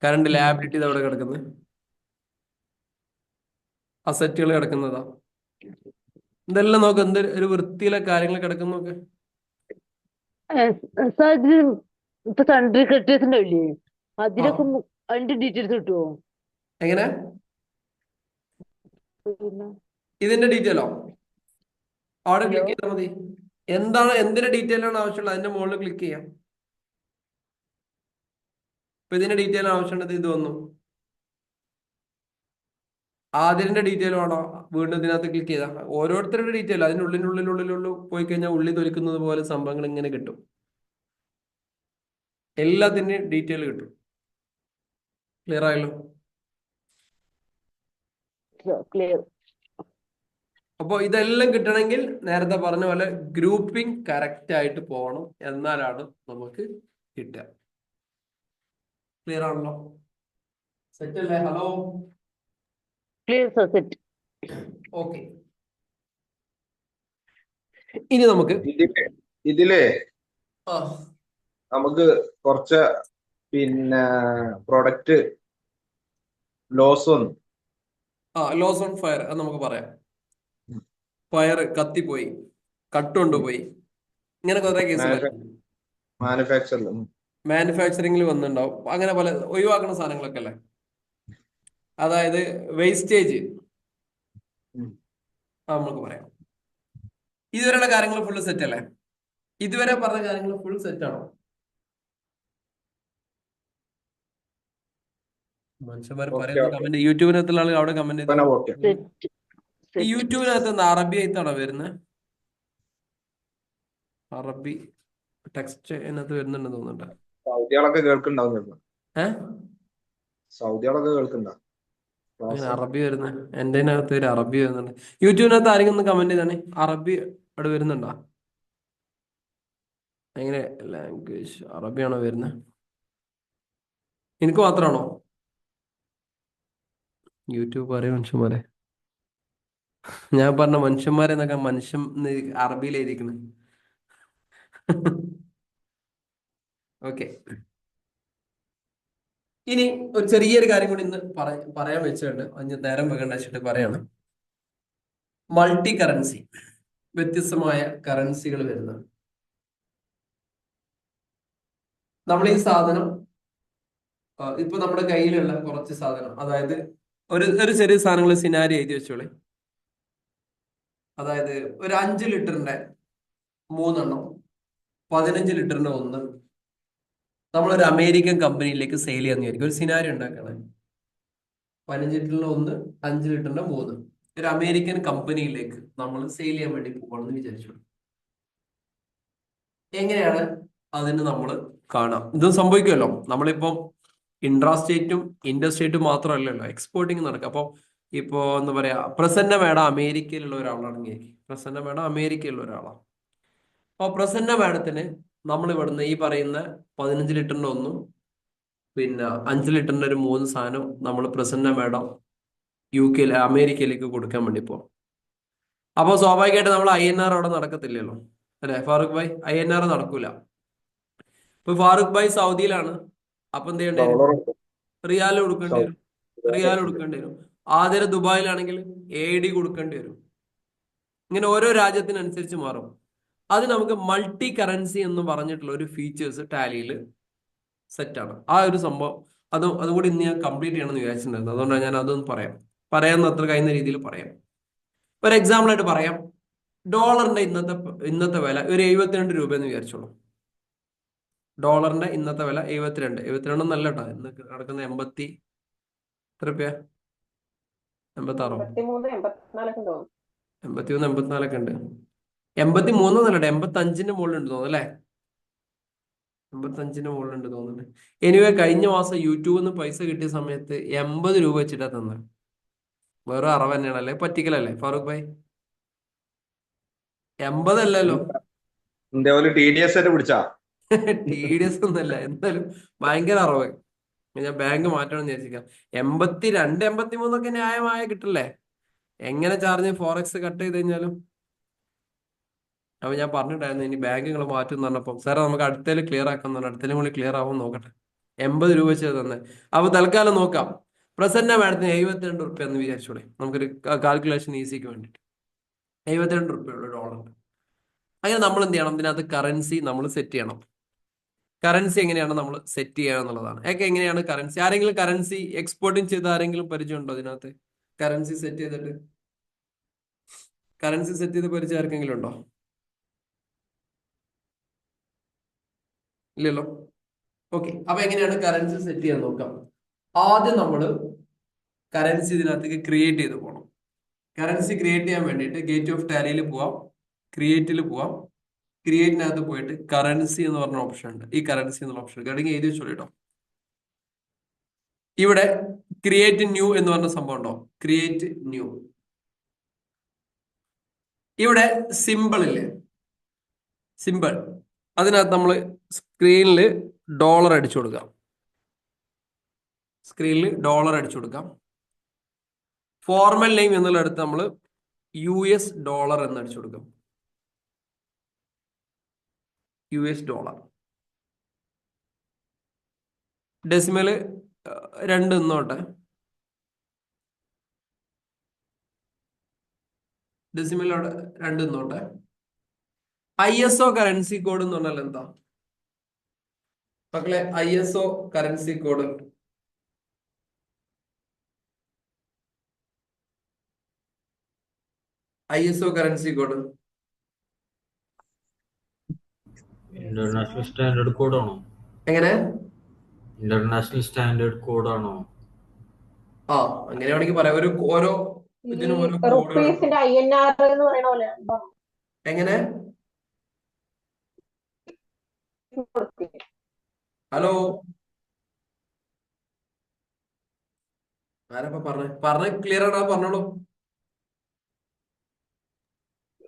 [SPEAKER 1] Current liability അവിടെ കിടക്കുന്നത്, അസറ്റുകൾ കിടക്കുന്നതാ. ഇതെല്ലാം നോക്ക്, എന്ത് ഒരു വൃത്തിയിലെ കാര്യങ്ങൾ കിടക്കുന്ന നോക്ക്.
[SPEAKER 2] സാർ ഇത് ഇപ്പൊ സൺഡ്രി ക്രെഡിറ്റേഴ്സ് ഉണ്ടാവില്ലേ, അതിലൊക്കെ അതിന്റെ ഡീറ്റെയിൽസ് കിട്ടുമോ?
[SPEAKER 1] എങ്ങനെ ഇതിന്റെ ഡീറ്റെയിലോ? അവിടെ ക്ലിക്ക് ചെയ്താൽ മതി. എന്താണ്, എന്തിന്റെ ഡീറ്റെയിൽ ആണ് ആവശ്യമുള്ളത് അതിന്റെ മുകളിൽ ക്ലിക്ക് ചെയ്യാം. ഇപ്പൊ ഇതിന്റെ ഡീറ്റെയിൽ ആവശ്യമുള്ളത് ഇത് വന്നു. ആദ്യന്റെ ഡീറ്റെയിൽ വേണോ? വീണ്ടും ഇതിനകത്ത് ക്ലിക്ക് ചെയ്താൽ ഓരോരുത്തരുടെ ഡീറ്റെയിൽ അതിനുള്ളിനുള്ളിൽ പോയി കഴിഞ്ഞാൽ ഉള്ളി തൊലിക്കുന്നത് പോലെ സംഭവങ്ങൾ ഇങ്ങനെ കിട്ടും. എല്ലാത്തിന്റെയും ഡീറ്റെയിൽ കിട്ടും. ക്ലിയർ ആയല്ലോ?
[SPEAKER 2] ക്ലിയർ.
[SPEAKER 1] അപ്പോൾ ഇതെല്ലാം കിട്ടണമെങ്കിൽ നേരത്തെ പറഞ്ഞ പോലെ ഗ്രൂപ്പിംഗ് കറക്റ്റ് ആയിട്ട് പോകണം, എന്നാലാണ് നമുക്ക് കിട്ടുക. ക്ലിയർ ആണല്ലോ? സെറ്റ് അല്ലേ? Hello,
[SPEAKER 2] clear sir, set.
[SPEAKER 1] Okay. ഇനി നമുക്ക്
[SPEAKER 3] ഇതില്
[SPEAKER 1] ആ
[SPEAKER 3] നമുക്ക് കുറച്ച് പിന്നെ പ്രൊഡക്റ്റ് ലോസ് വന്നു.
[SPEAKER 1] ലോസ് ഓൺ ഫയർ അത് നമുക്ക് പറയാം. ഫയർ കത്തിപ്പോയി, കട്ടുകൊണ്ടുപോയി, ഇങ്ങനെ കുറെ കേസുകൾ
[SPEAKER 3] മാനുഫാക്ചറിൽ
[SPEAKER 1] മാനുഫാക്ചറിംഗിൽ വന്നിട്ടുണ്ടാവും. അങ്ങനെ പല ഒഴിവാക്കുന്ന സാധനങ്ങളൊക്കെ അല്ലേ. അതായത് വേസ്റ്റേജ് നമുക്ക് പറയാം. ഇതുവരെയുള്ള കാര്യങ്ങൾ ഫുള്ള് സെറ്റ് അല്ലേ? ഇതുവരെ പറഞ്ഞ കാര്യങ്ങൾ ഫുൾ സെറ്റ് ആണോ? മനുഷ്യന്മാർ പറയുന്ന കമന്റ് യൂട്യൂബിനകത്തുള്ള ആളുകൾ അവിടെ കമന്റ് ചെയ്ത്. ഈ യൂട്യൂബിനകത്ത് അറബി ആയിട്ടാണോ വരുന്നത്? അറബി ടെക്സ്റ്റ് അതിനകത്ത് വരുന്നുണ്ടെന്ന് തോന്നുന്നുണ്ട്.
[SPEAKER 3] സൗദികളൊക്കെ കേൾക്കുന്നുണ്ടാവും. സൗദികളൊക്കെ കേൾക്കുന്നുണ്ടാവും.
[SPEAKER 1] അങ്ങനെ അറബി വരുന്നത് എന്റെ അകത്ത് ഒരു അറബി വരുന്നുണ്ട്. യൂട്യൂബിനകത്ത് ആരെങ്കിലും ഒന്ന് കമന്റ് ചെയ്താണ് അറബി അവിടെ വരുന്നുണ്ടോ? എങ്ങനെ ലാംഗ്വേജ് അറബിയാണോ വരുന്നത്? എനിക്ക് മാത്രമാണോ? യൂട്യൂബ് പറയും മനുഷ്യന്മാരെ. ഞാൻ പറഞ്ഞ മനുഷ്യന്മാരെ എന്നൊക്കെ മനുഷ്യൻ അറബിയിലായിരിക്കുന്നത്. ഓക്കെ. ഇനി ഒരു ചെറിയൊരു കാര്യം കൂടി ഇന്ന് പറയാൻ വെച്ചിട്ടുണ്ട്. അഞ്ച് നേരം വെക്കേണ്ട വെച്ചിട്ട് പറയാണ്. മൾട്ടി കറൻസി, വ്യത്യസ്തമായ കറൻസികൾ വരുന്നത്. നമ്മൾ ഈ സാധനം ഇപ്പൊ നമ്മുടെ കയ്യിലുള്ള കുറച്ച് സാധനം, അതായത് ഒരു ചെറിയ സാധനങ്ങൾ സിനാരി എഴുതി വെച്ചോളെ. അതായത് ഒരു 5 ലിറ്ററിന്റെ 3 എണ്ണം, 15 ലിറ്ററിന്റെ 1 നമ്മളൊരു അമേരിക്കൻ കമ്പനിയിലേക്ക് സെയിൽ ചെയ്യാന്ന് വിചാരിക്കും. ഒരു സിനാരി ഉണ്ടാക്കണേ. 15 ലിറ്ററിന്റെ 1, 5 ലിറ്ററിന്റെ 3 ഒരു അമേരിക്കൻ കമ്പനിയിലേക്ക് നമ്മൾ സെയിൽ ചെയ്യാൻ വേണ്ടി പോകണമെന്ന് വിചാരിച്ചു. എങ്ങനെയാണ് അതിന് നമ്മൾ കാണാം? ഇത് സംഭവിക്കുമല്ലോ. നമ്മളിപ്പം ഇൻട്രാസ്റ്റേറ്റും ഇൻഡർസ്റ്റേറ്റും മാത്രമല്ലല്ലോ എക്സ്പോർട്ടിങ് നടക്കുക. അപ്പോൾ ഇപ്പോ എന്താ പറയാ, പ്രസന്ന മേഡം അമേരിക്കയിലുള്ള ഒരാളാണെങ്കിൽ പ്രസന്ന മേഡം അമേരിക്കയിലുള്ള ഒരാളാണ്. അപ്പോൾ പ്രസന്ന മേഡത്തിന് നമ്മൾ ഇവിടുന്ന് ഈ പറയുന്ന 15 ലിറ്ററിന്റെ 1 പിന്നെ 5 ലിറ്ററിന്റെ ഒരു 3 സാധനം നമ്മൾ പ്രസന്ന മേഡം അമേരിക്കയിലേക്ക് കൊടുക്കാൻ വേണ്ടി പോകും. അപ്പോൾ സ്വാഭാവികമായിട്ട് നമ്മൾ INR അവിടെ നടക്കത്തില്ലല്ലോ അല്ലെ ഫാറൂഖ് ഭായ്? INR നടക്കൂല. ഇപ്പൊ ഫാറൂഖ് ഭായ് സൗദിയിലാണ്. അപ്പൊ എന്ത് ചെയ്യേണ്ടി വരും? റിയാൽ കൊടുക്കേണ്ടി വരും. റിയാൽ കൊടുക്കേണ്ടി വരും. ആതിര ദുബായിലാണെങ്കിൽ AED കൊടുക്കേണ്ടി വരും. ഇങ്ങനെ ഓരോ രാജ്യത്തിനനുസരിച്ച് മാറും. അത് നമുക്ക് മൾട്ടി കറൻസി എന്ന് പറഞ്ഞിട്ടുള്ള ഒരു ഫീച്ചേഴ്സ് ടാലിയിൽ സെറ്റാണ്. ആ ഒരു സംഭവം അതുകൂടി ഇന്ന് ഞാൻ കംപ്ലീറ്റ് ചെയ്യണമെന്ന് വിചാരിച്ചിട്ടുണ്ടായിരുന്നു. അതുകൊണ്ടാണ് ഞാൻ അതൊന്ന് പറയാമെന്ന് അത്ര കഴിയുന്ന രീതിയിൽ പറയാം. ഒരു എക്സാമ്പിൾ ആയിട്ട് പറയാം. ഡോളറിന്റെ ഇന്നത്തെ വില ഒരു 72 രൂപ എന്ന് വിചാരിച്ചോളൂ. ഡോളറിന്റെ ഇന്നത്തെ വില 72. 72 നല്ല കേട്ടോ. ഇന്ന് നടക്കുന്ന 80 എത്ര രൂപ? 86.
[SPEAKER 5] 83, 84 തോന്നുന്നു.
[SPEAKER 1] 81, 84 ഉണ്ട്. 83 എന്നല്ല, 85ന്റെ മുകളിലുണ്ട് തോന്നുന്നു അല്ലേ? 85ന്റെ മുകളിലുണ്ട് തോന്നുന്നുണ്ട്. എനിവേ കഴിഞ്ഞ മാസം യൂട്യൂബിൽ നിന്ന് പൈസ കിട്ടിയ സമയത്ത് 80 രൂപ വെച്ചിട്ടാ തന്നെ. വേറെ 60 തന്നെയാണ് അല്ലേ? പറ്റിക്കലല്ലേ ഫാറൂഖ് ഭായി? 80 അല്ലല്ലോ.
[SPEAKER 3] ഇതേപോലെ TDS ആയിട്ട് പിടിച്ചാ
[SPEAKER 1] TDS ഒന്നല്ല, എന്തായാലും ഭയങ്കര 60. ഞാൻ ബാങ്ക് മാറ്റണമെന്ന് വിചാരിച്ചിരിക്കാം. 82, 83 ന്യായമായ കിട്ടില്ലേ? എങ്ങനെ ചാർജ് ഫോറക്സ് കട്ട് ചെയ്ത് കഴിഞ്ഞാലും. അപ്പൊ ഞാൻ പറഞ്ഞിട്ടായിരുന്നു ഇനി ബാങ്ക് നിങ്ങൾ മാറ്റും എന്ന് പറഞ്ഞപ്പം സാറേ നമുക്ക് അടുത്തേല് ക്ലിയർ ആക്കാന്ന് പറഞ്ഞു. അടുത്തേലും കൂടി ക്ലിയർ ആവും നോക്കട്ടെ. 80 രൂപ വെച്ച് തന്നെ. അപ്പൊ തൽക്കാലം നോക്കാം. പ്രസന്റ് മാഡത്തിന് 72 റുപ്യ എന്ന് വിചാരിച്ചോളെ, നമുക്കൊരു കാൽക്കുലേഷൻ ഈസിക്ക് വേണ്ടിയിട്ട്. 72 റുപ്യുള്ള ഡോളർ. അങ്ങനെ നമ്മൾ എന്ത് ചെയ്യണം? ഇതിനകത്ത് കറൻസി നമ്മൾ സെറ്റ് ചെയ്യണം. കറൻസി എങ്ങനെയാണ് നമ്മൾ സെറ്റ് ചെയ്യുക എന്നുള്ളതാണ്. എങ്ങനെയാണ് കറൻസി? ആരെങ്കിലും കറൻസി എക്സ്പോർട്ടിങ് ചെയ്ത ആരെങ്കിലും പരിചയമുണ്ടോ ഇതിനകത്ത്? കറൻസി സെറ്റ് ചെയ്തിട്ട് പരിചയം ആർക്കെങ്കിലും ഉണ്ടോ? ഇല്ലല്ലോ. ഓക്കെ, അപ്പൊ എങ്ങനെയാണ് കറൻസി സെറ്റ് ചെയ്യാൻ നോക്കാം. ആദ്യം നമ്മൾ കറൻസി ഇതിനകത്തേക്ക് ക്രിയേറ്റ് ചെയ്ത് പോകണം. കറൻസി ക്രിയേറ്റ് ചെയ്യാൻ വേണ്ടിയിട്ട് ഗേറ്റ് ഓഫ് ടാലിയിൽ പോവാം, ക്രിയേറ്റിൽ പോവാം. ക്രിയേറ്റിനകത്ത് പോയിട്ട് കറൻസി എന്ന് പറഞ്ഞ ഓപ്ഷൻ ഉണ്ട്. ഈ കറൻസി എന്നുള്ള ഓപ്ഷൻ അല്ലെങ്കിൽ എഴുതി വെച്ചോളിട്ടോ. ഇവിടെ ക്രിയേറ്റ് ന്യൂ എന്ന് പറഞ്ഞ സംഭവം ഉണ്ടോ? Create new. ഇവിടെ സിമ്പിൾ ഇല്ലേ? സിമ്പിൾ. അതിനകത്ത് നമ്മൾ സ്ക്രീനിൽ ഡോളർ അടിച്ചു കൊടുക്കാം. ഫോർമൽ നെയിം എന്നുള്ളടത്ത് നമ്മൾ US ഡോളർ എന്ന് അടിച്ചു കൊടുക്കാം. US dollar. ഡെസിമൽ 2 എന്നോട്ടെ. ഡെസിമൽ 2 എന്നോട്ടെ. ISO കറൻസി കോഡ് എന്ന് പറഞ്ഞാൽ എന്താ മക്കളെ? ISO currency code
[SPEAKER 9] international standard കോഡാണോ?
[SPEAKER 1] എങ്ങനെ?
[SPEAKER 9] ഇന്റർനാഷണൽ സ്റ്റാൻഡേർഡ് കോഡാണോ?
[SPEAKER 1] ആ, അങ്ങനെ വേണമെങ്കിൽ പറയാം. ഓരോ
[SPEAKER 5] ഈ
[SPEAKER 1] ഇതിനും ഓരോ കോഡുകൾ.
[SPEAKER 5] റുപ്പീസിന്റെ INR എന്ന് പറയുന്ന പോലെ ഉണ്ടോ?
[SPEAKER 1] എങ്ങനെ? ഹലോ, ആരപ്പ പറഞ്ഞ ക്ലിയർ ആണ്? പറഞ്ഞോളൂ.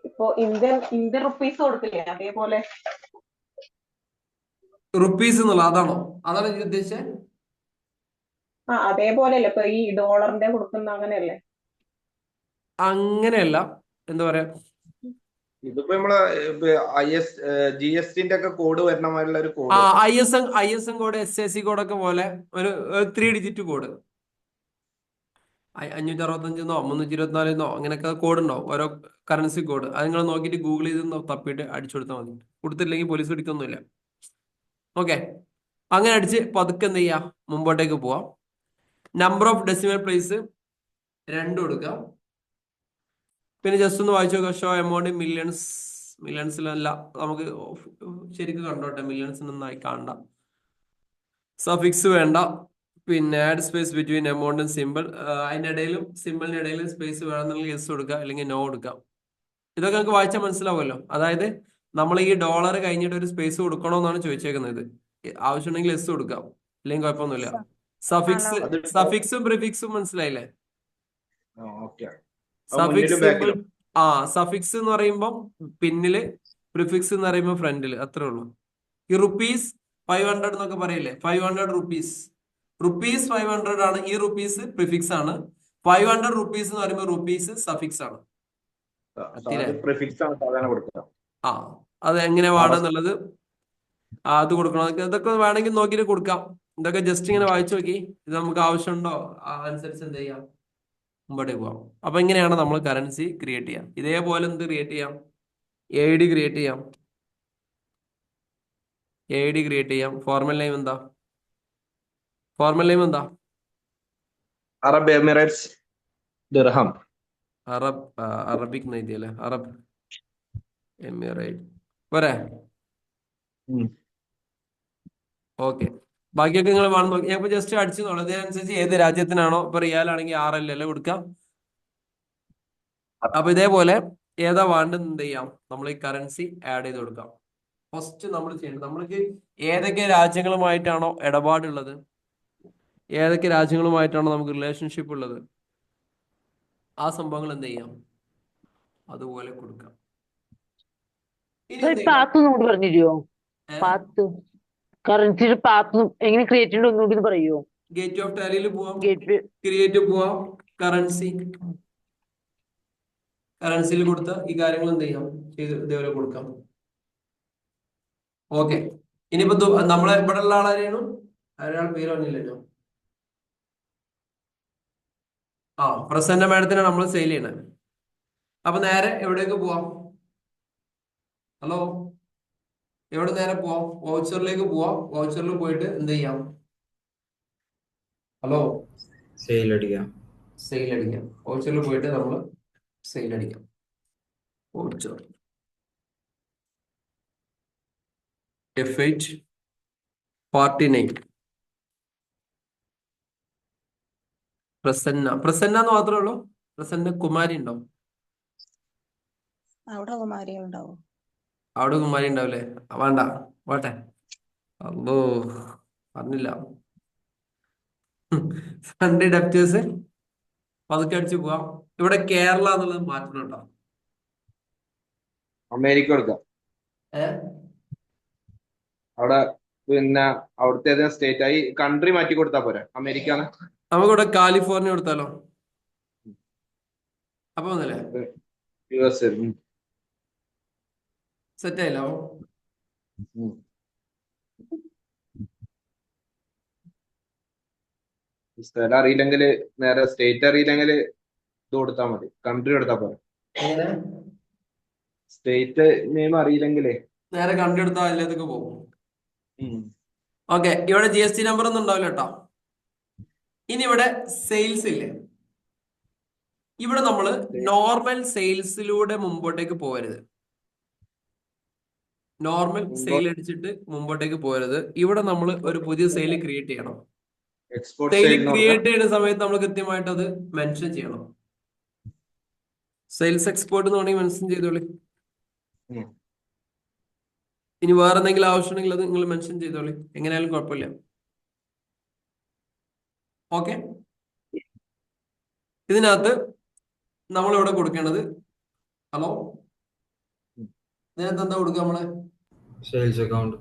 [SPEAKER 5] ഇപ്പൊ ഇന്ത്യൻ റുപ്പീസ് കൊടുക്കില്ലേ, അതേപോലെ.
[SPEAKER 1] റുപ്പീസ് എന്നുള്ള അതാണോ നീ ഉദ്ദേശിച്ചത്?
[SPEAKER 5] അതേപോലെയല്ലേ ഇപ്പൊ ഈ ഡോളറിന്റെ കൊടുക്കുന്ന അങ്ങനെയല്ലേ?
[SPEAKER 1] അങ്ങനെയല്ല, എന്താ പറയാ,
[SPEAKER 3] ഇതിപ്പോ നമ്മളെ GST ഒക്കെ കോഡ് വരണ മാതിരിയുള്ള ഒരു കോഡ്.
[SPEAKER 1] ISM കോഡ്, SAC കോഡൊക്കെ പോലെ ഒരു 3 ഡിജിറ്റ് കോഡ്. 565 324 അങ്ങനെയൊക്കെ കോഡ് ഉണ്ടാവും, ഓരോ കറൻസി കോഡ്. അത് നിങ്ങൾ നോക്കിയിട്ട് ഗൂഗിൾ ചെയ്ത് തപ്പിയിട്ട് അടിച്ചു കൊടുത്താൽ മതി. കൊടുത്തില്ലെങ്കിൽ പോലീസ് പിടിക്കൊന്നുമില്ല. ഓക്കെ, അങ്ങനെ അടിച്ച് പതുക്കെ എന്ത് ചെയ്യാം, മുമ്പോട്ടേക്ക് പോവാം. നമ്പർ ഓഫ് ഡെസിമൽ പ്ലേസ് 2 കൊടുക്കാം. പിന്നെ ജസ്റ്റ് ഒന്ന് വായിച്ചു നോക്കാം. ഷോ എമൗണ്ട് മില്യൺസിലല്ല, നമുക്ക് ശരിക്കും കണ്ടോട്ടെ. മില്യൺസിനൊന്നായി കാണണ്ട. സഫിക്സ് വേണ്ട. പിന്നെ add space between amount and simple. അതിൻ്റെ ഇടയിലും സിമ്പിളിന്റെ ഇടയിലും സ്പേസ് വേണമെന്നുണ്ടെങ്കിൽ യെസ് കൊടുക്കുക, അല്ലെങ്കിൽ നോ കൊടുക്കാം. ഇതൊക്കെ നമുക്ക് വായിച്ചാൽ മനസ്സിലാവുമല്ലോ. അതായത് നമ്മൾ ഈ ഡോളർ കഴിഞ്ഞിട്ട് ഒരു സ്പേസ് കൊടുക്കണമെന്നാണ് ചോദിച്ചേക്കുന്നത്. ആവശ്യമുണ്ടെങ്കിൽ യെസ് കൊടുക്കാം, അല്ലെങ്കിൽ കുഴപ്പമൊന്നുമില്ല. സഫിക്സും പ്രിഫിക്സും മനസ്സിലായില്ലേ? Suffix simple. സഫിക്സ് എന്ന് പറയുമ്പോൾ പിന്നില്, പ്രിഫിക്സ് എന്ന് പറയുമ്പോൾ ഫ്രണ്ടില്, അത്രേ ഉള്ളൂ. ഈ റുപ്പീസ് 500 എന്നൊക്കെ പറയില്ലേ, 500 റുപ്പീസ് 500 ആണ്. ഈ റുപ്പീസ് പ്രിഫിക്സ് ആണ്. 500 റുപ്പീസ് എന്ന് പറയുമ്പോൾ റുപ്പീസ് സഫിക്സ് ആണ്. അത് എങ്ങനെ വേണമെന്നുള്ളത് അത് കൊടുക്കണം. ഇതൊക്കെ വേണമെങ്കിൽ നോക്കിയിട്ട് കൊടുക്കാം. ഇതൊക്കെ ജസ്റ്റ് ഇങ്ങനെ വായിച്ചു നോക്കി, ഇത് നമുക്ക് ആവശ്യമുണ്ടോ അനുസരിച്ച് എന്ത് ചെയ്യാം, മുമ്പോട്ടേക്ക് പോകാം. അപ്പൊ ഇങ്ങനെയാണ് നമ്മൾ കറൻസി ക്രിയേറ്റ് ചെയ്യാം. ഇതേപോലെ എന്ത് ക്രിയേറ്റ് ചെയ്യാം? AID ക്രിയേറ്റ് ചെയ്യാം. ഫോർമൽ നെയിം എന്താ?
[SPEAKER 3] അറബ് എമിറേറ്റ്സ് ദിർഹം.
[SPEAKER 1] അറബിക് എഴുതിയല്ലേ, അറബ് എമിറേറ്റ് പോരെ? ഓക്കെ, ബാക്കിയൊക്കെ നിങ്ങൾ വേണം നോക്കി. ഞാൻ ഇപ്പൊ ജസ്റ്റ് അടിച്ചു നോളൂ. ഇതിനനുസരിച്ച് ഏത് രാജ്യത്തിനാണോ ഇപ്പൊ റിയാൽ ആണെങ്കിൽ RL അല്ലേ കൊടുക്കാം. അപ്പൊ ഇതേപോലെ ഏതാ വേണ്ടത് എന്ത് ചെയ്യാം, നമ്മൾ ഈ കറൻസി ആഡ് ചെയ്ത് കൊടുക്കാം. ഫസ്റ്റ് നമ്മൾ ചെയ്യേണ്ടത്, നമ്മൾക്ക് ഏതൊക്കെ രാജ്യങ്ങളുമായിട്ടാണോ ഇടപാടുള്ളത്, ഏതൊക്കെ രാജ്യങ്ങളുമായിട്ടാണോ നമുക്ക് റിലേഷൻഷിപ്പ് ഉള്ളത്, ആ സംഭവങ്ങൾ എന്ത് ചെയ്യാം, അതുപോലെ കൊടുക്കാം. ഇനി എന്ത് ചെയ്യാം,
[SPEAKER 2] പാത്ത് ഒന്നുകൂടി പറഞ്ഞു തരുമോ? പാത്ത്, കറൻസിയുടെ പാത്ത് എങ്ങനെ ക്രിയേറ്റ് ചെയ്യണ്ട ഒന്നുകൂടി പറയുമോ?
[SPEAKER 1] ഗേറ്റ് ഓഫ് ടാലിയിൽ പോവാം,
[SPEAKER 2] ഗേറ്റ്
[SPEAKER 1] ക്രിയേറ്റ് പോവാം, കറൻസിയിൽ കൊടുത്ത ഈ കാര്യങ്ങൾ എന്ത് ചെയ്യാം, ചെയ്ത് ഇതേപോലെ കൊടുക്കാം. ഓക്കെ, ഇനിയിപ്പോ നമ്മളെ ഇവിടെ ഉള്ള ആളാരെയാണ്, ഒരാൾ പേര് പറഞ്ഞില്ലല്ലോ. പ്രസന്ന മാഡത്തിനാണ് നമ്മൾ സെയിൽ ചെയ്യണത്. അപ്പൊ നേരെ എവിടേക്ക് പോവാം? ഹലോ, എവിടെ നേരെ പോവാം? വൗച്ചറിലേക്ക് പോവാം. വൗച്ചറിൽ പോയിട്ട് എന്ത് ചെയ്യാം? ഹലോ,
[SPEAKER 9] സെയിൽ അടിക്കാം.
[SPEAKER 1] സെയിൽ അടിക്കാം. വൗച്ചറിൽ പോയിട്ട് നമ്മൾ സെയിൽ അടിക്കാം. Voucher F8 party name Prasanna എന്ന് മാത്രമേ ഉള്ളൂ. പ്രസന്ന കുമാരി ഉണ്ടോ?
[SPEAKER 10] അവിടെ കുമാരി ഉണ്ടാവും.
[SPEAKER 1] അവിടെ കുമാരി ഉണ്ടാവില്ലേ? വേണ്ട, പോട്ടെ. അല്ലോ, പറഞ്ഞില്ല. സൺഡേ ഡെപ്റ്റേഴ്സ് പതുക്കെ അടിച്ചു പോവാം. ഇവിടെ കേരള എന്നുള്ളത് മാറ്റണം കേട്ടോ.
[SPEAKER 3] അമേരിക്ക കൊടുക്കാം. അവിടെ പിന്നെ അവിടുത്തെ ഏതെങ്കിലും സ്റ്റേറ്റ് ആയി കൺട്രി മാറ്റി കൊടുത്താ പോരെ? അമേരിക്ക
[SPEAKER 1] നമുക്കിവിടെ കാലിഫോർണിയ കൊടുത്താലോ? അപ്പൊ ഒന്നല്ലേ
[SPEAKER 3] US.
[SPEAKER 1] സെറ്റ് ആയില്ലോ?
[SPEAKER 3] സ്ഥലം അറിയില്ലെങ്കിൽ, നേരെ സ്റ്റേറ്റ് അറിയില്ലെങ്കിൽ ഇത് കൊടുത്താൽ മതി, കൺട്രി കൊടുത്താ പോരെ. സ്റ്റേറ്റ് നെയിം അറിയില്ലെങ്കിലേ
[SPEAKER 1] നേരെ കൺട്രി എടുത്താൽ അതിലേക്ക് പോകും. ഓക്കെ, ഇവിടെ GST നമ്പർ ഒന്നും ഉണ്ടാവില്ല കേട്ടോ. ഇനി ഇവിടെ സെയിൽസ് ഇല്ലേ, ഇവിടെ നമ്മള് നോർമൽ സെയിൽസിലൂടെ മുമ്പോട്ടേക്ക് പോകരുത്. നോർമൽ സെയിൽ അടിച്ചിട്ട് മുമ്പോട്ടേക്ക് പോകരുത്. ഇവിടെ നമ്മൾ ഒരു പുതിയ സെയിൽ ക്രിയേറ്റ് ചെയ്യണം. സെയിൽ ക്രിയേറ്റ് ചെയ്യുന്ന സമയത്ത് നമ്മൾ കൃത്യമായിട്ട് അത് മെൻഷൻ ചെയ്യണം. സെയിൽസ് എക്സ്പോർട്ട് എന്ന് വേണമെങ്കിൽ മെൻഷൻ ചെയ്തോളി. ഇനി വേറെ എന്തെങ്കിലും ആവശ്യമുണ്ടെങ്കിൽ അത് നിങ്ങൾ മെൻഷൻ ചെയ്തോളി, എങ്ങനെയായാലും കുഴപ്പമില്ല. ഓക്കെ, ഇതിനകത്ത് നമ്മളിവിടെ കൊടുക്കേണ്ടത്, ഹലോ, ഇതിനകത്ത് എന്താ കൊടുക്കുക നമ്മള്?
[SPEAKER 9] Sales account.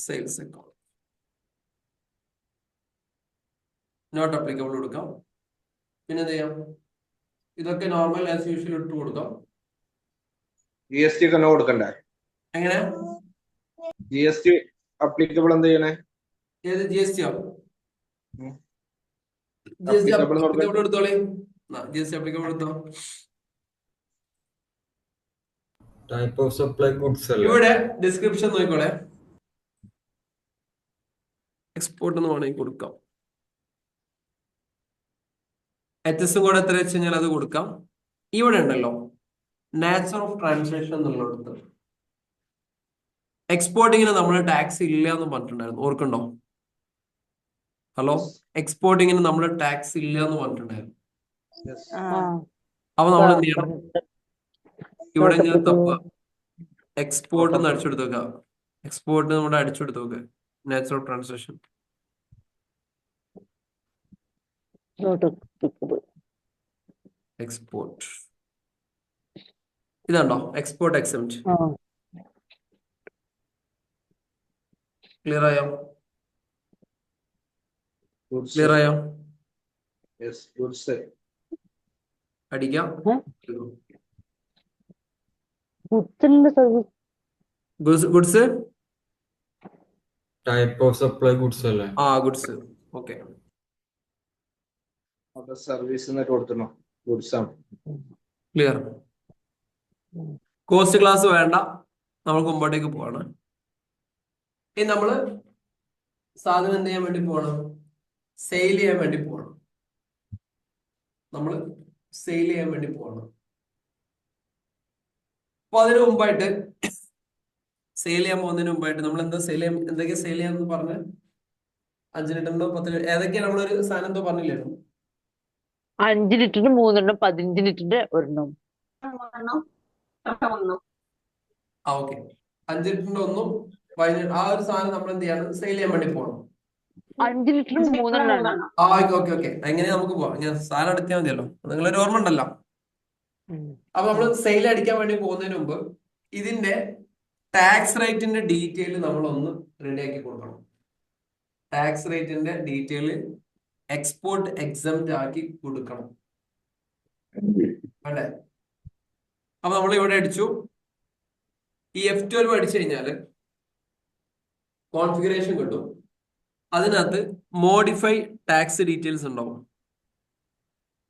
[SPEAKER 1] Sales account not applicable കൊടുക്കാം. പിന്നെ എന്ത് ചെയ്യാം, ഇതൊക്കെ നോർമൽ ആസ് യൂഷ്വൽ ഇട്ട് കൊടുക്കാം.
[SPEAKER 3] GST ഒക്കെ നോ കൊടുക്കണ്ടേ?
[SPEAKER 1] എങ്ങനെ
[SPEAKER 3] GST അപ്ലിക്കബിൾ എന്ത് ചെയ്യണേ?
[SPEAKER 1] ഏത് GST
[SPEAKER 3] Applicable
[SPEAKER 1] അപ്ലിക്കബിൾ എടുത്തോളി. GST അപ്ലിക്കബിൾ എടുത്തോ.
[SPEAKER 9] ടൈപ്പ് ഓഫ് സപ്ലൈ ഗുഡ്സ് അല്ലേ?
[SPEAKER 1] ഇവിടെ ഡിസ്ക്രിപ്ഷൻ നോക്കിക്കോളെ. എക്സ്പോർട്ട് എന്ന് വേണമെങ്കിൽ കൊടുക്കാം. HSും കൂടെ എത്ര വെച്ച് കഴിഞ്ഞാൽ അത് കൊടുക്കാം. ഇവിടെ ഉണ്ടല്ലോ നാച്ചർ ഓഫ് ട്രാൻസാക്ഷൻ എന്നുള്ളത്, എക്സ്പോർട്ടിങ്ങിന് നമ്മൾ ടാക്സ് ഇല്ല എന്ന് പറഞ്ഞിട്ടുണ്ടായിരുന്നു, ഓർക്കുണ്ടോ? ഹലോ, എക്സ്പോർട്ടിങ്ങിന് നമ്മൾ ടാക്സ് ഇല്ല എന്ന് പറഞ്ഞിട്ടുണ്ടായിരുന്നു. അപ്പൊ നമ്മൾ എന്ത് ചെയ്യണം, ഇവിടെ ഇങ്ങനെ തപ്പുക, എക്സ്പോർട്ട് എന്ന് അടിച്ചെടുത്ത് നോക്കുക. എക്സ്പോർട്ട് നമ്മുടെ അടിച്ചെടുത്ത് നോക്കുക, നാച്ചർ ഓഫ് ട്രാൻസാക്ഷൻ. എക്സ്പോർട്ട് ഇതാണ്ടോ, എക്സ്പോർട്ട് എക്സെപ്റ്റ്. ക്ലിയർ ആയോ? ക്ലിയർ ആയോ? അടിക്കാം. Goods
[SPEAKER 9] type of supply goods അല്ലേ?
[SPEAKER 1] ഗുഡ്സ്. ഓക്കെ,
[SPEAKER 3] സർവീസ് കൊടുത്തണോ? ഗുഡ്സ് ആണ്.
[SPEAKER 1] ക്ലിയർ. കോസ്റ്റ് ക്ലാസ് വേണ്ട, നമ്മൾ മുമ്പോട്ടേക്ക് പോവാണ്. ഇനി നമ്മള് സാധനം എന്ത് ചെയ്യാൻ വേണ്ടി പോകണം? സെയിൽ ചെയ്യാൻ വേണ്ടി പോകണം. നമ്മൾ സെയിൽ ചെയ്യാൻ വേണ്ടി പോകണം. അപ്പൊ അതിനു മുമ്പായിട്ട് സെയിൽ ചെയ്യാൻ പോകുന്നതിന് മുമ്പായിട്ട് നമ്മൾ എന്താ സെയിൽ ചെയ്യാൻ, എന്തൊക്കെയാ സെയിൽ ചെയ്യാന്ന് പറഞ്ഞ 5 ലിറ്ററിന്റെ 10 ലിറ്റർ ഏതൊക്കെയാ നമ്മളൊരു സാധനം എന്തോ പറഞ്ഞില്ലായിരുന്നു?
[SPEAKER 2] 5 ലിറ്ററിന് 3 15 ലിറ്ററിന്റെ ഒരെണ്ണം.
[SPEAKER 5] ഒന്നും
[SPEAKER 1] ആ ഓക്കെ, 5 ലിറ്ററിന്റെ ഒന്നും ആ ഒരു സാധനം നമ്മൾ എന്ത് ചെയ്യാണ്, സെയിൽ ചെയ്യാൻ വേണ്ടി പോകണം.
[SPEAKER 2] 5 ലിറ്ററിന് 3
[SPEAKER 1] ആ ഓക്കെ ഓക്കെ ഓക്കെ, എങ്ങനെ നമുക്ക് പോവാം, ഞാൻ സാധനം എടുത്താൽ മതിയല്ലോ, നിങ്ങളൊരു ഓർമ്മ ഉണ്ടല്ലോ. അപ്പൊ നമ്മൾ സെയിൽ അടിക്കാൻ വേണ്ടി പോകുന്നതിന് മുമ്പ് ഇതിന്റെ ടാക്സ് റേറ്റിന്റെ ഡീറ്റെയിൽ നമ്മളൊന്ന് റെഡിയാക്കി കൊടുക്കണം. ടാക്സ് റേറ്റിന്റെ ഡീറ്റെയിൽ എക്സ്പോർട്ട് എക്സംപ്റ്റ് ആക്കി കൊടുക്കണം അല്ലേ? അപ്പൊ നമ്മൾ ഇവിടെ അടിച്ചു, ഈ F12 അടിച്ചു കഴിഞ്ഞാല് കോൺഫിഗറേഷൻ കിട്ടും. അതിനകത്ത് മോഡിഫൈ ടാക്സ് ഡീറ്റെയിൽസ് ഉണ്ടാവും.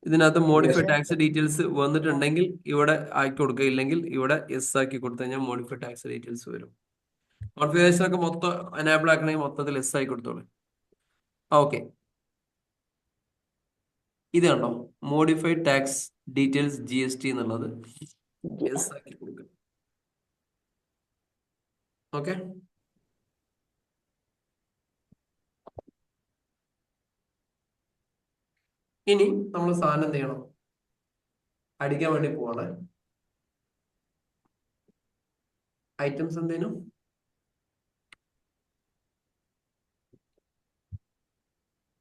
[SPEAKER 1] ഇതിനകത്ത് മോഡിഫൈ ടാക്സ് ഡീറ്റെയിൽസ് വന്നിട്ടുണ്ടെങ്കിൽ ഇവിടെ ആക്കി കൊടുക്കുക, ഇല്ലെങ്കിൽ ഇവിടെ യെസ് ആക്കി കൊടുത്തു കഴിഞ്ഞാൽ മോഡിഫൈ ടാക്സ് ഡീറ്റെയിൽസ് വരും. കോൺഫിഗറേഷൻ ഒക്കെ മൊത്തം എനേബിൾ ആക്കണമെങ്കിൽ മൊത്തത്തിൽ യെസ് ആക്കി കൊടുത്തോളൂ. ഓക്കെ, ഇത് കണ്ടോ, മോഡിഫൈ ടാക്സ് ഡീറ്റെയിൽസ് GST എന്നുള്ളത് യെസ് ആക്കി കൊടുക്കുക. ഓക്കെ, ഇനി നമ്മൾ സാധനം എന്ത് ചെയ്യണം, അടിക്കാൻ വേണ്ടി പോവാണ്. ഐറ്റംസ് എന്തേനും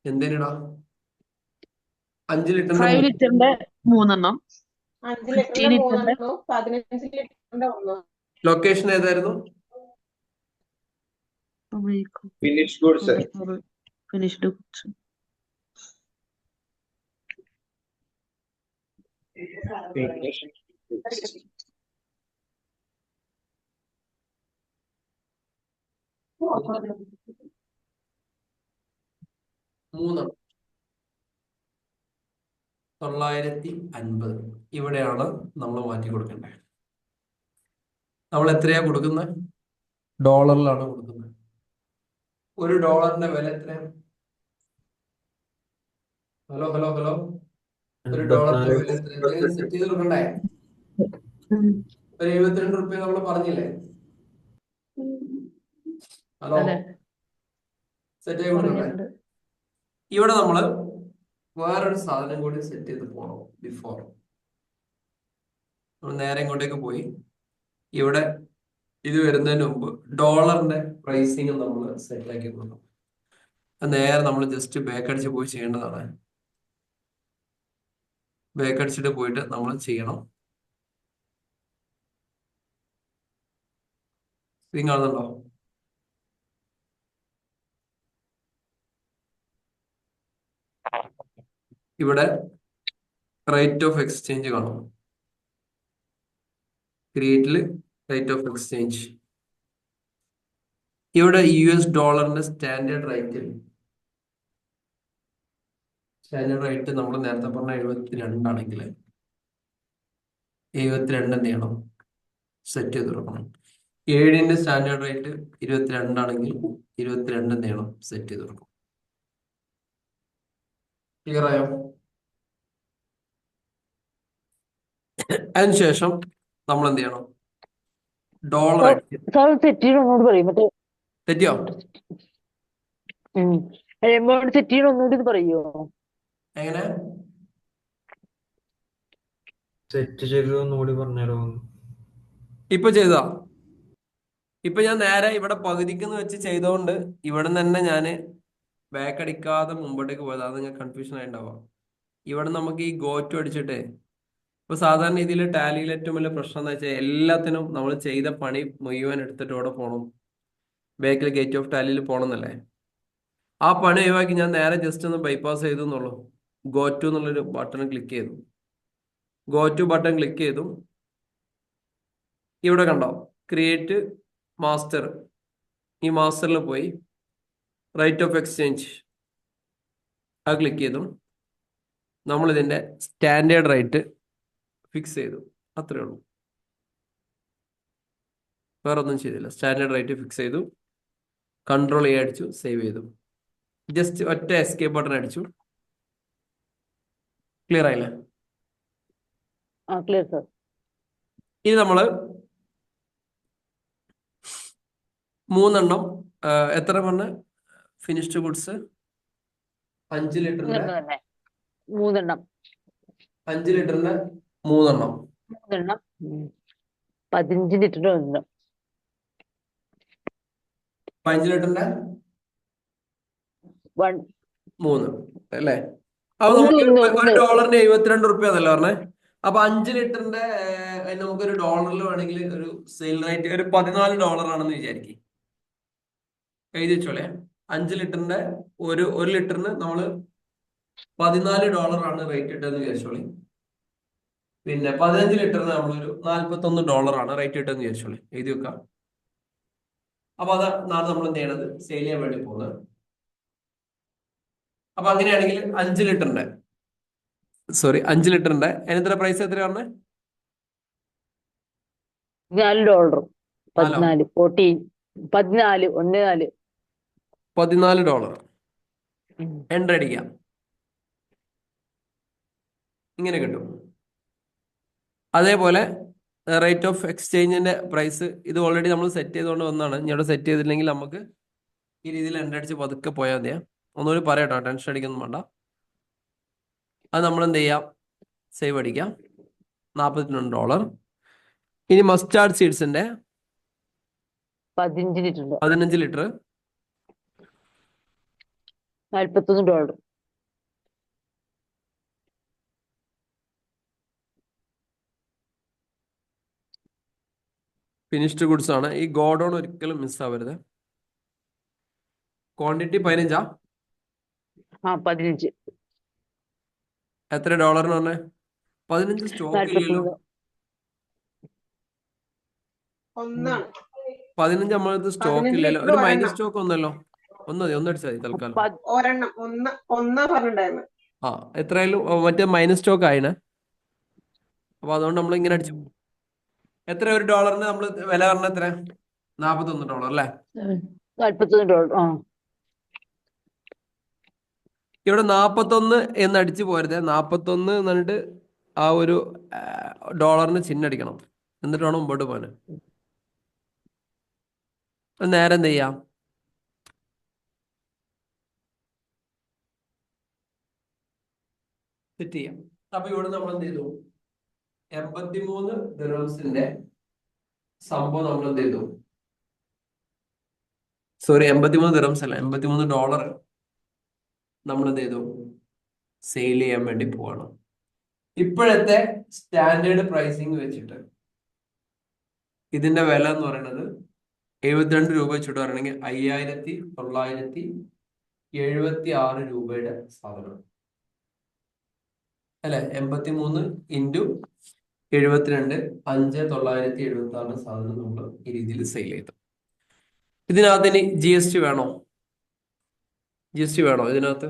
[SPEAKER 1] എന്തേനിടാ? 5 ലിറ്ററിന്റെ
[SPEAKER 6] 5 ലിറ്ററിന്റെ 3
[SPEAKER 5] 5
[SPEAKER 6] 15
[SPEAKER 5] ലിറ്ററിന്റെ
[SPEAKER 6] ലിറ്ററിന്റെ
[SPEAKER 5] 3 15 ലിറ്ററിന്റെ 1
[SPEAKER 1] ലൊക്കേഷൻ ഏതായിരുന്നു?
[SPEAKER 3] Finish goods.
[SPEAKER 6] Finished goods.
[SPEAKER 1] മൂന്നെണ്ണം 950. ഇവിടെയാണ് നമ്മൾ മാറ്റി കൊടുക്കേണ്ടത്. നമ്മൾ എത്രയാ കൊടുക്കുന്നത്? ഡോളറിലാണ് കൊടുക്കുന്നത്. $1 വില എത്രയാണ്? ഹലോ ഹലോ ഹലോ, $1 വില എത്രയാണ്? സെറ്റ് ചെയ്ത് കൊടുക്കണ്ടേ? ഒരു 72 റുപ്യ നമ്മൾ പറഞ്ഞില്ലേ? ഹലോ, സെറ്റ് ചെയ്ത് കൊടുക്കണ്ടേ? ഇവിടെ നമ്മള് വേറൊരു സാധനം കൂടി സെറ്റ് ചെയ്ത് പോകണം. ബിഫോർ നമ്മൾ നേരെ ഇങ്ങോട്ടേക്ക് പോയി ഇവിടെ ഇത് വരുന്നതിന് മുമ്പ് ഡോളറിന്റെ പ്രൈസിങ് നമ്മൾ സെറ്റ് ആക്കി കൊടുക്കണം. നേരെ നമ്മൾ ജസ്റ്റ് ബാക്ക് അടിച്ച് പോയി ചെയ്യേണ്ടതാണ്. ബാക്ക് അടിച്ചിട്ട് പോയിട്ട് നമ്മൾ ചെയ്യണം. സ്ക്രീൻ കാണുന്നുണ്ടോ? ഇവിടെ റേറ്റ് ഓഫ് എക്സ്ചേഞ്ച് കാണും. ക്രിയേറ്റില് റേറ്റ് ഓഫ് എക്സ്ചേഞ്ച്. ഇവിടെ US ഡോളറിന്റെ സ്റ്റാൻഡേർഡ് റേറ്റ് നമ്മൾ നേരത്തെ പറഞ്ഞ 72 ആണെങ്കിൽ 72 എന്ത് ചെയ്യണം, സെറ്റ് ചെയ്ത് കൊടുക്കണം. 7ന്റെ സ്റ്റാൻഡേർഡ് റേറ്റ് 22 ആണെങ്കിൽ 22 എന്ത് ചെയ്യണം, സെറ്റ് ചെയ്ത് കൊടുക്കണം. ക്ലിയർ ആയോ? അതിനുശേഷം നമ്മൾ എന്ത് ചെയ്യണം, ഡോളർ
[SPEAKER 2] സെറ്റ് ചെയ്യണം ഒന്നുകൂടി പറയും. മറ്റേ
[SPEAKER 1] തെറ്റിയോ?
[SPEAKER 2] എമൗണ്ട് സെറ്റ് ചെയ്യണം ഒന്നുകൂടി ഇത് പറയുമോ?
[SPEAKER 1] എങ്ങനെ
[SPEAKER 9] സെറ്റ് ചെയ്തത് ഒന്നുകൂടി പറഞ്ഞുതരോ?
[SPEAKER 1] ഇപ്പൊ ചെയ്താ? ഇപ്പൊ ഞാൻ നേരെ ഇവിടെ പകുതിക്കെന്ന് വെച്ച് ചെയ്തോണ്ട് ഇവിടെ തന്നെ ഞാന് ബാക്ക് അടിക്കാതെ മുമ്പോട്ടേക്ക് പോയത്. അത് നിങ്ങൾക്ക് കൺഫ്യൂഷൻ ആയിണ്ടാവാം. ഇവിടെ നമുക്ക് ഈ ഗോ ടു അടിച്ചിട്ട് ഇപ്പൊ സാധാരണ രീതിയിൽ ടാലിയിൽ ഏറ്റവും വലിയ പ്രശ്നം എന്ന് വെച്ചാൽ എല്ലാത്തിനും നമ്മൾ ചെയ്ത പണി മുഴുവൻ എടുത്തിട്ട് ഇവിടെ പോകണം, ബാക്കിൽ ഗേറ്റ് ഓഫ് ടാലിയിൽ പോകണം എന്നല്ലേ. ആ പണി ഒഴിവാക്കി ഞാൻ നേരെ ജസ്റ്റ് ഒന്ന് ബൈപ്പാസ് ചെയ്തു എന്നുള്ളൂ. ഗോ ടു എന്നുള്ളൊരു ബട്ടൺ ക്ലിക്ക് ചെയ്തു. ഗോ ടു ബട്ടൺ ക്ലിക്ക് ചെയ്തു. ഇവിടെ കണ്ടോ ക്രിയേറ്റ് മാസ്റ്റർ. ഈ മാസ്റ്ററിൽ പോയി റേറ്റ് ഓഫ് എക്സ്ചേഞ്ച് അത് ക്ലിക്ക് ചെയ്തു. നമ്മൾ ഇതിന്റെ സ്റ്റാൻഡേർഡ് റേറ്റ് ഫിക്സ് ചെയ്തു. അത്രേ ഉള്ളൂ, വേറെ ഒന്നും ചെയ്തില്ല. സ്റ്റാൻഡേർഡ് റേറ്റ് ഫിക്സ് ചെയ്തു. കൺട്രോൾ A അടിച്ചു, സേവ് ചെയ്തു. ജസ്റ്റ് ഒറ്റ എസ്കേപ്പ് ബട്ടൺ അടിച്ചു. ക്ലിയർ ആയില്ലേ?
[SPEAKER 2] Clear sir.
[SPEAKER 1] ഇനി നമ്മള് മൂന്നെണ്ണം. എത്ര പറഞ്ഞ ഫിനിഷ്ഡ് ഗുഡ്സ്? 5 ലിറ്ററിന്റെ
[SPEAKER 2] മൂന്നെണ്ണം തന്നെ. മൂന്നെണ്ണം
[SPEAKER 1] 5 ലിറ്ററിന്റെ 3 എണ്ണം.
[SPEAKER 2] 15 ലിറ്റർ ഒന്നെണ്ണം.
[SPEAKER 1] 5 ലിറ്ററിന്റെ
[SPEAKER 2] 1
[SPEAKER 1] 3 അല്ലേ? അപ്പൊ നമുക്ക് ഒരു ഡോളറിന് 72 റുപ്യ എന്നല്ലേ പറഞ്ഞേ? അപ്പൊ 5 ലിറ്ററിന്റെ നമുക്കൊരു ഡോളറിൽ വേണമെങ്കിൽ ഒരു സെയിൽ റേറ്റ് ഒരു $14 ആണെന്ന് വിചാരിക്കും. എഴുതി വെച്ചോളെ. 5 ലിറ്ററിന്റെ ഒരു ലിറ്ററിന് നമ്മള് $14 ആണ് റേറ്റ് ഇട്ടെന്ന് വിചാരിച്ചോളി. പിന്നെ 15 ലിറ്ററിന് നമ്മളൊരു $41 ആണ് റേറ്റ് ഇട്ടെന്ന് വിചാരിച്ചോളി. എഴുതി വെക്കാം. അപ്പൊ അതാണ് നമ്മൾ എന്ത് ചെയ്യണത്? സെയിൽ ചെയ്യാൻ വേണ്ടി പോകുന്നത്. അപ്പൊ അങ്ങനെയാണെങ്കിൽ 5 ലിറ്ററിന്റെ അതിനെത്ര പ്രൈസ് എത്ര പറഞ്ഞേ?
[SPEAKER 2] $14. 14 14 14 14.
[SPEAKER 1] $14 എൻട്രി അടിക്കാം. ഇങ്ങനെ കിട്ടും. അതേപോലെ റേറ്റ് ഓഫ് എക്സ്ചേഞ്ചിന്റെ പ്രൈസ് ഇത് ഓൾറെഡി നമ്മൾ സെറ്റ് ചെയ്തുകൊണ്ട് വന്നതാണ്. ഇനി അവിടെ സെറ്റ് ചെയ്തില്ലെങ്കിൽ നമുക്ക് ഈ രീതിയിൽ എൻട്രി അടിച്ച് പതുക്കെ പോയാൽ മതിയാ. ഒന്നുകൂടി പറയട്ടോ, ടെൻഷൻ അടിക്കൊന്നും വേണ്ട. അത് നമ്മൾ എന്ത് ചെയ്യാം? സേവ് അടിക്കാം. $42. ഇനി മസ്റ്റാർഡ് സീഡ്സിന്റെ
[SPEAKER 2] 15 ലിറ്റർ
[SPEAKER 1] $15 ലിറ്റർ
[SPEAKER 2] $41.
[SPEAKER 1] ഫിനിഷ്ഡ് ഗുഡ്സ് ആണ്. ഈ ഗോഡൗൺ ഒരിക്കലും മിസ്സാവരുത്. ക്വാണ്ടിറ്റി 15.
[SPEAKER 2] 15.
[SPEAKER 1] എത്ര ഡോളറിന് പറഞ്ഞേ? 15 സ്റ്റോക്ക് ഇല്ലല്ലോ.
[SPEAKER 5] 1
[SPEAKER 1] 15 നമ്മളത് സ്റ്റോക്ക്
[SPEAKER 5] 15
[SPEAKER 1] ഇല്ലല്ലോ.
[SPEAKER 5] ലിറ്റർ
[SPEAKER 1] ഒരു മൈനസ്
[SPEAKER 5] ഒരെണ്ണം.
[SPEAKER 1] സ്റ്റോക്ക് ഒന്നല്ലോ. ഒന്നടിച്ചാൽ മതി തൽക്കാലം.
[SPEAKER 5] ഒരെണ്ണം ഒന്നാ പറഞ്ഞിട്ടുണ്ടായിരുന്നു.
[SPEAKER 1] എത്രയായാലും മറ്റേ മൈനസ് സ്റ്റോക്ക് ആയിന്. അപ്പൊ അതുകൊണ്ട് നമ്മൾ ഇങ്ങനെ അടിച്ചു. എത്ര ഒരു ഡോളറിന് നമ്മൾ വില പറഞ്ഞ എത്ര? $41 അല്ലേ?
[SPEAKER 2] $41.
[SPEAKER 1] ഇവിടെ 41 എന്ന് അടിച്ചു പോരുത്. 41 എന്ന് പറഞ്ഞിട്ട് ആ ഒരു ഡോളറിന് ചിഹ്നടിക്കണം. എന്നിട്ട് വേണം മുമ്പോട്ട് പോകാൻ. നേരെ എന്ത് ചെയ്യാം? സെറ്റ് ചെയ്യാം. അപ്പൊ ഇവിടെ നമ്മൾ എന്ത് ചെയ്തു? 83 ദിർഹംസിന്റെ സംഭവം നമ്മൾ എന്ത് ചെയ്തു? സോറി, 83 ദിർഹംസ് അല്ല, $83 നമ്മൾ എന്ത് ചെയ്തു? സെയിൽ ചെയ്യാൻ വേണ്ടി പോവാണ്. ഇപ്പോഴത്തെ സ്റ്റാൻഡേർഡ് പ്രൈസിങ് വെച്ചിട്ട് ഇതിന്റെ വില എന്ന് പറയുന്നത് 72 രൂപ വെച്ചിട്ട് പറയണെങ്കിൽ 5,976 രൂപയുടെ സാധനം അല്ലെ? 83 ഇൻറ്റു 72 5,976 സാധനം നമ്മൾ ഈ രീതിയിൽ സെയിൽ ചെയ്തു. ഇതിനകത്ത് ഇനി GST വേണോ? GST വേണോ ഇതിനകത്ത്?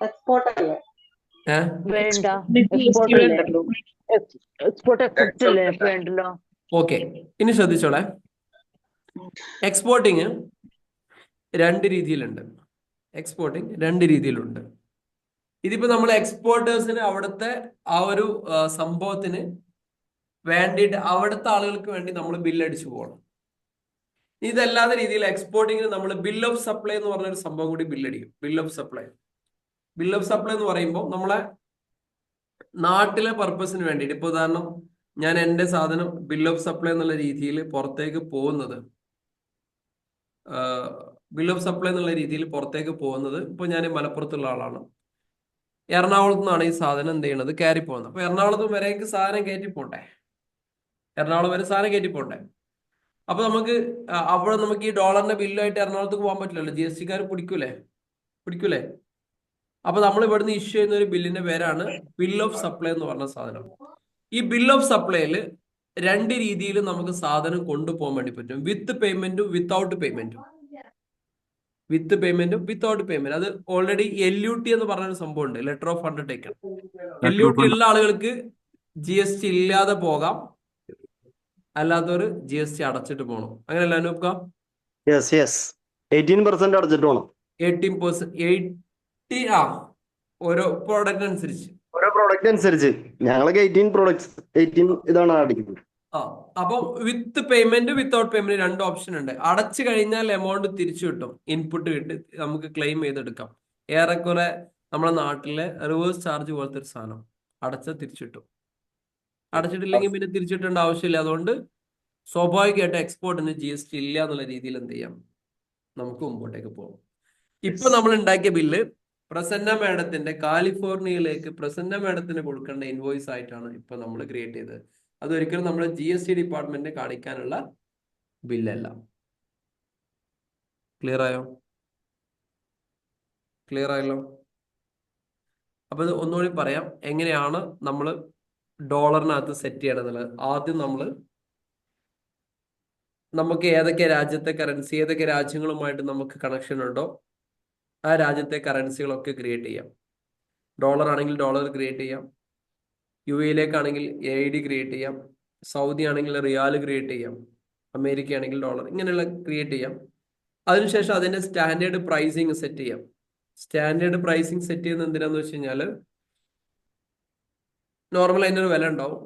[SPEAKER 5] എക്സ്പോർട്ട് അല്ലേ?
[SPEAKER 2] വേണ്ട.
[SPEAKER 6] GST വേണ്ടല്ലോ.
[SPEAKER 2] എക്സ്പോർട്ട് എക്സെപ്റ്റ് അല്ലേ? വേണ്ടല്ലോ.
[SPEAKER 1] ഓക്കെ, ഇനി ശ്രദ്ധിച്ചോളെ. എക്സ്പോർട്ടിങ് രണ്ട് രീതിയിലുണ്ട്. ഇതിപ്പോ നമ്മൾ എക്സ്പോർട്ടേഴ്സിന് അവിടുത്തെ ആ ഒരു സംഭവത്തിന് വേണ്ടിയിട്ട് അവിടുത്തെ ആളുകൾക്ക് വേണ്ടി നമ്മൾ ബില്ലടിച്ചു പോകണം. ഇതല്ലാത്ത രീതിയിൽ എക്സ്പോർട്ടിങ്ങിന് നമ്മൾ ബിൽ ഓഫ് സപ്ലൈ എന്ന് പറഞ്ഞൊരു സംഭവം കൂടി ബില്ലടിക്കും. ബിൽ ഓഫ് സപ്ലൈ എന്ന് പറയുമ്പോൾ നമ്മളെ നാട്ടിലെ പർപ്പസിന് വേണ്ടിയിട്ട്, ഇപ്പൊ ഉദാഹരണം ഞാൻ എൻ്റെ സാധനം ബിൽ ഓഫ് സപ്ലൈ എന്നുള്ള രീതിയിൽ പുറത്തേക്ക് പോകുന്നത് ഇപ്പൊ ഞാൻ മലപ്പുറത്തുള്ള ആളാണ്. എറണാകുളത്ത് നിന്നാണ് ഈ സാധനം എന്ത് ചെയ്യണത്? കയറി പോകുന്നത്. അപ്പൊ എറണാകുളത്ത് വരെ സാധനം കയറ്റി പോണ്ടേ? അപ്പൊ നമുക്ക് അവിടെ നമുക്ക് ഈ ഡോളറിന്റെ ബില്ലുമായിട്ട് എറണാകുളത്തേക്ക് പോകാൻ പറ്റില്ലല്ലോ. GST കാർ പിടിക്കൂലേ? അപ്പൊ നമ്മൾ ഇവിടുന്ന് ഇഷ്യൂ ചെയ്യുന്ന ഒരു ബില്ലിന്റെ പേരാണ് ബിൽ ഓഫ് സപ്ലൈ എന്ന് പറഞ്ഞ സാധനം. ഈ ബിൽ ഓഫ് സപ്ലൈയിൽ രണ്ട് രീതിയിൽ നമുക്ക് സാധനം കൊണ്ടുപോകാൻ വേണ്ടി പറ്റും. വിത്ത് പേയ്മെന്റും വിത്തൗട്ട് പേയ്മെന്റും. അത് ഓൾറെഡി LUT എന്ന് പറഞ്ഞൊരു സംഭവം ഉണ്ട്, ലെറ്റർ ഓഫ് അണ്ടർടേക്കൺ. LUT ഉള്ള ആളുകൾക്ക് GST ഇല്ലാതെ പോകാം, അല്ലാത്തവർ GST അടച്ചിട്ട് പോകണം. അങ്ങനെയല്ല അനൂപ്?
[SPEAKER 10] 18% അടച്ചിട്ട് പോകണം.
[SPEAKER 1] 18% ഓരോ പ്രോഡക്റ്റ് അനുസരിച്ച്
[SPEAKER 10] ഞങ്ങളൊക്കെ 18 ഇതാണ് അടിക്കുന്നത്.
[SPEAKER 1] ആ അപ്പം വിത്ത് പേയ്മെന്റ് വിത്തൗട്ട് പേയ്മെന്റ് രണ്ട് ഓപ്ഷൻ ഉണ്ട്. അടച്ചു കഴിഞ്ഞാൽ എമൗണ്ട് തിരിച്ചു കിട്ടും, ഇൻപുട്ട് കിട്ടി നമുക്ക് ക്ലെയിം ചെയ്തെടുക്കാം. ഏറെക്കുറെ നമ്മുടെ നാട്ടിലെ റിവേഴ്സ് ചാർജ് പോലത്തെ ഒരു സാധനം. അടച്ച തിരിച്ചു കിട്ടും, അടച്ചിട്ടില്ലെങ്കിൽ പിന്നെ തിരിച്ചു കിട്ടേണ്ട ആവശ്യമില്ല. അതുകൊണ്ട് സ്വാഭാവികമായിട്ട് എക്സ്പോർട്ടിന് GST ഇല്ല എന്നുള്ള രീതിയിൽ എന്ത് ചെയ്യാം, നമുക്ക് മുമ്പോട്ടേക്ക് പോകും. ഇപ്പൊ നമ്മൾ ഉണ്ടാക്കിയ ബില്ല് പ്രസന്ന മാഡത്തിന്റെ കാലിഫോർണിയയിലേക്ക് പ്രസന്ന മാഡത്തിന് കൊടുക്കേണ്ട ഇൻവോയ്സ് ആയിട്ടാണ് ഇപ്പൊ നമ്മൾ ക്രിയേറ്റ് ചെയ്തത്. അതൊരിക്കലും നമ്മൾ GST ഡിപ്പാർട്ട്മെന്റിനെ കാണിക്കാനുള്ള ബില്ലല്ല. ക്ലിയർ ആയോ? ക്ലിയർ ആയല്ലോ? അപ്പൊ ഇത് ഒന്നുകൂടി പറയാം, എങ്ങനെയാണ് നമ്മൾ ഡോളറിനകത്ത് സെറ്റ് ചെയ്യണമെന്നുള്ളത്. ആദ്യം നമുക്ക് ഏതൊക്കെ രാജ്യത്തെ കറൻസി, ഏതൊക്കെ രാജ്യങ്ങളുമായിട്ട് നമുക്ക് കണക്ഷൻ ഉണ്ടോ ആ രാജ്യത്തെ കറൻസികളൊക്കെ ക്രിയേറ്റ് ചെയ്യാം. ഡോളർ ആണെങ്കിൽ ഡോളർ ക്രിയേറ്റ് ചെയ്യാം, UAE-യിലേക്കാണെങ്കിൽ AED ക്രിയേറ്റ് ചെയ്യാം, സൗദി ആണെങ്കിൽ റിയാൽ ക്രിയേറ്റ് ചെയ്യാം, അമേരിക്ക ആണെങ്കിൽ ഡോളർ, ഇങ്ങനെയുള്ള ക്രിയേറ്റ് ചെയ്യാം. അതിനുശേഷം അതിന്റെ സ്റ്റാൻഡേർഡ് പ്രൈസിങ് സെറ്റ് ചെയ്യാം. സ്റ്റാൻഡേർഡ് പ്രൈസിങ് സെറ്റ് ചെയ്യുന്നത് എന്തിനാന്ന് വെച്ച് കഴിഞ്ഞാൽ നോർമൽ അതിൻ്റെ ഒരു വില ഉണ്ടാവും.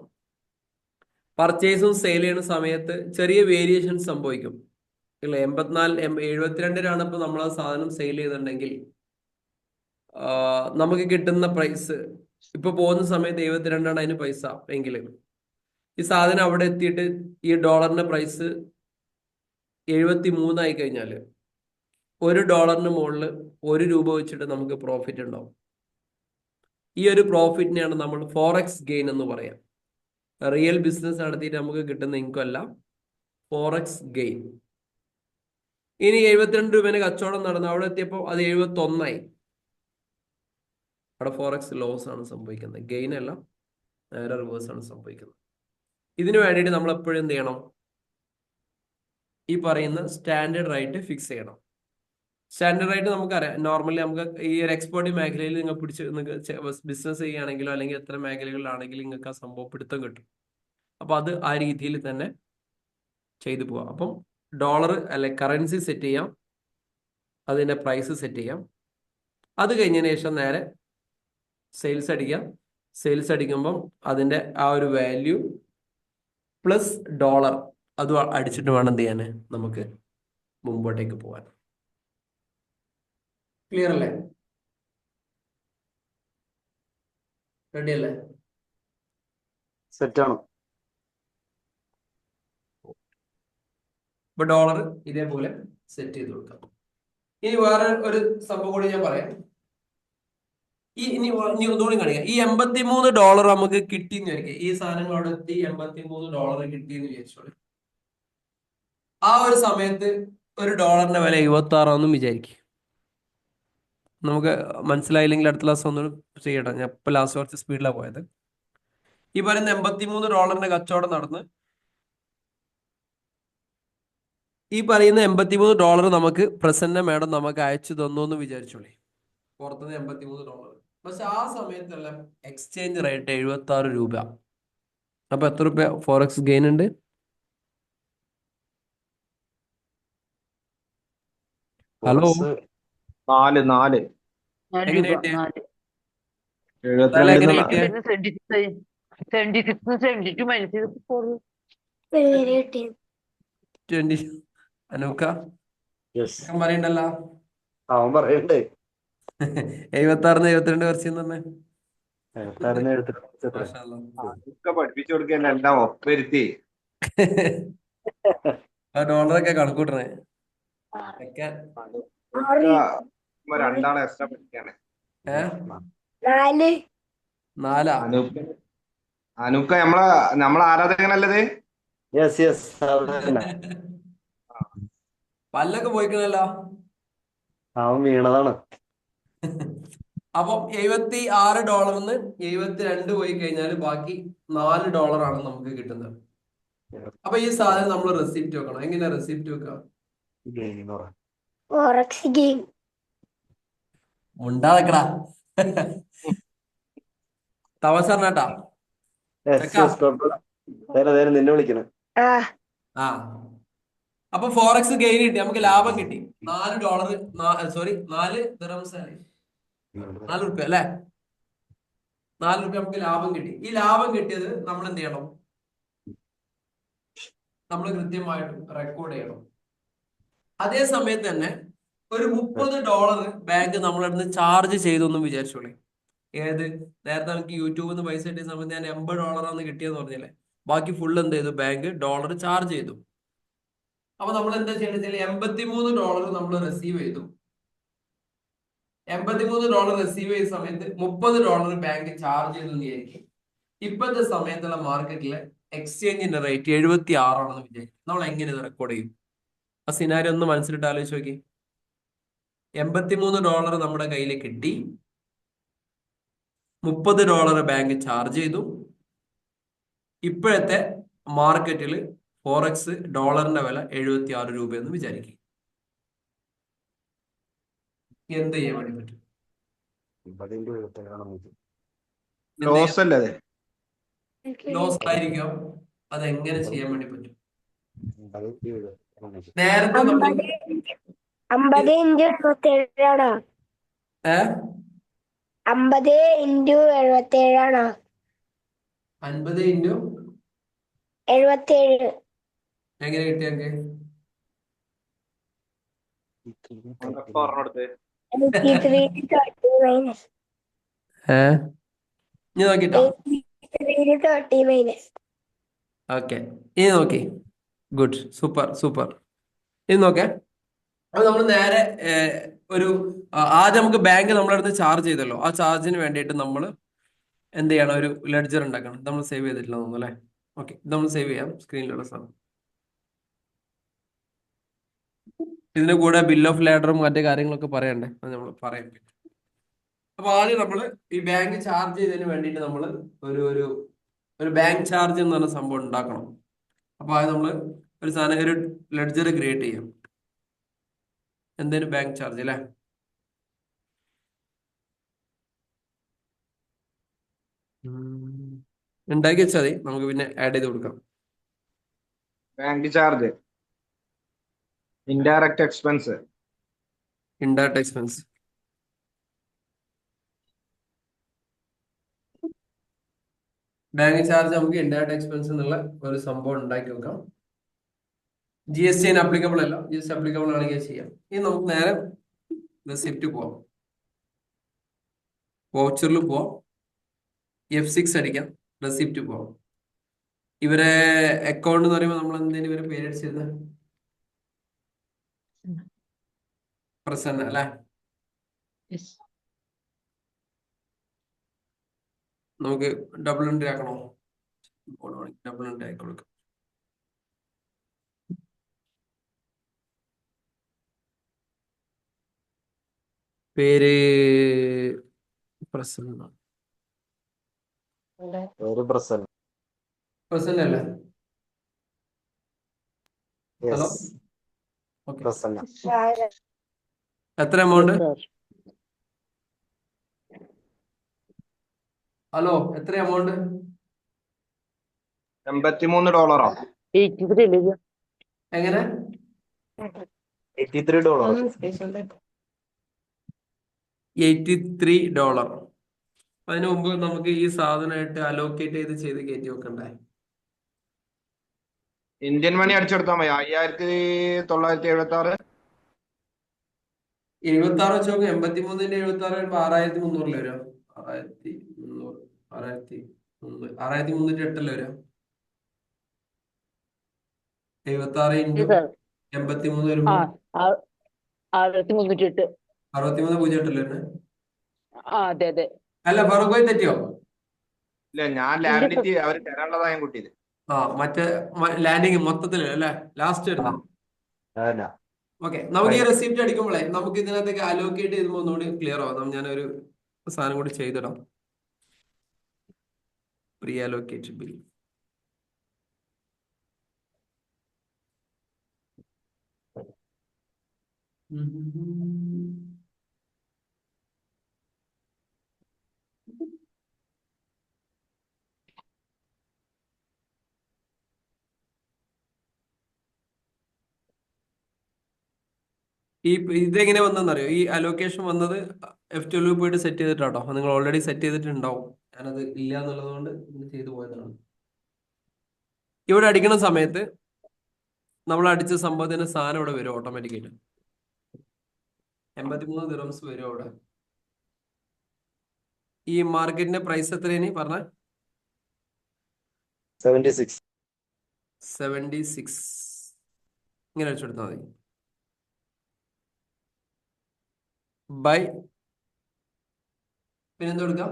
[SPEAKER 1] പർച്ചേസും സെയിൽ ചെയ്യുന്ന സമയത്ത് ചെറിയ വേരിയേഷൻ സംഭവിക്കും. ഇല്ല 72 ഇപ്പോൾ നമ്മൾ ആ സാധനം സെയിൽ ചെയ്തിട്ടുണ്ടെങ്കിൽ നമുക്ക് കിട്ടുന്ന പ്രൈസ് ഇപ്പൊ പോകുന്ന സമയത്ത് 72 അതിന് പൈസ എങ്കിൽ ഈ സാധനം അവിടെ എത്തിയിട്ട് ഈ ഡോളറിന്റെ പ്രൈസ് 73 ആയി കഴിഞ്ഞാൽ $1 മുകളിൽ ₹1 വെച്ചിട്ട് നമുക്ക് പ്രോഫിറ്റ് ഉണ്ടാവും. ഈ ഒരു പ്രോഫിറ്റിനെയാണ് നമ്മൾ ഫോറക്സ് ഗെയിൻ എന്ന് പറയാം. റിയൽ ബിസിനസ് നടത്തിയിട്ട് നമുക്ക് കിട്ടുന്ന ഇൻകം അല്ല, ഫോറക്സ് ഗെയിൻ. ഇനി 72 രൂപേന് കച്ചവടം നടന്നു, അവിടെ എത്തിയപ്പോൾ അത് 71 ആയി. അവിടെ ഫോറക്സ് ലോസ് ആണ് സംഭവിക്കുന്നത്, ഗെയിൻ അല്ല, നേരെ റിവേഴ്സ് ആണ് സംഭവിക്കുന്നത്. ഇതിനു വേണ്ടിയിട്ട് നമ്മൾ എപ്പോഴും എന്ത് ചെയ്യണം, ഈ പറയുന്ന സ്റ്റാൻഡേർഡ് റേറ്റ് ഫിക്സ് ചെയ്യണം. സ്റ്റാൻഡേർഡ് റേറ്റ് നമുക്കറിയാം. നോർമലി നമുക്ക് ഈ ഒരു എക്സ്പോർട്ടിംഗ് മേഖലയിൽ നിങ്ങൾ ബിസിനസ് ചെയ്യുകയാണെങ്കിലോ അല്ലെങ്കിൽ എത്ര മേഖലകളിലാണെങ്കിലും നിങ്ങൾക്ക് ആ സംഭവം പിടുത്തം കിട്ടും. അപ്പൊ അത് ആ രീതിയിൽ തന്നെ ചെയ്തു പോവാം. അപ്പം ഡോളർ അല്ലെ കറൻസി സെറ്റ് ചെയ്യാം, അതിന്റെ പ്രൈസ് സെറ്റ് ചെയ്യാം. അത് കഴിഞ്ഞതിന് ശേഷം നേരെ സെയിൽസ് അടിക്കാം. സെയിൽസ് അടിക്കുമ്പം അതിന്റെ ആ ഒരു വാല്യൂ പ്ലസ് ഡോളർ അത് അടിച്ചിട്ട് വേണം എന്ത് ചെയ്യാൻ, നമുക്ക് മുമ്പോട്ടേക്ക് പോകാൻ. ക്ലിയർ അല്ലേ? റെഡി അല്ലേ?
[SPEAKER 3] സെറ്റാണ്.
[SPEAKER 1] ഇപ്പൊ ഡോളർ ഇതേപോലെ സെറ്റ് ചെയ്ത് കൊടുക്കാം. ഇനി വേറെ ഒരു സംഭവം കൂടി ഞാൻ പറയാം. ഇനി ഒന്നുകൂടി കാണിക്കാം. ഈ $83 നമുക്ക് കിട്ടിയെന്ന് വിചാരിക്കുക. ഈ സാധനങ്ങളോട് എത്തി $83 കിട്ടിയെന്ന് വിചാരിച്ചോളൂ. ആ ഒരു സമയത്ത് ഒരു ഡോളറിന്റെ വില 76 വിചാരിക്കും. നമുക്ക് മനസ്സിലായില്ലെങ്കിൽ അടുത്ത ക്ലാസ് ഒന്നും ചെയ്യട്ടെ. ഞാൻ ഇപ്പൊ ലാസ്റ്റ് കുറച്ച് സ്പീഡിലാണ് പോയത്. ഈ പറയുന്ന $83 കച്ചവടം നടന്ന് ഈ പറയുന്ന $83 നമുക്ക് പ്രസന്ന മാഡം നമുക്ക് അയച്ചു തന്നു എന്ന് വിചാരിച്ചോളേ. പുറത്തുനിന്ന് $83. പക്ഷെ ആ സമയത്തെല്ലാം എക്സ്ചേഞ്ച് റേറ്റ് 76 രൂപ. അപ്പൊ എത്ര രൂപ ഫോറക്സ് ഗെയിൻ ഉണ്ട്? ഹലോ,
[SPEAKER 3] 4
[SPEAKER 2] 4
[SPEAKER 1] എങ്ങനെ
[SPEAKER 2] രൂപ,
[SPEAKER 1] കിട്ടിയ?
[SPEAKER 2] 4.
[SPEAKER 1] എങ്ങനെ കിട്ടിയ?
[SPEAKER 2] 76 72 മൈനസ് ചെയ്ത്
[SPEAKER 1] 20 അനൂക്ക പറയണ്ടല്ലോ.
[SPEAKER 3] അവൻ പറയണ്ടേ
[SPEAKER 1] 76 72 കുറച്ച് തന്നെ.
[SPEAKER 3] പഠിപ്പിച്ചു കൊടുക്കാൻ എല്ലാം ഒപ്പരുത്തി
[SPEAKER 1] ഡോളറൊക്കെ കണക്കൂട്ടണേ.
[SPEAKER 3] രണ്ടാളെ എക്സ്ട്രാ പഠിക്കാണ്.
[SPEAKER 1] 4
[SPEAKER 3] അനൂക്ക നമ്മളെ ആരാധകനല്ലത്?
[SPEAKER 1] പല്ലൊക്കെ പോയിക്കണല്ലോ.
[SPEAKER 3] അവൻ വീണതാണ്.
[SPEAKER 1] അപ്പം $76 72 പോയി കഴിഞ്ഞാൽ ബാക്കി $4 ആണ് നമുക്ക് കിട്ടുന്നത്. അപ്പൊ ഈ സാധനം നമ്മൾ റെസിപ്റ്റ് വെക്കണം. എങ്ങനെയാ റെസിപ്റ്റ് വെക്കുക? ഉണ്ടാക്കടാ തവസറിനാട്ടാ
[SPEAKER 3] നിന്നെ വിളിക്കണേ.
[SPEAKER 1] ആ അപ്പൊ ഫോറക്സ് ഗെയിൻ കിട്ടി, നമുക്ക് ലാഭം കിട്ടി. $4 സോറി 4 ദിർഹംസ് 4 റുപ്യ അല്ലെ? 4 റുപ്യ നമുക്ക് ലാഭം കിട്ടി. ഈ ലാഭം കിട്ടിയത് നമ്മൾ എന്ത് ചെയ്യണം? നമ്മൾ കൃത്യമായിട്ടും റെക്കോർഡ് ചെയ്യണം. അതേ സമയത്ത് തന്നെ ഒരു $30 ബാങ്ക് നമ്മളെ അടുത്ത് ചാർജ് ചെയ്തു എന്നും വിചാരിച്ചോളെ. ഏത് നേരത്തെ നമുക്ക് യൂട്യൂബിൽ നിന്ന് പൈസ കിട്ടിയ സമയത്ത് ഞാൻ $80 കിട്ടിയെന്ന് പറഞ്ഞില്ലേ, ബാക്കി ഫുൾ എന്ത് ചെയ്തു, ബാങ്ക് ഡോളർ ചാർജ് ചെയ്തു. അപ്പൊ നമ്മൾ എന്താ ചെയ്യണമെന്ന് വെച്ചാൽ $83 നമ്മൾ റിസീവ് ചെയ്തു. $83 റിസീവ് ചെയ്ത സമയത്ത് $30 ബാങ്ക് ചാർജ് ചെയ്തു എന്ന് വിചാരിക്കും. ഇപ്പോഴത്തെ സമയത്തുള്ള മാർക്കറ്റിലെ എക്സ്ചേഞ്ചിന്റെ റേറ്റ് 76 ആണെന്ന് വിചാരിക്കും. നമ്മൾ എങ്ങനെ ഇത് റെക്കോർഡ് ചെയ്യും? ആ സിനാരി ഒന്ന് മനസ്സിലിട്ട് ആലോചിച്ച് നോക്കി. $83 നമ്മുടെ കയ്യിൽ കിട്ടി, $30 ബാങ്ക് ചാർജ് ചെയ്തു. ഇപ്പോഴത്തെ മാർക്കറ്റിൽ ഫോറക്സ് ഡോളറിന്റെ വില 76 രൂപയെന്ന് വിചാരിക്കും. എന്ത് ചെയ്യാൻ വേണ്ടി പറ്റും?
[SPEAKER 3] ലോസ് അല്ലേ അത്?
[SPEAKER 1] ലോസ് ആയിരിക്കാം. അതെങ്ങനെ ചെയ്യാൻ വേണ്ടി പറ്റും? നേരത്തെ നമ്മൾ
[SPEAKER 10] 50 ഇൻറ്റു 77 ആണോ? 50 ഇൻറ്റു 77 ആണോ?
[SPEAKER 1] 50 ഇൻറ്റു
[SPEAKER 10] 77.
[SPEAKER 1] എങ്ങനെ കിട്ടിയൊക്കെ?
[SPEAKER 3] പറഞ്ഞെടുത്ത്
[SPEAKER 10] 83 മൈനസ്
[SPEAKER 1] ഇനി നോക്കിട്ടോ.
[SPEAKER 10] 30 മൈനസ്.
[SPEAKER 1] ഓക്കെ, ഇനി നോക്കി. Good, super super. ഇനി നോക്കേ. അത് നമ്മൾ നേരെ ആദ്യം നമുക്ക് ബാങ്ക് നമ്മുടെ അടുത്ത് ചാർജ് ചെയ്തല്ലോ. ആ ചാർജിന് വേണ്ടിയിട്ട് നമ്മൾ എന്ത് ചെയ്യണം? ഒരു ലെഡ്ജർ ഉണ്ടാക്കണം. നമ്മൾ സേവ് ചെയ്തിട്ടില്ല തോന്നുന്നു അല്ലേ? ഓക്കെ, ഇത് നമ്മൾ സേവ് ചെയ്യാം സ്ക്രീനിലുള്ള സാധനം. ഇതിന്റെ കൂടെ ബിൽ ഓഫ് ലേഡറും മറ്റു കാര്യങ്ങളൊക്കെ പറയണ്ടേ, അത് നമ്മൾ പറയാം. അപ്പൊ ആദ്യം നമ്മൾ ഈ ബാങ്ക് ചാർജ് ചെയ്തതിന് വേണ്ടിയിട്ട് നമ്മൾ ഒരു ബാങ്ക് ചാർജ് എന്ന് പറഞ്ഞ സംഭവം ഉണ്ടാക്കണം. അപ്പൊ അത് നമ്മൾ ഒരു സാധനം, ഒരു ലെഡ്ജർ ക്രിയേറ്റ് ചെയ്യാം. എന്തേലും ബാങ്ക് ചാർജ് അല്ലേ? ഉണ്ടാക്കി വെച്ചാൽ മതി, നമുക്ക് പിന്നെ ആഡ് ചെയ്ത് കൊടുക്കാം.
[SPEAKER 3] Bank charge, indirect expense,
[SPEAKER 1] indirect expense. Bank charge നമുക്ക് ഇൻഡയറക്റ്റ് എക്സ്പെൻസ് എന്നുള്ള ഒരു സംഭവം ഉണ്ടാക്കി വെക്കാം. GST അപ്ലിക്കബിൾ അല്ല, GST അപ്ലിക്കബിൾ ആണെങ്കിൽ ചെയ്യാം. ഇനി നമുക്ക് നേരെ റെസിപ്റ്റ് പോവാം, വൗച്ചറിൽ പോവാം, F6 അടിക്കാം, റെസിപ്റ്റ് പോവാം. ഇവരെ അക്കൗണ്ട് എന്ന് പറയുമ്പോൾ നമ്മൾ എന്തെങ്കിലും ഇവരെ പേരടിച്ചിരുന്നത് പ്രസന്ന അല്ലേ?
[SPEAKER 6] Yes.
[SPEAKER 1] നമുക്ക് ഡബിൾ എൻട്രി ആക്കണോ? ഡബിൾ എൻട്രി ആക്കി കൊടുക്കാം. പേര് പ്രസന്ന. പ്രസന്ന അല്ലേ? Hello, okay. എത്ര എമൗണ്ട്? ഹലോ, എത്ര എമൗണ്ട്?
[SPEAKER 3] $83.
[SPEAKER 2] 83 അല്ലേ ഇത്?
[SPEAKER 1] എങ്ങനെ?
[SPEAKER 3] $83.
[SPEAKER 1] $83. അതിനു മുമ്പ് നമുക്ക് ഈ സാധനമായിട്ട് അലോക്കേറ്റ് ചെയ്ത് കയറ്റി വെക്കണ്ടേ?
[SPEAKER 3] ഇന്ത്യൻ മണി അടിച്ചെടുത്താൽ മതി. 5976.
[SPEAKER 1] 76 വെച്ച് നോക്കും. 83ന്റെ 76 വരുമ്പോ 6300 വരാം. 6308 വരാം. 76 ഇൻറ്റു
[SPEAKER 2] ഇത്
[SPEAKER 1] 83 വരുമ്പോ
[SPEAKER 2] 6308.
[SPEAKER 1] 6308 വരുന്നത്.
[SPEAKER 2] അതെ അതെ.
[SPEAKER 1] അല്ല, ഫറൂഖ് ഭായി തെറ്റിയോ?
[SPEAKER 3] ഇല്ല, ഞാൻ ലാബിലിറ്റി അവർ തരാനുള്ളതാ ഞാൻ കൂട്ടിയത്.
[SPEAKER 1] മറ്റേ ലാൻഡിങ് മൊത്തത്തില് അല്ലെ ലാസ്റ്റ് വരുന്നത്. ഓക്കെ, നമുക്ക് ഈ റെസിപ്റ്റ് അടിക്കുമ്പോഴേ നമുക്ക് ഇതിനകത്തേക്ക് അലോക്കേറ്റ് ചെയ്യുമ്പോൾ ഒന്നുകൂടി ക്ലിയർ ആവാം. ഞാനൊരു സാധനം കൂടി ചെയ്തിടാം. Pre allocate bill. ഇതെങ്ങനെ വന്നെന്നറിയോ? ഈ അലോക്കേഷൻ വന്നത് F12 പോയിട്ട് സെറ്റ് ചെയ്തിട്ടാട്ടോ. നിങ്ങൾ ഓൾറെഡി സെറ്റ് ചെയ്തിട്ടുണ്ടാവും. ഞാനത് ഇല്ല എന്നുള്ളത് കൊണ്ട് ചെയ്തു പോയതാണ്. ഇവിടെ അടിക്കുന്ന സമയത്ത് നമ്മൾ അടിച്ച സംഭവത്തിന്റെ സാധനം ഇവിടെ വരും ഓട്ടോമാറ്റിക്കായിട്ട്. 83 ദിറംസ് വരും അവിടെ. ഈ മാർക്കറ്റിന്റെ പ്രൈസ് എത്രയാണ് പറഞ്ഞ?
[SPEAKER 3] 76.
[SPEAKER 1] 76. ഇങ്ങനെ വെച്ചെടുത്താൽ മതി. ബൈ പിന്നെന്ത് കൊടുക്കാം?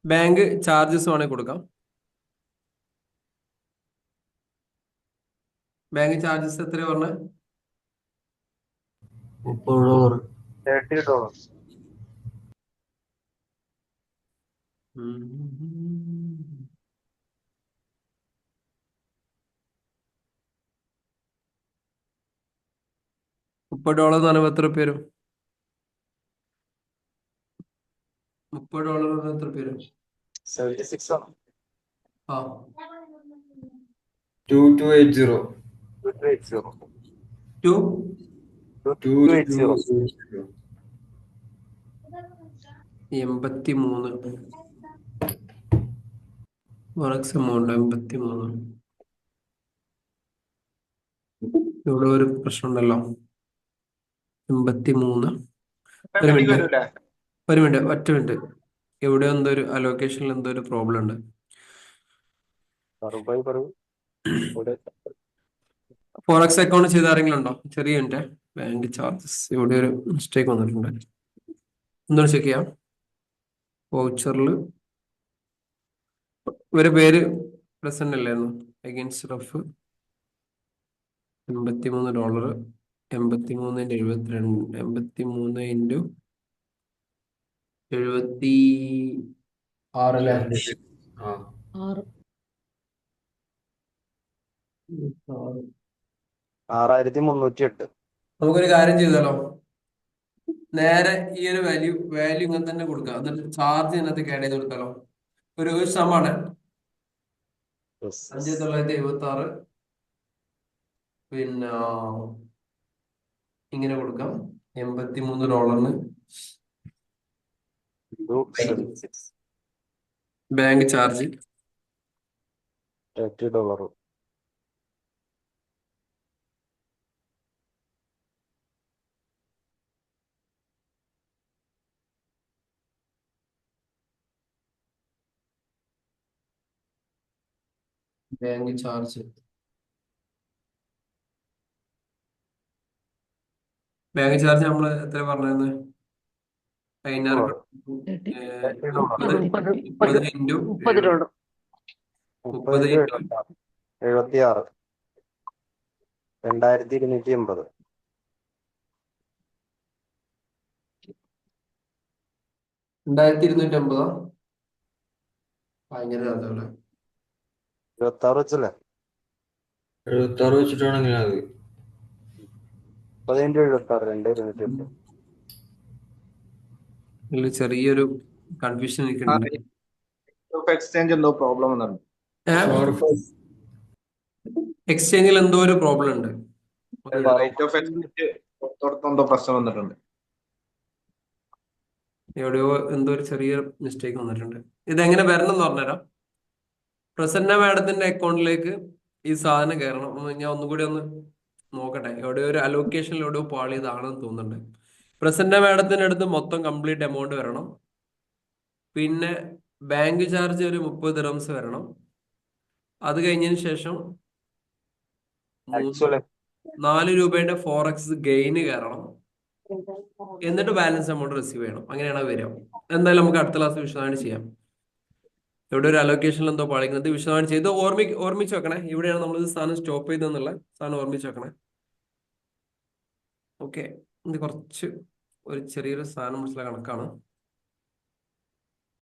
[SPEAKER 1] ബാങ്ക് ചാർജസ് വേണമെങ്കിൽ കൊടുക്കാം. ബാങ്ക് ചാർജസ് എത്രയാ പറഞ്ഞ?
[SPEAKER 9] $30.
[SPEAKER 3] $30.
[SPEAKER 1] $30 എന്ന് പറയുമ്പോൾ എത്ര പേരും? $30 എത്ര പേരും?
[SPEAKER 3] 76 ആണ്.
[SPEAKER 1] ആ
[SPEAKER 9] 2280.
[SPEAKER 3] 280.
[SPEAKER 1] 83 വർക്സ് എമൗണ്ട് 83. ഇവിടെ ഒരു പ്രശ്നമുണ്ടല്ലോ. 83. ഒരു മിനിറ്റ്, ഒറ്റ മിനിറ്റ്. ഇവിടെ എന്തോ ഒരു അലോക്കേഷനിൽ എന്തോ ഒരു പ്രോബ്ലം ഉണ്ട്. ഫോറക്സ് അക്കൗണ്ട് ചെയ്ത ആരെങ്കിലും ഉണ്ടോ? ചെറിയ മിനിറ്റ്. ബാങ്ക് ചാർജസ് ഇവിടെ ഒരു മിസ്റ്റേക്ക് വന്നിട്ടുണ്ട്. ഒന്നുകൂടെ ചെക്ക് ചെയ്യാം. വൗച്ചറിൽ ഇവരെ പേര് പ്രസന്റ് അല്ലായിരുന്നു. Against rough $83. 83 × 72. 83 × 76 അല്ലേ?
[SPEAKER 3] 6308.
[SPEAKER 1] നമുക്കൊരു കാര്യം ചെയ്താലോ? നേരെ ഈ ഒരു വാല്യൂ ഇങ്ങനെ തന്നെ കൊടുക്കാം. എന്നിട്ട് ചാർജ് ഇതിനകത്ത് ആഡ് ചെയ്ത് കൊടുക്കാലോ. ഒരു സമാണ് 5976. പിന്നെ ഇങ്ങനെ കൊടുക്കാം. $83 ബാങ്ക് ചാർജ്
[SPEAKER 3] $30.
[SPEAKER 1] ബാങ്ക് ചാർജ് നമ്മൾ എത്ര പറഞ്ഞത്? 16
[SPEAKER 2] $30.
[SPEAKER 3] 76. 2280.
[SPEAKER 1] 2280. ഭയങ്കര അതല്ലേ.
[SPEAKER 3] 76 വെച്ചല്ലേ?
[SPEAKER 9] 76 വെച്ചിട്ടാണെങ്കിൽ അത്
[SPEAKER 3] 30 × 72.
[SPEAKER 1] ചെറിയൊരു കൺഫ്യൂഷൻ എനിക്കുണ്ട്.
[SPEAKER 3] എക്സ്ചേഞ്ച് എന്തോ പ്രോബ്ലം വന്നിട്ടുണ്ട്.
[SPEAKER 1] എക്സ്ചേഞ്ചിൽ എന്തോ ഒരു പ്രോബ്ലം ഉണ്ട്.
[SPEAKER 3] റേറ്റ് ഓഫ് എക്സ്ചേഞ്ച് എന്തോ പ്രശ്നം വന്നിട്ടുണ്ട്.
[SPEAKER 1] എവിടെയോ എന്തോ ഒരു ചെറിയ മിസ്റ്റേക്ക് വന്നിട്ടുണ്ട്. ഇതെങ്ങനെ വരണം എന്ന് പറഞ്ഞുതരാം. പ്രസന്ന മാഡത്തിന്റെ അക്കൗണ്ടിലേക്ക് ഈ സാധനം കയറണം. ഞാൻ ഒന്നുകൂടി ഒന്ന് നോക്കട്ടെ. എവിടെയോ ഒരു അലോക്കേഷനിൽ എവിടെയോ പാളിയതാണെന്ന് തോന്നുന്നുണ്ട്. പ്രസന്ന മാഡത്തിന്റെ അടുത്ത് മൊത്തം കംപ്ലീറ്റ് എമൗണ്ട് വരണം. പിന്നെ ബാങ്ക് ചാർജ് ഒരു 30 ദിറംസ് വരണം. അത് കഴിഞ്ഞതിന് ശേഷം 4 രൂപയുടെ ഫോറക്സ് ഗെയിന് കയറണം. എന്നിട്ട് ബാലൻസ് എമൗണ്ട് റിസീവ് ചെയ്യണം. അങ്ങനെയാണ് വരിക. എന്തായാലും നമുക്ക് അടുത്ത ക്ലാസ് വിശദമായിട്ട് ചെയ്യാം. ഇവിടെ ഒരു അലോക്കേഷനിൽ എന്തോ പാളിക്കുന്നത് വിശദമായിട്ട് ചെയ്ത് ഓർമ്മിച്ച് വെക്കണേ. ഇവിടെയാണ് നമ്മൾ സാധനം സ്റ്റോപ്പ് ചെയ്തെന്നുള്ള സാധനം ഓർമ്മിച്ച് വെക്കണേ. ഓക്കെ, ഇത് കുറച്ച് ഒരു ചെറിയൊരു സാധനം മനസ്സിലായ കണക്കാണ്.